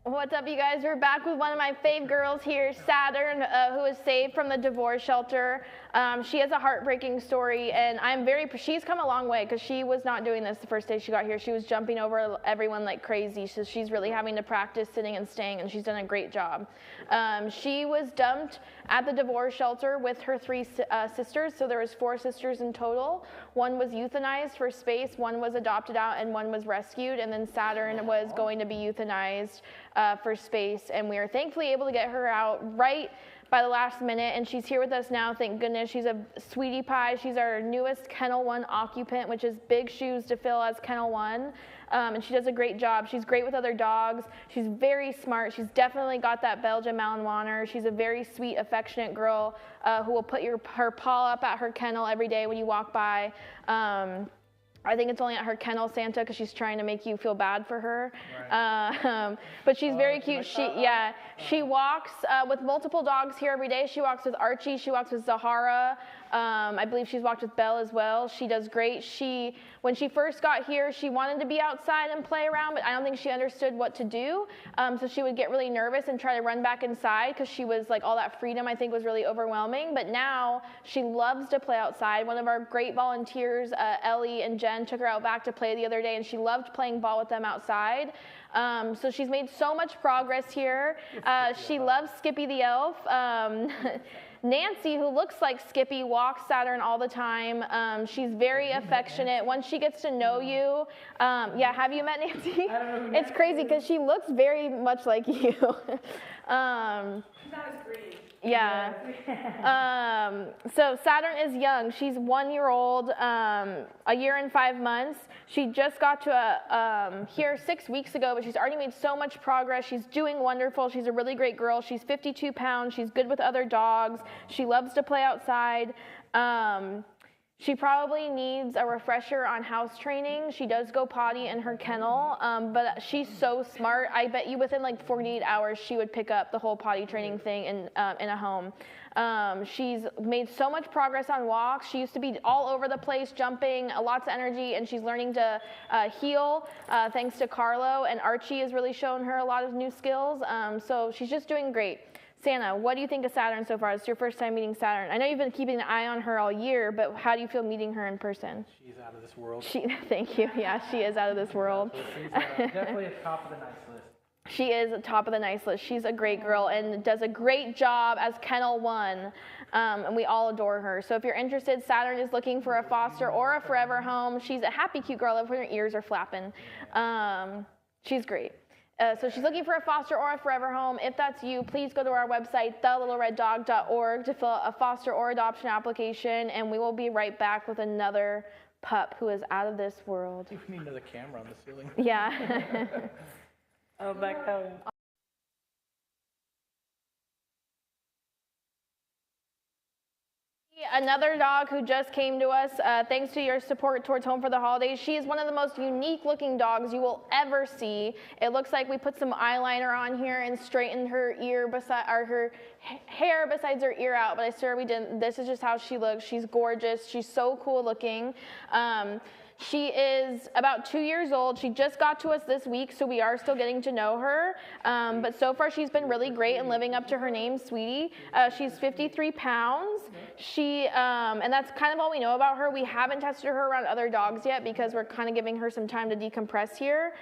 What's up, you guys? We're back with one of my fave girls here, Saturn, who was saved from the divorce shelter. She has a heartbreaking story, and she's come a long way, because she was not doing this the first day she got here. She was jumping over everyone like crazy, so she's really having to practice sitting and staying, and she's done a great job. She was dumped at the divorce shelter with her 3 sisters, so there was 4 sisters in total. One was euthanized for space, one was adopted out, and one was rescued, and then Saturn was going to be euthanized for space, and we are thankfully able to get her out right by the last minute, and she's here with us now, thank goodness. She's a sweetie pie. She's our newest Kennel One occupant, which is big shoes to fill as Kennel One, and she does a great job. She's great with other dogs. She's very smart. She's definitely got that Belgian Malinois. She's a very sweet, affectionate girl who will put her paw up at her kennel every day when you walk by. I think it's only at her kennel, Santa, because she's trying to make you feel bad for her. Right. But she's very cute. She walks with multiple dogs here every day. She walks with Archie. She walks with Zahara. I believe she's walked with Belle as well. She does great. When she first got here, she wanted to be outside and play around, but I don't think she understood what to do. So she would get really nervous and try to run back inside, because she was like, all that freedom, I think, was really overwhelming. But now she loves to play outside. One of our great volunteers, Ellie and Jen, took her out back to play the other day, and she loved playing ball with them outside. So she's made so much progress here. She loves Skippy the elf. Nancy, who looks like Skippy, walks Saturn all the time. She's very affectionate. Once she gets to know you, have you met Nancy? It's crazy because she looks very much like you. She's not as pretty. Yeah. So Saturn is young. She's 1 year old, a year and 5 months. She just got to here 6 weeks ago, but she's already made so much progress. She's doing wonderful. She's a really great girl. She's 52 pounds. She's good with other dogs. She loves to play outside. She probably needs a refresher on house training. She does go potty in her kennel, but she's so smart. I bet you within like 48 hours she would pick up the whole potty training thing in a home. She's made so much progress on walks. She used to be all over the place, jumping, lots of energy, and she's learning to heel thanks to Carlo, and Archie has really shown her a lot of new skills. So she's just doing great. Santa, what do you think of Saturn so far? It's your first time meeting Saturn. I know you've been keeping an eye on her all year, but how do you feel meeting her in person? She's out of this world. Thank you. Yeah, she is out of this world. She's definitely at the top of the nice list. She is at the top of the nice list. She's a great girl and does a great job as Kennel One, and we all adore her. So if you're interested, Saturn is looking for a foster or a forever home. She's a happy, cute girl. I love when her ears are flapping. She's great. So she's looking for a foster or a forever home. If that's you, please go to our website, thelittlereddog.org, to fill out a foster or adoption application, and we will be right back with another pup who is out of this world. We need another camera on the ceiling. Yeah. Oh, back home. Another dog who just came to us, thanks to your support towards Home for the Holidays. She is one of the most unique looking dogs you will ever see. It looks like we put some eyeliner on here and straightened her ear or her hair besides her ear out, but I swear we didn't. This is just how she looks. She's gorgeous. She's so cool looking. She is about 2 years old. She just got to us this week, so we are still getting to know her. But so far, she's been really great and living up to her name, Sweetie. She's 53 pounds. And that's kind of all we know about her. We haven't tested her around other dogs yet because we're kind of giving her some time to decompress here.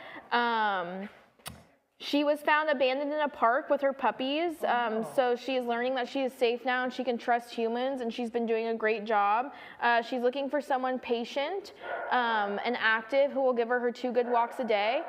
She was found abandoned in a park with her puppies, so she is learning that she is safe now and she can trust humans, and she's been doing a great job. She's looking for someone patient and active who will give her 2 good walks a day.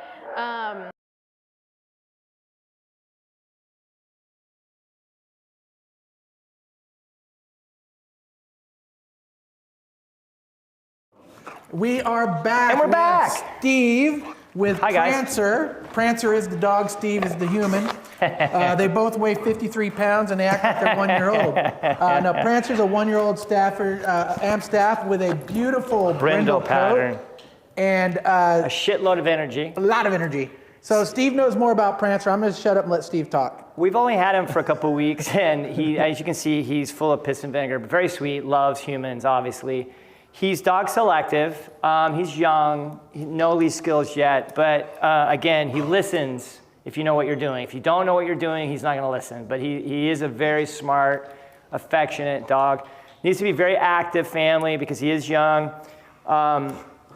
We are back. And we're with back. Steve with Hi, guys. Prancer. Prancer is the dog, Steve is the human. They both weigh 53 pounds and they act like they're 1 year old. Now, Prancer's a 1-year-old Stafford, Am Staff with a beautiful brindle pattern. coat. And a shitload of energy. A lot of energy. So Steve knows more about Prancer. I'm going to shut up and let Steve talk. We've only had him for a couple weeks, and he, as you can see, he's full of piss and vinegar, but very sweet, loves humans, obviously. He's dog selective. He's young, no leash skills yet, but again, he listens if you know what you're doing. If you don't know what you're doing, he's not going to listen. But he is a very smart, affectionate dog. Needs to be very active family because he is young.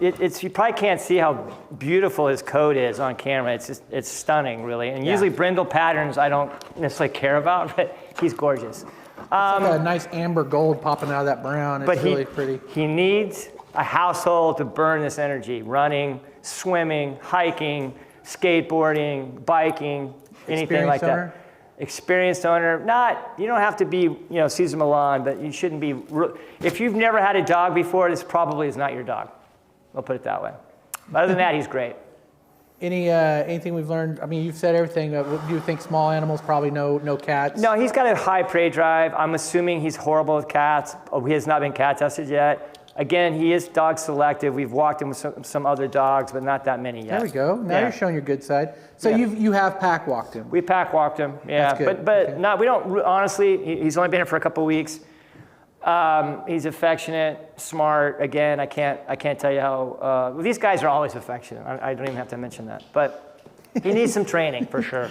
You probably can't see how beautiful his coat is on camera. It's stunning, really. And usually brindle patterns I don't necessarily care about, but he's gorgeous. It's like a nice amber gold popping out of that brown. It's really pretty. He needs a household to burn this energy. Running, swimming, hiking, skateboarding, biking, anything like that. Experienced owner. You don't have to be, Cesar Millan, but you shouldn't be. If you've never had a dog before, this probably is not your dog. I'll put it that way. But other than that, he's great. Anything we've learned? I mean, you've said everything. Do you think small animals probably no cats? No, he's got a high prey drive. I'm assuming he's horrible with cats. He has not been cat tested yet. Again, he is dog selective. We've walked him with some other dogs, but not that many yet. There we go. Now you're showing your good side. So you have pack walked him. We pack walked him. Yeah, that's good. But we don't honestly. He's only been here for a couple weeks. He's affectionate, smart. Again, I can't tell you how. These guys are always affectionate. I don't even have to mention that. But he needs some training for sure.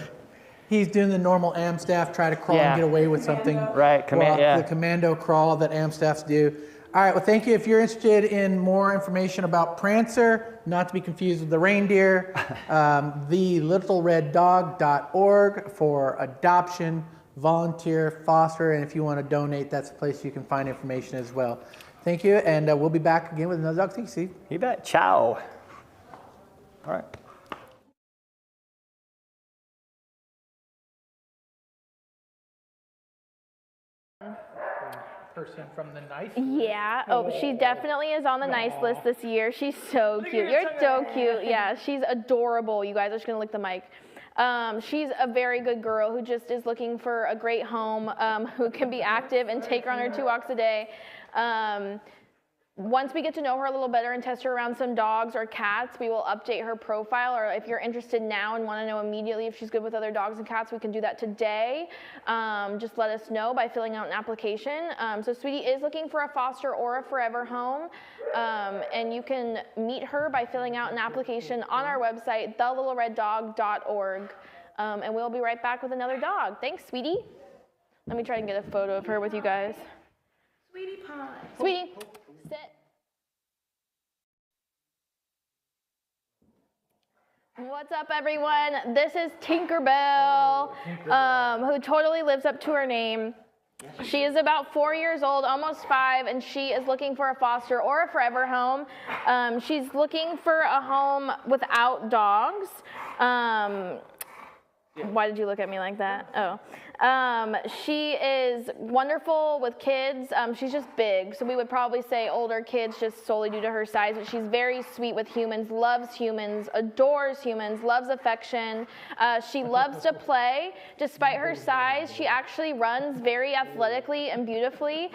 He's doing the normal Am Staff try to crawl and get away with something. Right, the commando crawl that Am Staffs do. All right, well, thank you. If you're interested in more information about Prancer, not to be confused with the reindeer, thelittlereddog.org for adoption, volunteer, foster, and if you want to donate, that's a place you can find information as well. Thank you, and we'll be back again with another dog. Thank you, Steve. You bet. Ciao. All right. Person from the nice Yeah. Oh, she definitely is on the nice list this year. She's so cute. You're so cute. Yeah, she's adorable. You guys are just going to lick the mic. She's a very good girl who just is looking for a great home, who can be active and take her on her 2 walks a day. Once we get to know her a little better and test her around some dogs or cats, we will update her profile. Or if you're interested now and want to know immediately if she's good with other dogs and cats, we can do that today. Just let us know by filling out an application. So Sweetie is looking for a foster or a forever home. And you can meet her by filling out an application on our website, thelittlereddog.org. And we'll be right back with another dog. Thanks, Sweetie. Let me try and get a photo of her with you guys. Sweetie pie. Sweetie. Sit. What's up, everyone? This is Tinkerbell, who totally lives up to her name. She is about 4 years old, almost 5, and she is looking for a foster or a forever home. She's looking for a home without dogs. Why did you look at me like that? Oh. She is wonderful with kids. She's just big, so we would probably say older kids just solely due to her size, but she's very sweet with humans, adores humans, loves affection. She loves to play. Despite her size, she actually runs very athletically and beautifully.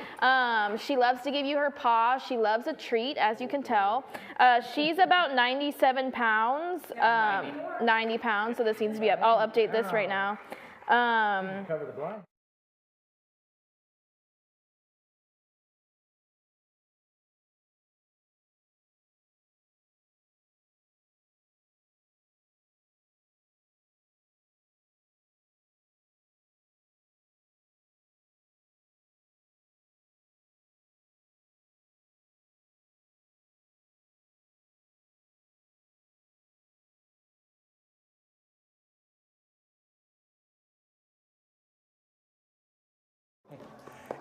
She loves to give you her paw. She loves a treat, as you can tell. She's about 97 pounds, 90 pounds, so this needs to be up. I'll update this right now. Cover the blind.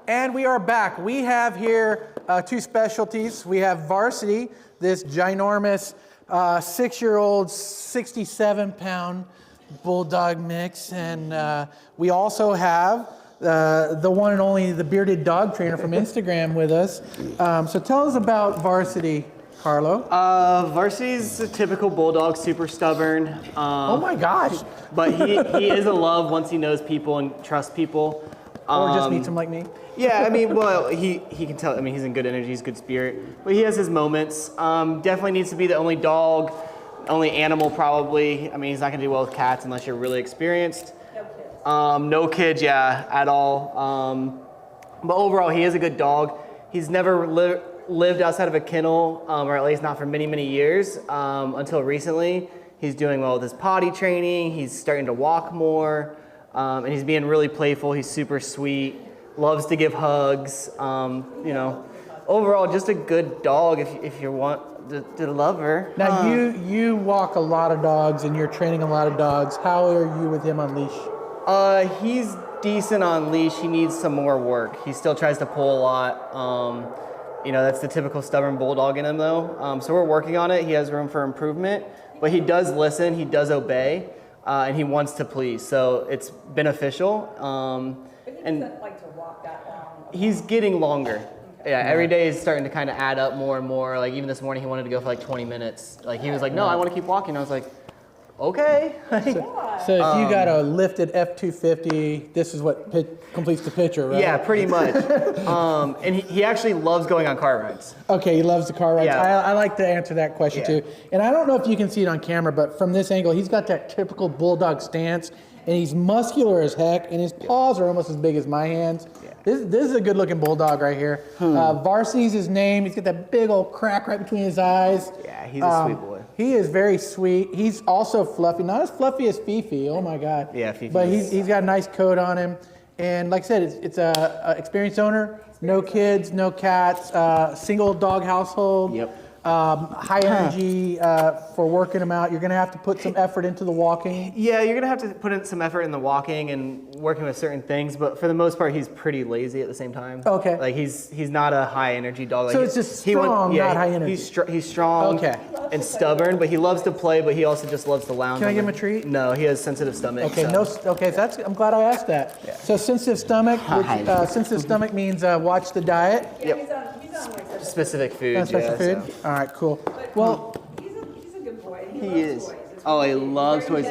And we are back. We have here two specialties. We have Varsity, this ginormous 6-year-old, 67-pound bulldog mix. And we also have the one and only, the bearded dog trainer from Instagram with us. So tell us about Varsity, Carlo. Varsity's a typical bulldog, super stubborn. Oh my gosh. But he is a love once he knows people and trusts people. Or just meets him like me. Yeah, I mean, well, he can tell, I mean, he's in good energy, he's good spirit, but he has his moments. Definitely needs to be the only dog, only animal probably. I mean, he's not gonna do well with cats unless you're really experienced. No kids, yeah, at all. But overall, he is a good dog. He's never lived outside of a kennel, or at least not for many, many years, until recently. He's doing well with his potty training, he's starting to walk more, and he's being really playful, he's super sweet. Loves to give hugs, you know. Overall, just a good dog if you want to love her. Now, you walk a lot of dogs and you're training a lot of dogs. How are you with him on leash? He's decent on leash. He needs some more work. He still tries to pull a lot. You know, that's the typical stubborn bulldog in him though. So we're working on it. He has room for improvement, but he does listen, he does obey, and he wants to please. So it's beneficial. And like to walk that long. He's getting longer. Yeah, every day is starting to kind of add up more and more. Like even this morning, he wanted to go for like 20 minutes. Like he was like, no, I want to keep walking. I was like, okay. So if you got a lifted F-250, this is what completes the picture, right? Yeah, pretty much. And he actually loves going on car rides. Okay, he loves the car rides. Yeah. I like to answer that question too. And I don't know if you can see it on camera, but from this angle, he's got that typical bulldog stance. And he's muscular as heck, and his paws are almost as big as my hands. Yeah. This is a good-looking bulldog right here. Varsity's his name. He's got that big old crack right between his eyes. Yeah, he's a sweet boy. He is very sweet. He's also fluffy, not as fluffy as Fifi. Oh my God. Yeah, Fifi. But he's got a nice coat on him, and like I said, it's a experienced owner. No kids, no cats. Single dog household. Yep. High energy for working them out. You're going to have to put some effort into the walking. Yeah, you're going to have to put in some effort in the walking and working with certain things, but for the most part, he's pretty lazy at the same time. Okay. Like he's not a high energy dog. Like so it's just strong, not high energy. He's strong and stubborn, but he loves to play, but he also just loves to lounge. Can I give him a treat? No, he has sensitive stomach. Okay, so. So I'm glad I asked that. Yeah. So sensitive stomach, sensitive stomach means watch the diet. Yep. He's on like specific food. Special food? So. All right, cool. Well, he's a good boy. He is. Toys. Oh, he loves toys.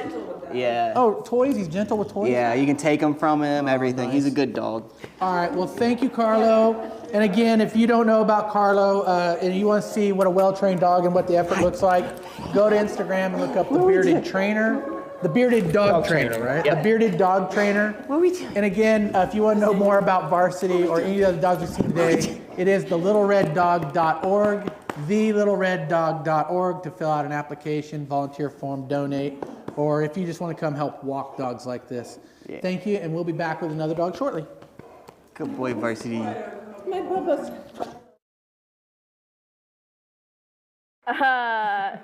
Yeah. Oh, toys? He's gentle with toys? Yeah, you can take them from him, everything. Nice. He's a good dog. All right, well, thank you, Carlo. And again, if you don't know about Carlo and you want to see what a well-trained dog and what the effort looks like, go to Instagram and look up the bearded trainer. The bearded dog trainer, right? Yep. The bearded dog trainer. What are we doing? And again, if you want to know more about Varsity or any of the dogs we see today, it is thelittlereddog.org, thelittlereddog.org to fill out an application, volunteer form, donate, or if you just want to come help walk dogs like this. Yeah. Thank you, and we'll be back with another dog shortly. Good boy, Varsity. My bubba's.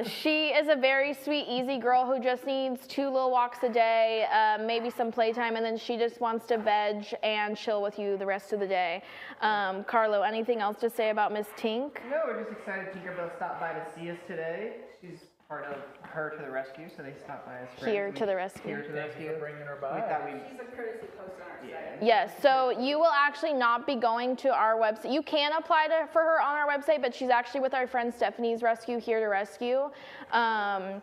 She is a very sweet, easy girl who just needs 2 little walks a day, maybe some playtime, and then she just wants to veg and chill with you the rest of the day. Carlo, anything else to say about Miss Tink? No, we're just excited Tinkerbell stopped by to see us today. She's part of Her to the Rescue, so they stopped by us. Here to the Rescue. Here to the Rescue. Bringing her We by. thought She's a courtesy post on our site. Yes, so you will actually not be going to our website. You can apply for her on our website, but she's actually with our friend Stephanie's Rescue, Here to Rescue. And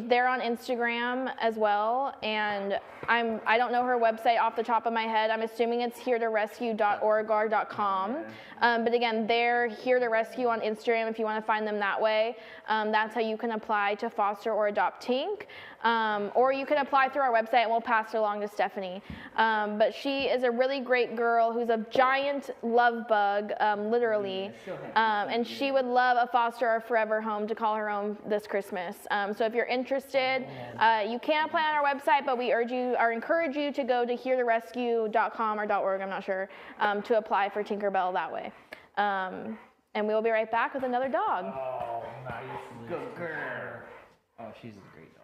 they're on Instagram as well. And I don't know her website off the top of my head. I'm assuming it's heretorescue.oregar.com. But again, they're Here to Rescue on Instagram if you want to find them that way. That's how you can apply to foster or adopt Tink. Or you can apply through our website and we'll pass it along to Stephanie. But she is a really great girl who's a giant love bug, literally. And she would love a foster or forever home to call her own this Christmas. So if you're interested, you can apply on our website, but we encourage you to go to heretorescue.com or .org, I'm not sure, to apply for Tinkerbell that way. And we will be right back with another dog. Oh, nice. Good girl. Oh, she's a great dog.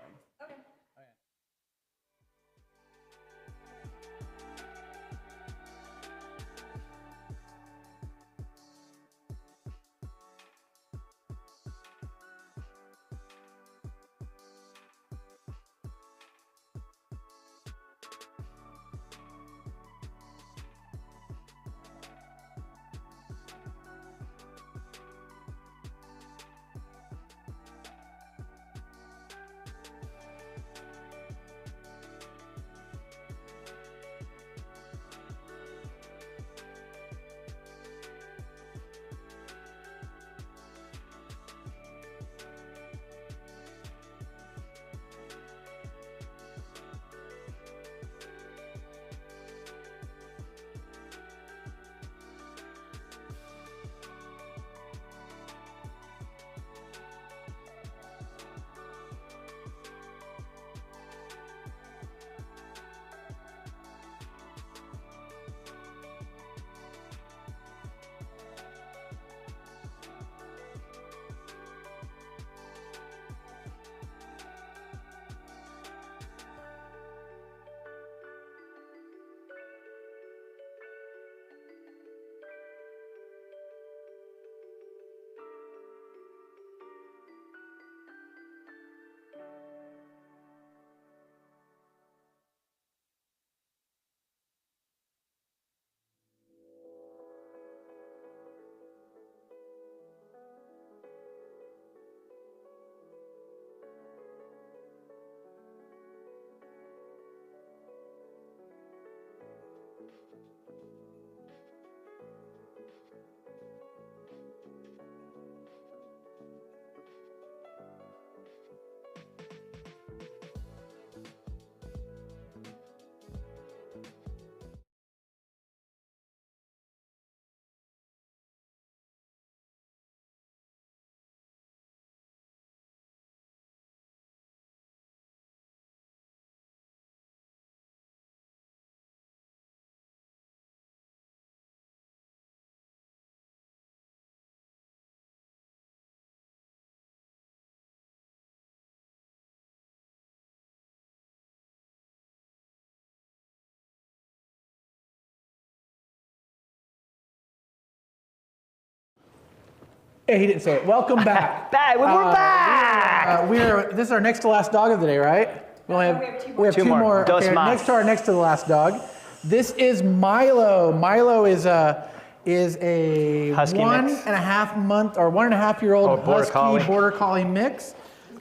Hey, he didn't say it. Welcome back. We're back. This is our next to last dog of the day, right? We only have two more. Dos Okay, más. next to the last dog. This is Milo. Milo is a Husky 1.5 month or 1.5 year old husky border collie mix.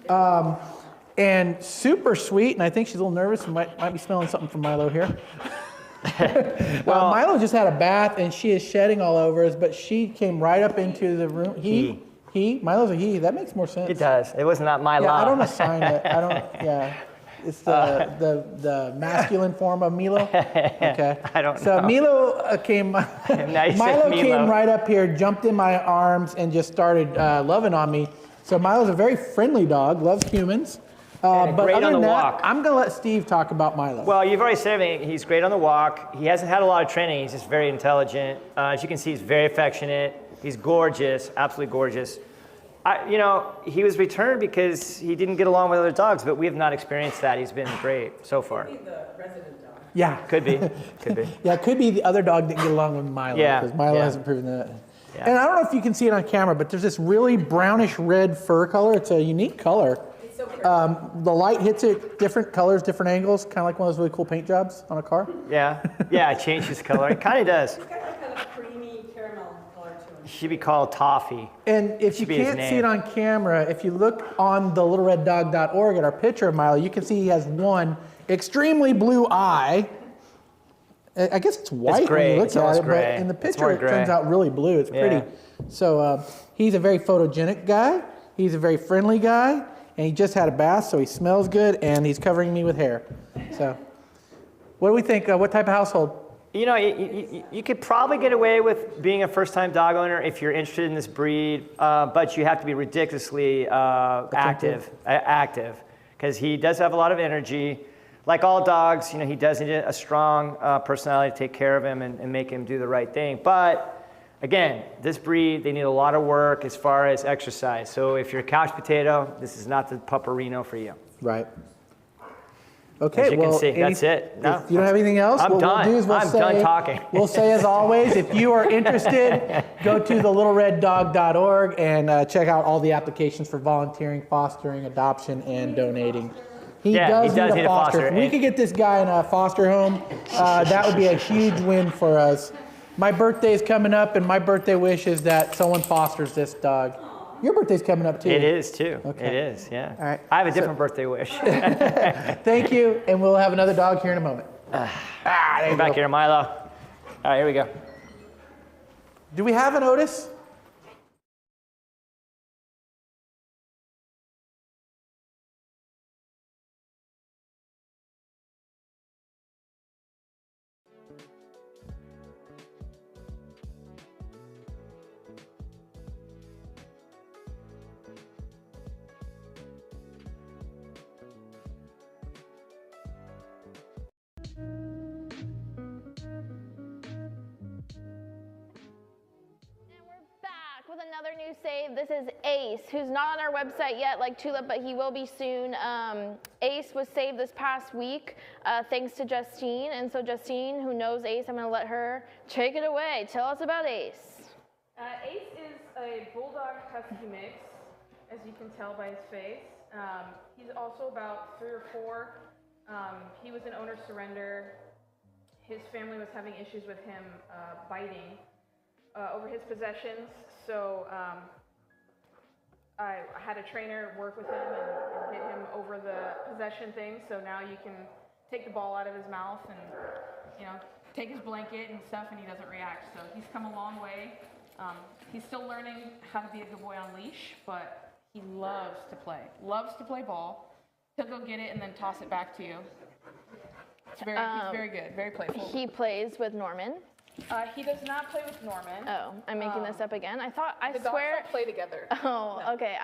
And super sweet, and I think she's a little nervous. We might be smelling something from Milo here. Milo just had a bath, and she is shedding all over us, but she came right up into the room. Milo's a he. That makes more sense. It does. It was not Milo. Yeah, I don't assign it. I don't. Yeah, it's the masculine form of Milo. Okay. I don't know. So Milo came. Milo came right up here, jumped in my arms, and just started loving on me. So Milo's a very friendly dog. Loves humans. But great other on the than that, walk. I'm going to let Steve talk about Milo. Well, you've already said everything. He's great on the walk. He hasn't had a lot of training. He's just very intelligent. As you can see, he's very affectionate. He's gorgeous, absolutely gorgeous. He was returned because he didn't get along with other dogs, but we have not experienced that. He's been great so far. Could be the resident dog. Yeah. Could be. Could be. Yeah, it could be the other dog didn't get along with Milo. Yeah, Because Milo yeah. hasn't proven that. And I don't know if you can see it on camera, but there's this really brownish red fur color. It's a unique color. It's so pretty. The light hits it different colors, different angles, kind of like one of those really cool paint jobs on a car. Yeah, yeah, it changes color. It kind of does. It's got like kind of creamy caramel color to it. It should be called Toffee. And if you Should be his can't see name. it on camera, if you look on the littlereddog.org at our picture of Milo, you can see he has one extremely blue eye. I guess it's white gray. when you look It's at almost it, gray. but in the It's picture more it gray. turns out really blue. It's Yeah. pretty. So he's a very photogenic guy. He's a very friendly guy, and he just had a bath, so he smells good, and he's covering me with hair. So, what do we think? What type of household? You know, you could probably get away with being a first-time dog owner if you're interested in this breed, but you have to be ridiculously active, because he does have a lot of energy. Like all dogs, you know, he does need a strong personality to take care of him and make him do the right thing. But again, this breed, they need a lot of work as far as exercise. So if you're a couch potato, this is not the pupperino for you. Right. Okay, As you well, can see, that's it. No, if you don't have anything else, I'm what done. we'll do is I'm done talking. We'll say, as always, if you are interested, go to thelittlereddog.org and check out all the applications for volunteering, fostering, adoption, and donating. He does need a foster. If we could get this guy in a foster home, that would be a huge win for us. My birthday is coming up, and my birthday wish is that someone fosters this dog. Your birthday's coming up, too. It is, too. Okay. It is, yeah. All right. I have a different birthday wish. Thank you, and we'll have another dog here in a moment. There back here, Milo. All right, here we go. Do we have an Otis? With another new save, this is Ace, who's not on our website yet like Tulip, but he will be soon. Ace was saved this past week thanks to Justine, and so Justine, who knows Ace, I'm going to let her take it away. Tell us about Ace. Ace is a bulldog husky mix, as you can tell by his face. He's also about 3 or 4. He was an owner surrender. His family was having issues with him biting over his possessions, so I had a trainer work with him and get him over the possession thing, so now you can take the ball out of his mouth and, you know, take his blanket and stuff, and he doesn't react. So he's come a long way. He's still learning how to be a good boy on leash, but he loves to play ball. He'll go get it and then toss it back to you. He's very good, very playful. He plays with Norman. He does not play with Norman. Oh, I'm making this up again. I swear. Dogs don't play together. Oh, okay.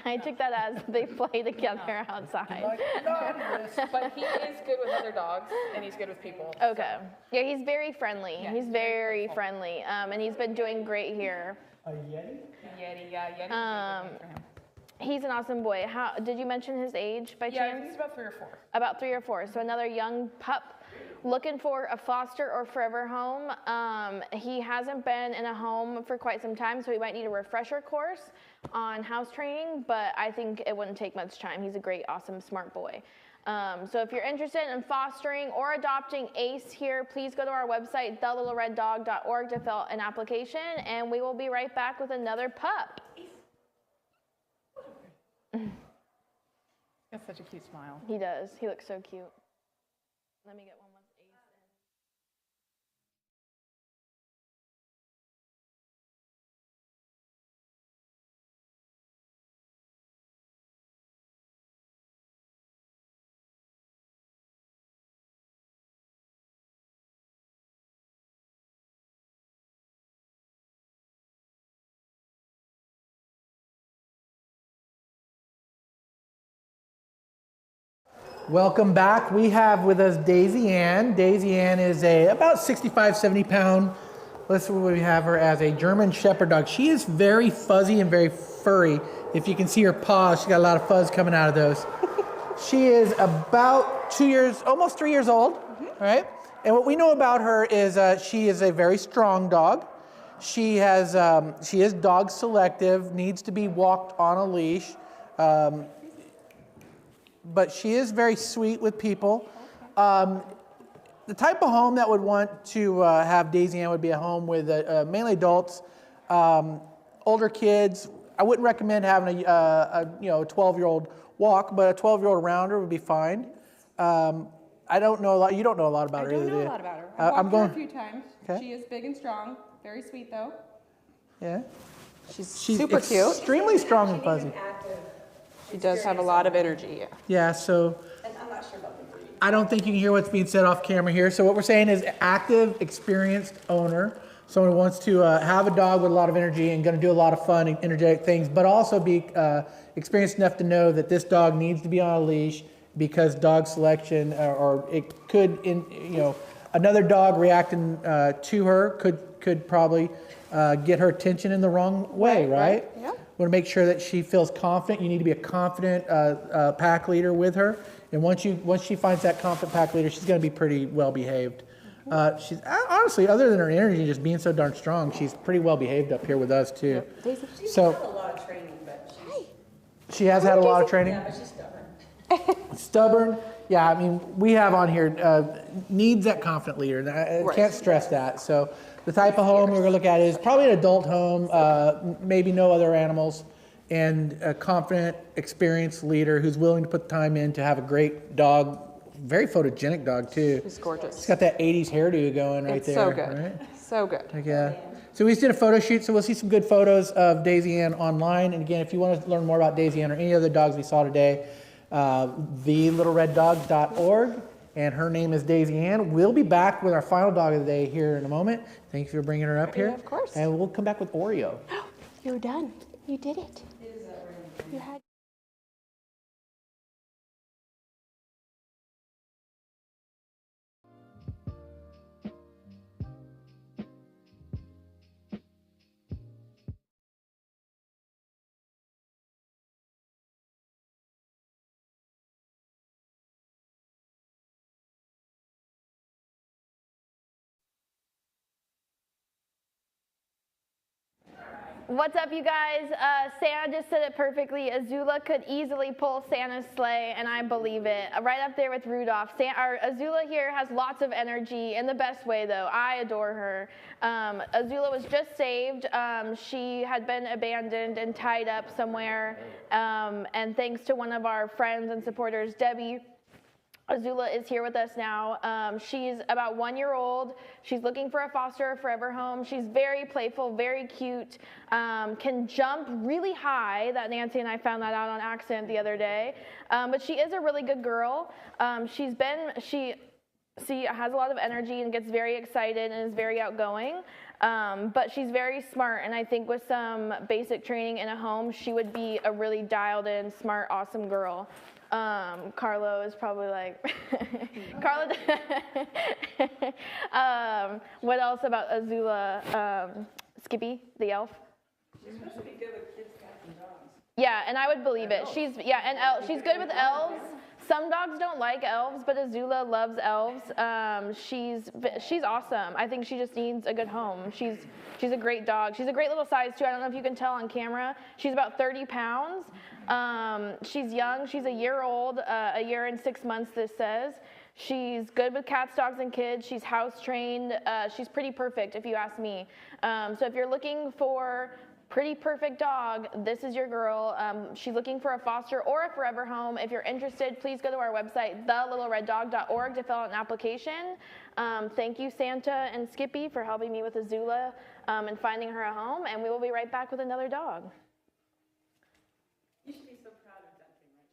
I took that as they play together outside. But he is good with other dogs, and he's good with people. Okay. Yeah, he's very friendly. He's very friendly, and he's been doing great here. A Yeti? Yeti, yeah, Yeti. Would be good for him. He's an awesome boy. How did you mention his age by Yeah, chance? he's about 3 or 4. About 3 or 4. So another young pup. Looking for a foster or forever home. He hasn't been in a home for quite some time, so he might need a refresher course on house training, but I think it wouldn't take much time. He's a great, awesome, smart boy. So if you're interested in fostering or adopting Ace here, please go to our website, thelittlereddog.org, to fill out an application, and we will be right back with another pup. He has such a cute smile. He does. He looks so cute. Let me get one. Welcome back. We have with us Daisy Ann. Daisy Ann is about 65, 70 pound. We have her as a German Shepherd dog. She is very fuzzy and very furry. If you can see her paws, she's got a lot of fuzz coming out of those. She is about 2 years, almost 3 years old, right? And what we know about her is she is a very strong dog. She is dog selective, needs to be walked on a leash, but she is very sweet with people. The type of home that would want to have Daisy Ann would be a home with mainly adults, older kids. I wouldn't recommend having a 12-year-old walk, but a 12-year-old around her would be fine. I don't know a lot. You don't know a lot about her. I don't either, know do a you? lot about her. I've walked her a few times. Okay. She is big and strong, very sweet though. Yeah. She's super cute. Extremely strong and fuzzy. She does have a lot of energy. Yeah. Yeah, so And I'm not sure about the breed. I don't think you can hear what's being said off camera here. So what we're saying is active, experienced owner, someone who wants to have a dog with a lot of energy and going to do a lot of fun and energetic things, but also be experienced enough to know that this dog needs to be on a leash because dog selection, or it could, another dog reacting to her could probably get her attention in the wrong way, right? Yeah. Want to make sure that she feels confident. You need to be a confident pack leader with her. And once she finds that confident pack leader, she's going to be pretty well behaved. She's honestly, other than her energy just being so darn strong, she's pretty well behaved up here with us too. She's had a lot of training, but She has had a lot of training. yeah, but she's stubborn. Stubborn. Yeah, I mean, we have on here needs that confident leader. And I can't stress that. So the type of home we're going to look at is probably an adult home, maybe no other animals, and a confident, experienced leader who's willing to put the time in to have a great dog. Very photogenic dog too. She's gorgeous. She's got that 80s hairdo going right It's there. so good. Right? So good. Heck yeah. So we just did a photo shoot, so we'll see some good photos of Daisy Ann online. And again, if you want to learn more about Daisy Ann or any other dogs we saw today, thelittlereddog.org. And her name is Daisy Ann. We'll be back with our final dog of the day here in a moment. Thank you for bringing her up here. Of course. And we'll come back with Oreo. You're done. You did it. You had. What's up, you guys? Santa just said it perfectly. Azula could easily pull Santa's sleigh, and I believe it. Right up there with Rudolph. Our Azula here has lots of energy, in the best way, though. I adore her. Azula was just saved. She had been abandoned and tied up somewhere, and thanks to one of our friends and supporters, Debbie, Azula is here with us now. She's about 1 year old. She's looking for a foster or forever home. She's very playful, very cute, can jump really high. That Nancy and I found that out on accident the other day. But she is a really good girl. She has a lot of energy and gets very excited and is very outgoing. But she's very smart, and I think with some basic training in a home, she would be a really dialed in, smart, awesome girl. Carlo is probably like, Carlo, what else about Azula? Skippy, the elf? She's supposed to be good with kids, cats, and dogs. Yeah, and I would believe it. She's she's good with elves. Some dogs don't like elves, but Azula loves elves. She's awesome. I think she just needs a good home. She's a great dog. She's a great little size too. I don't know if you can tell on camera. She's about 30 pounds. She's young. She's a year old, a year and 6 months, this says. She's good with cats, dogs, and kids. She's house trained. She's pretty perfect, if you ask me. So if you're looking for pretty perfect dog, this is your girl. She's looking for a foster or a forever home. If you're interested, please go to our website, thelittlereddog.org, to fill out an application. Thank you, Santa and Skippy, for helping me with Azula and finding her a home, and we will be right back with another dog. You should be so proud of Duncan right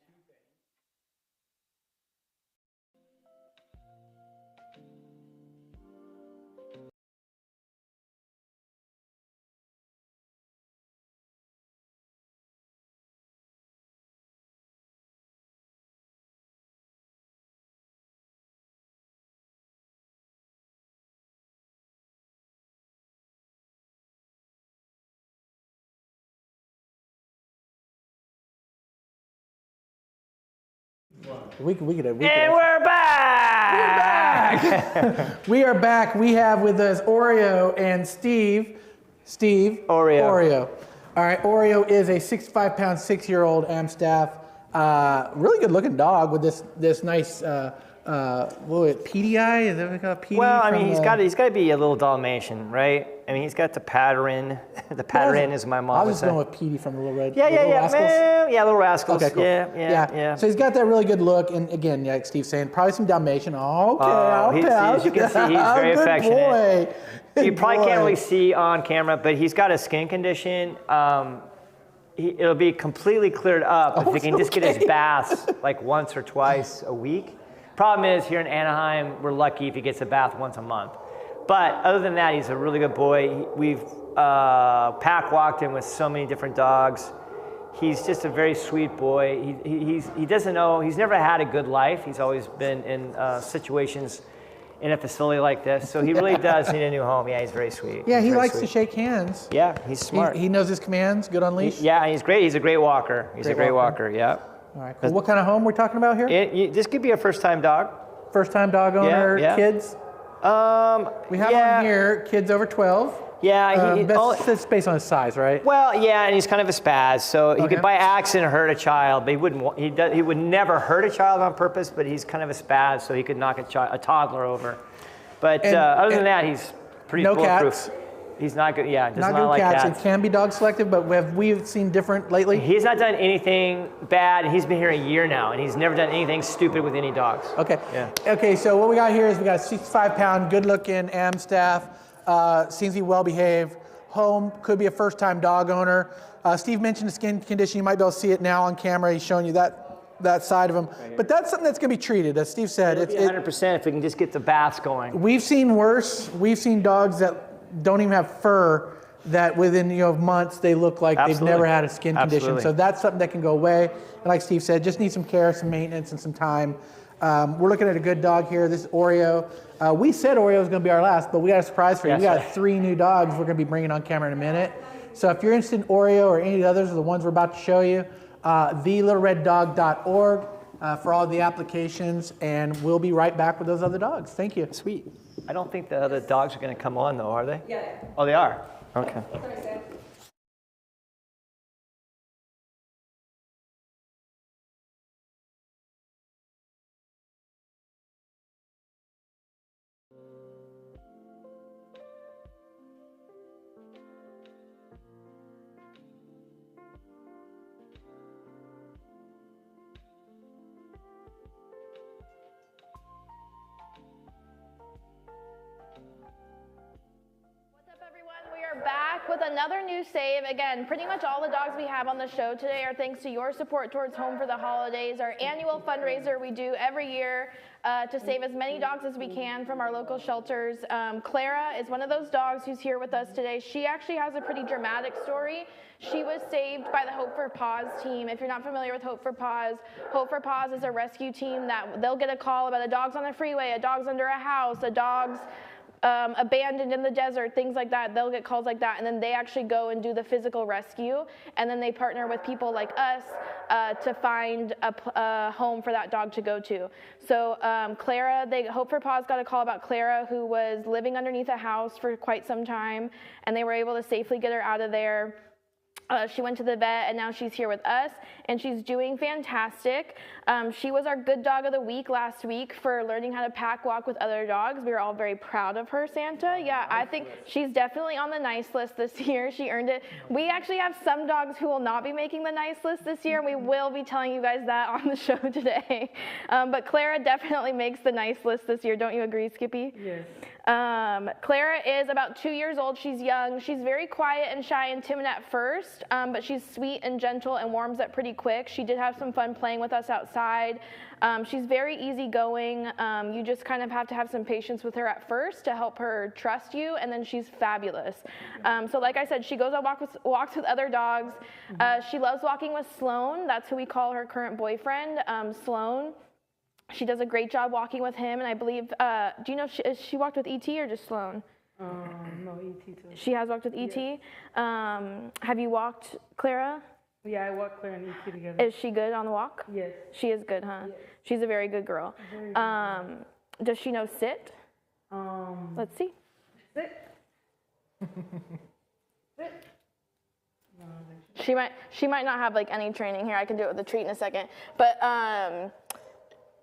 now. We could. And we're back! We are back. We have with us Oreo and Steve. Steve. Oreo. Oreo. All right, Oreo is a 65-pound, 6-year-old Amstaff. Really good-looking dog with this nice, PDI? Is that what we call it? PD? Well, I mean, he's got to be a little Dalmatian, right? I mean, he's got the pattern. The pattern, as my mom I would was say. going with Petey from the Little Red. Yeah, Little Rascals. Yeah, Little Rascals. Okay, cool. Yeah. So he's got that really good look, and again, like Steve's saying, probably some Dalmatian. Okay, As you can see, he's very good affectionate. Boy. You probably can't really see on camera, but he's got a skin condition. It'll be completely cleared up if he can just get his baths like once or twice a week. Problem is, here in Anaheim, we're lucky if he gets a bath once a month. But other than that, he's a really good boy. We've pack walked him with so many different dogs. He's just a very sweet boy. He doesn't know, he's never had a good life. He's always been in situations in a facility like this. So he really does need a new home. Yeah, he's very sweet. Yeah, he likes to shake hands. Yeah, he's smart. He knows his commands, good on leash. Yeah, he's great. He's a great walker. He's a great walker, yeah. All right, cool. What kind of home we're talking about here? This could be a first-time dog. First-time dog owner, Yeah. kids? We have on here kids over 12. Yeah, that's based on his size, right? Well, yeah, and he's kind of a spaz, so he could by accident hurt a child, but he wouldn't. He would never hurt a child on purpose, but he's kind of a spaz, so he could knock a toddler over. But other than that, he's pretty bulletproof. Cats. He's not good. Yeah, does not good like cats. cats. It can be dog selective, but we've seen different lately. He's not done anything bad. He's been here a year now, and he's never done anything stupid with any dogs. Okay. Yeah. Okay. So what we got here is we got a 65-pound, good-looking Amstaff. Seems to be well-behaved. Home, could be a first-time dog owner. Steve mentioned the skin condition. You might be able to see it now on camera. He's showing you that side of him. Right, but that's something that's going to be treated, as Steve said. It's 100% if we can just get the baths going. We've seen worse. We've seen dogs that don't even have fur that within months they look like they've never had a skin condition. So that's something that can go away. And like Steve said, just need some care, some maintenance, and some time. We're looking at a good dog here. This is Oreo. We said Oreo was going to be our last, but we got a surprise for you. We got 3 new dogs we're going to be bringing on camera in a minute. So if you're interested in Oreo or any of the others, or the ones we're about to show you, thelittlereddog.org for all the applications, and we'll be right back with those other dogs. Thank you. Sweet. I don't think the other dogs are going to come on, though, are they? Yeah. Oh, they are? Okay. Back with another new save. Again, pretty much all the dogs we have on the show today are thanks to your support towards Home for the Holidays, our annual fundraiser we do every year to save as many dogs as we can from our local shelters. Clara is one of those dogs who's here with us today. She actually has a pretty dramatic story. She was saved by the Hope for Paws team. If you're not familiar with Hope for Paws is a rescue team that they'll get a call about a dog's on the freeway, a dog's under a house, a dog's abandoned in the desert, things like that. They'll get calls like that, and then they actually go and do the physical rescue, and then they partner with people like us to find a home for that dog to go to. So Clara, Hope for Paws got a call about Clara, who was living underneath a house for quite some time, and they were able to safely get her out of there. She went to the vet, and now she's here with us, and she's doing fantastic. She was our good dog of the week last week for learning how to pack walk with other dogs. We were all very proud of her, Santa. Yeah, I think she's definitely on the nice list this year. She earned it. We actually have some dogs who will not be making the nice list this year, and we will be telling you guys that on the show today. But Clara definitely makes the nice list this year. Don't you agree, Skippy? Yes. Clara is about 2 years old. She's young. She's very quiet and shy and timid at first, but she's sweet and gentle and warms up pretty quick. She did have some fun playing with us outside. She's very easygoing. You just kind of have to have some patience with her at first to help her trust you, and then she's fabulous. So like I said, she goes on walks with other dogs. She loves walking with Sloan. That's who we call her current boyfriend, Sloan. She does a great job walking with him, and I believe, do you know if she walked with E.T. or just Sloan? No, E.T. too. She has walked with E.T.? Have you walked Clara? Yeah, I walked Clara and E.T. together. Is she good on the walk? Yes. She is good, huh? Yes. She's a very good girl. Very good. Does she know sit? Let's see. Sit. She might not have like any training here. I can do it with a treat in a second. But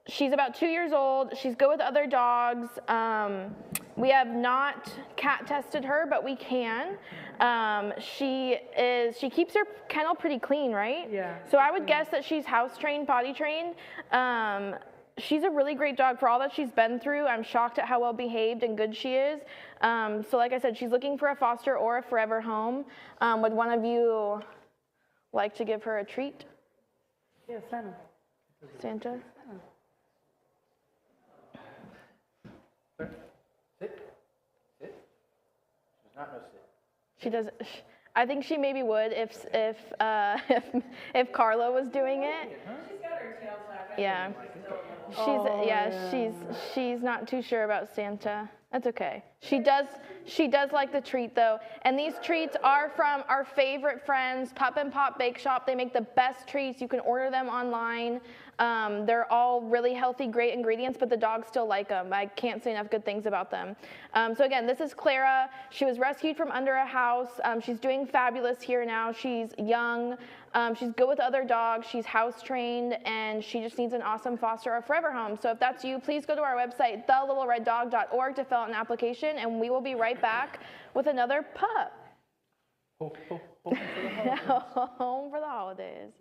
she's about 2 years old. She's good with other dogs. We have not cat tested her, but we can. She keeps her kennel pretty clean, right? Yeah. So I would guess that she's house trained, potty trained. She's a really great dog for all that she's been through. I'm shocked at how well behaved and good she is. So like I said, she's looking for a foster or a forever home. Would one of you like to give her a treat? Yeah, Santa. Santa? She does. I think she maybe would if Carla was doing it. She's got her tail tucked. Yeah. She's not too sure about Santa. That's okay. She does like the treat though. And these treats are from our favorite friends, Pup and Pop Bake Shop. They make the best treats. You can order them online. They're all really healthy, great ingredients, but the dogs still like them. I can't say enough good things about them. So again, this is Clara. She was rescued from under a house. She's doing fabulous here now. She's young. She's good with other dogs. She's house trained, and she just needs an awesome foster or forever home. So if that's you, please go to our website, thelittlereddog.org, to fill out an application, and we will be right back with another pup. Home for the holidays.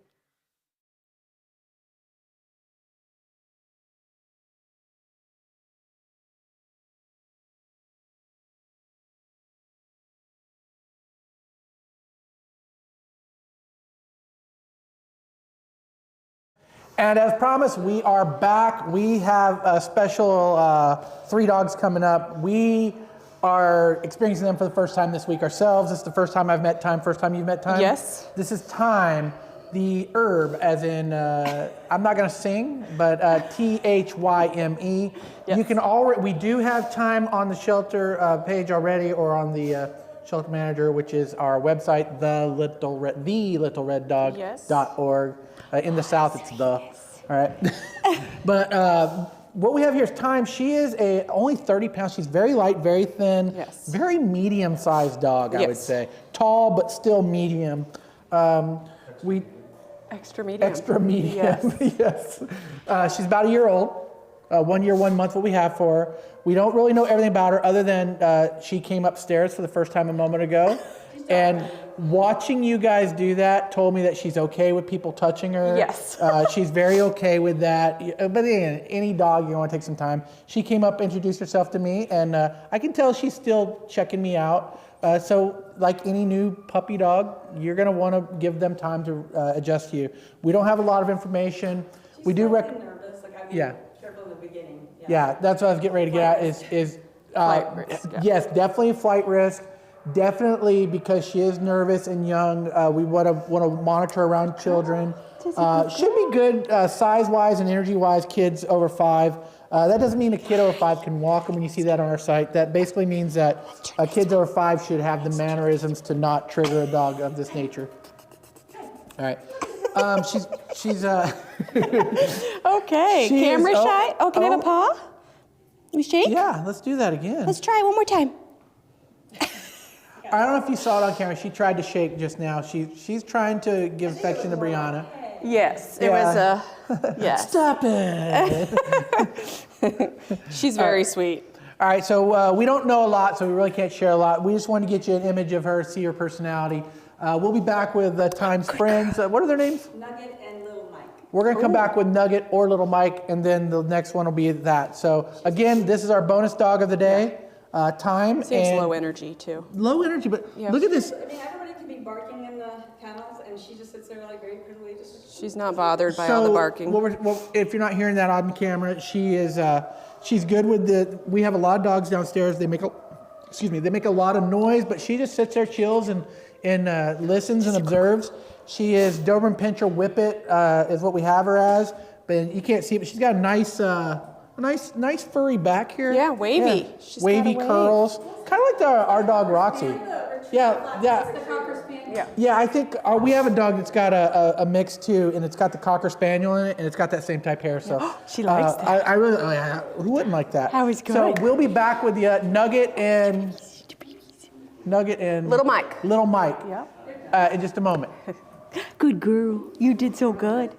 And as promised, we are back. We have a special 3 dogs coming up. We are experiencing them for the first time this week ourselves. This is the first time I've met Time. First time you've met Time? Yes. This is Time, the herb, as in, I'm not going to sing, but Thyme. Yes. You can already, we do have Time on the shelter page already, or on the shelter manager, which is our website, thelittlereddog.org. In the South, it's the, all right? But what we have here is Time. She is only 30 pounds. She's very light, very thin, very medium-sized dog, I would say. Tall, but still medium. Extra medium. Extra medium, Yes. yes. She's about a year old. 1 year, 1 month, what we have for her. We don't really know everything about her other than she came upstairs for the first time a moment ago. And watching you guys do that told me that she's okay with people touching her. Yes. She's very okay with that. But again, any dog, you want to take some time. She came up, introduced herself to me, and I can tell she's still checking me out. So like any new puppy dog, you're going to want to give them time to adjust to you. We don't have a lot of information. She's we do nervous. Like, I'd be yeah. careful in the beginning. Yeah, that's what I was getting ready to get at is flight risk. Yeah. Yes, definitely flight risk. Definitely because she is nervous and young. We want to monitor around children. Should be good size-wise and energy-wise, kids over 5. That doesn't mean a kid over 5 can walk, and when you see that on our site, that basically means that kids over 5 should have the mannerisms to not trigger a dog of this nature. All right. She's Okay, camera shy. Oh, can I have a paw? We shake? Yeah, let's do that again. Let's try one more time. I don't know if you saw it on camera. She tried to shake just now. She's trying to give affection to Brianna. Yes, it was yes. Stop it. She's very sweet. All right, so we don't know a lot, so we really can't share a lot. We just wanted to get you an image of her, see her personality. We'll be back with Time's friends. What are their names? Nugget and Little Mike. We're going to come back with Nugget or Little Mike, and then the next one will be that. So again, this is our bonus dog of the day. Time. Seems low energy too. Low energy, but look at this. I mean, everybody could be barking in the kennels, and she just sits there like very prettily. She's not bothered by all the barking. Well, if you're not hearing that on camera, she is. She's good with the. We have a lot of dogs downstairs. They make a lot of noise, but she just sits there, chills, and listens and observes. She is Doberman Pinscher Whippet is what we have her as, but you can't see it. But she's got a nice furry back here. Yeah, wavy. Yeah. Wavy curls, kind of like our dog Roxy. Yeah. I think we have a dog that's got a mix too, and it's got the Cocker Spaniel in it, and it's got that same type hair. So she likes that. I really, who wouldn't like that? How is good. So we'll be back with the Nugget and Nugget and Little Mike. Little Mike. Yep. In just a moment. Good girl. You did so good.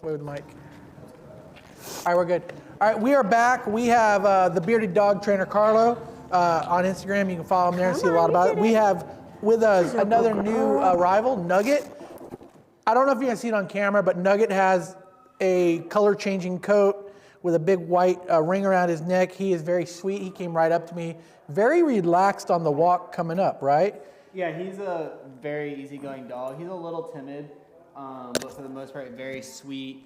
With Mike. All right, we're good. All right, we are back. We have the bearded dog trainer Carlo on Instagram. You can follow him there and see a lot about it. We have with us another new rival, Nugget. I don't know if you can see it on camera, but Nugget has a color-changing coat with a big white ring around his neck. He is very sweet. He came right up to me, very relaxed on the walk coming up, right? Yeah, he's a very easygoing dog. He's a little timid, but for the most part, very sweet.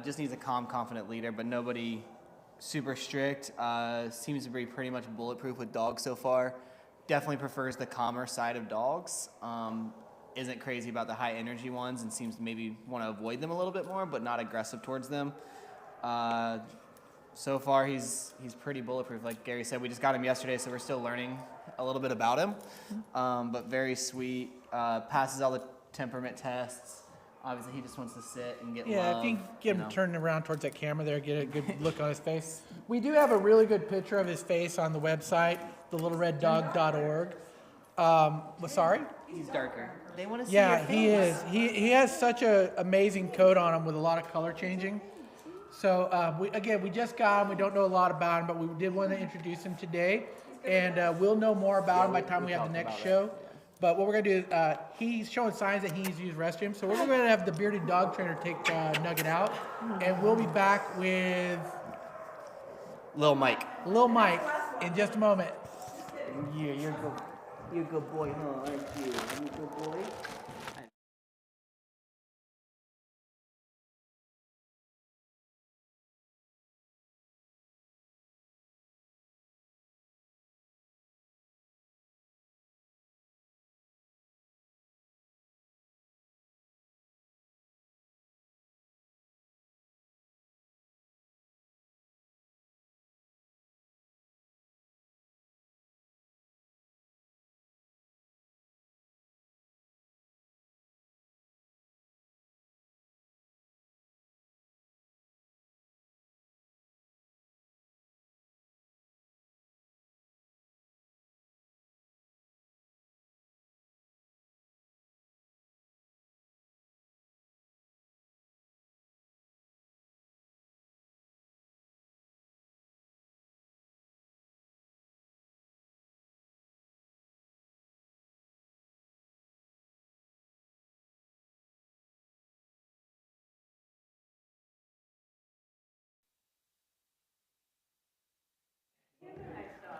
Just needs a calm, confident leader, but nobody super strict. Seems to be pretty much bulletproof with dogs so far. Definitely prefers the calmer side of dogs. Isn't crazy about the high energy ones and seems to maybe want to avoid them a little bit more, but not aggressive towards them. So far, he's pretty bulletproof. Like Gary said, we just got him yesterday, so we're still learning a little bit about him. But very sweet, passes all the temperament tests. Obviously, he just wants to sit and get love. Yeah, if you can get him turning around towards that camera there, get a good look on his face. We do have a really good picture of his face on the website, thelittlereddog.org. Sorry? He's darker. They want to see Yeah, your he face. is. He has such an amazing coat on him with a lot of color changing. So we just got him. We don't know a lot about him, but we did want to introduce him today. And we'll know more about him by the time we have the next show. But what we're going to do is, he's showing signs that he needs to use restrooms. So we're going to have the bearded dog trainer take Nugget out. And we'll be back with Lil Mike. Lil Mike in just a moment. Yeah, you're a good boy, huh? Aren't you? You a good boy?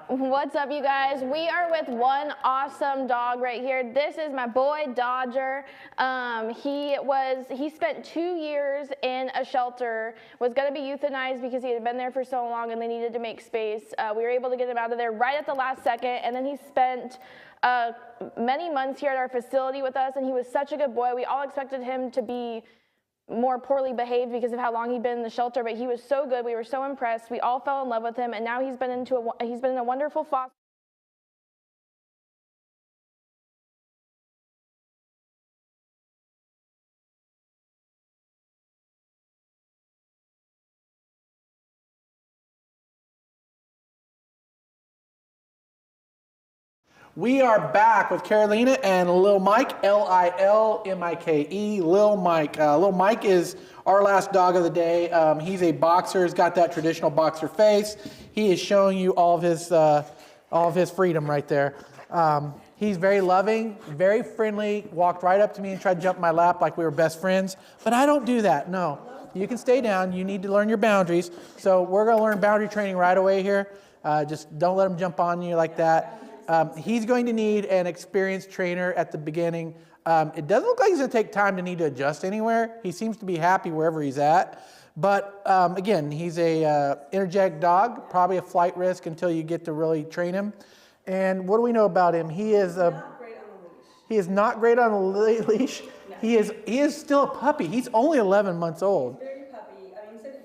What's up, you guys? We are with one awesome dog right here. This is my boy Dodger. He spent 2 years in a shelter, was going to be euthanized because he had been there for so long and they needed to make space. We were able to get him out of there right at the last second, and then he spent many months here at our facility with us, and he was such a good boy. We all expected him to be more poorly behaved because of how long he'd been in the shelter, but he was so good. We were so impressed. We all fell in love with him, and now he's been in a wonderful foster. We are back with Carolina and Lil Mike, Lilmike. Lil Mike. Lil Mike is our last dog of the day. He's a boxer. He's got that traditional boxer face. He is showing you all of his freedom right there. He's very loving, very friendly. Walked right up to me and tried to jump in my lap like we were best friends. But I don't do that. No, you can stay down. You need to learn your boundaries. So we're going to learn boundary training right away here. Just don't let him jump on you like that. He's going to need an experienced trainer at the beginning. It doesn't look like he's going to take time to need to adjust anywhere. He seems to be happy wherever he's at. But again, he's a energetic dog, probably a flight risk until you get to really train him. And what do we know about him? He is not great on a leash. No. He is still a puppy. He's only 11 months old. He's very puppy. I mean, so he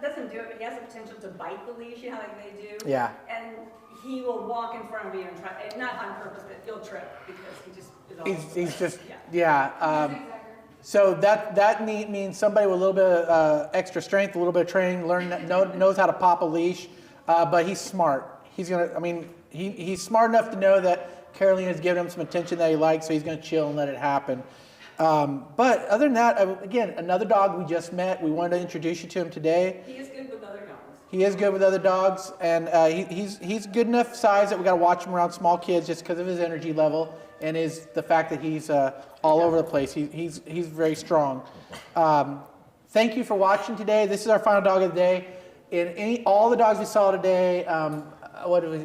doesn't do it, but he has the potential to bite the leash, you know, like they do. Yeah. And he will walk in front of you and try, not on purpose, but he'll trip because he just is all He's just, yeah. So that means somebody with a little bit of extra strength, a little bit of training, knows how to pop a leash, but he's smart. He's smart enough to know that Carolina's giving him some attention that he likes, so he's going to chill and let it happen. But other than that, again, another dog we just met. We wanted to introduce you to him today. He is good with other dogs. He is good with other dogs, and he's good enough size that we got to watch him around small kids just because of his energy level and the fact that he's all over the place. He's very strong. Thank you for watching today. This is our final dog of the day. All the dogs we saw today,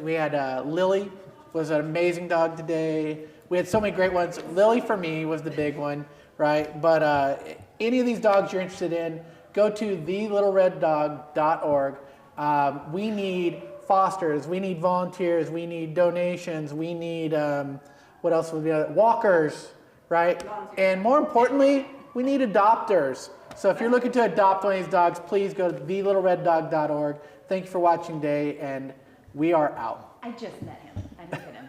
we had Lily was an amazing dog today. We had so many great ones. Lily for me was the big one, right? But any of these dogs you're interested in, go to thelittlereddog.org. We need fosters, we need volunteers, we need donations, we need, what else would be, walkers, right? And more importantly, we need adopters. So if you're looking to adopt one of these dogs, please go to thelittlereddog.org. Thank you for watching today, and we are out. I just met him. I didn't get him.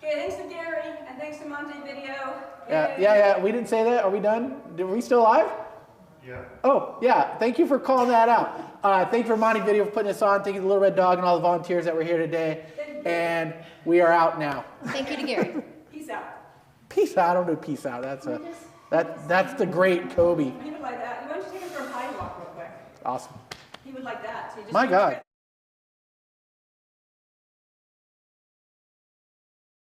Okay, thanks to Gary, and thanks to Monte Video. Yeah, we didn't say that. Are we done? Are we still live? Yeah. Oh, yeah. Thank you for calling that out. Thank you for Monty Video for putting this on. Thank you to Little Red Dog and all the volunteers that were here today. And we are out now. Thank you to Gary. Peace out. Peace out. I don't do peace out. That's the great Kobe. He would like that. You want to take him for a high walk real quick? Awesome. He would like that. So you just My God.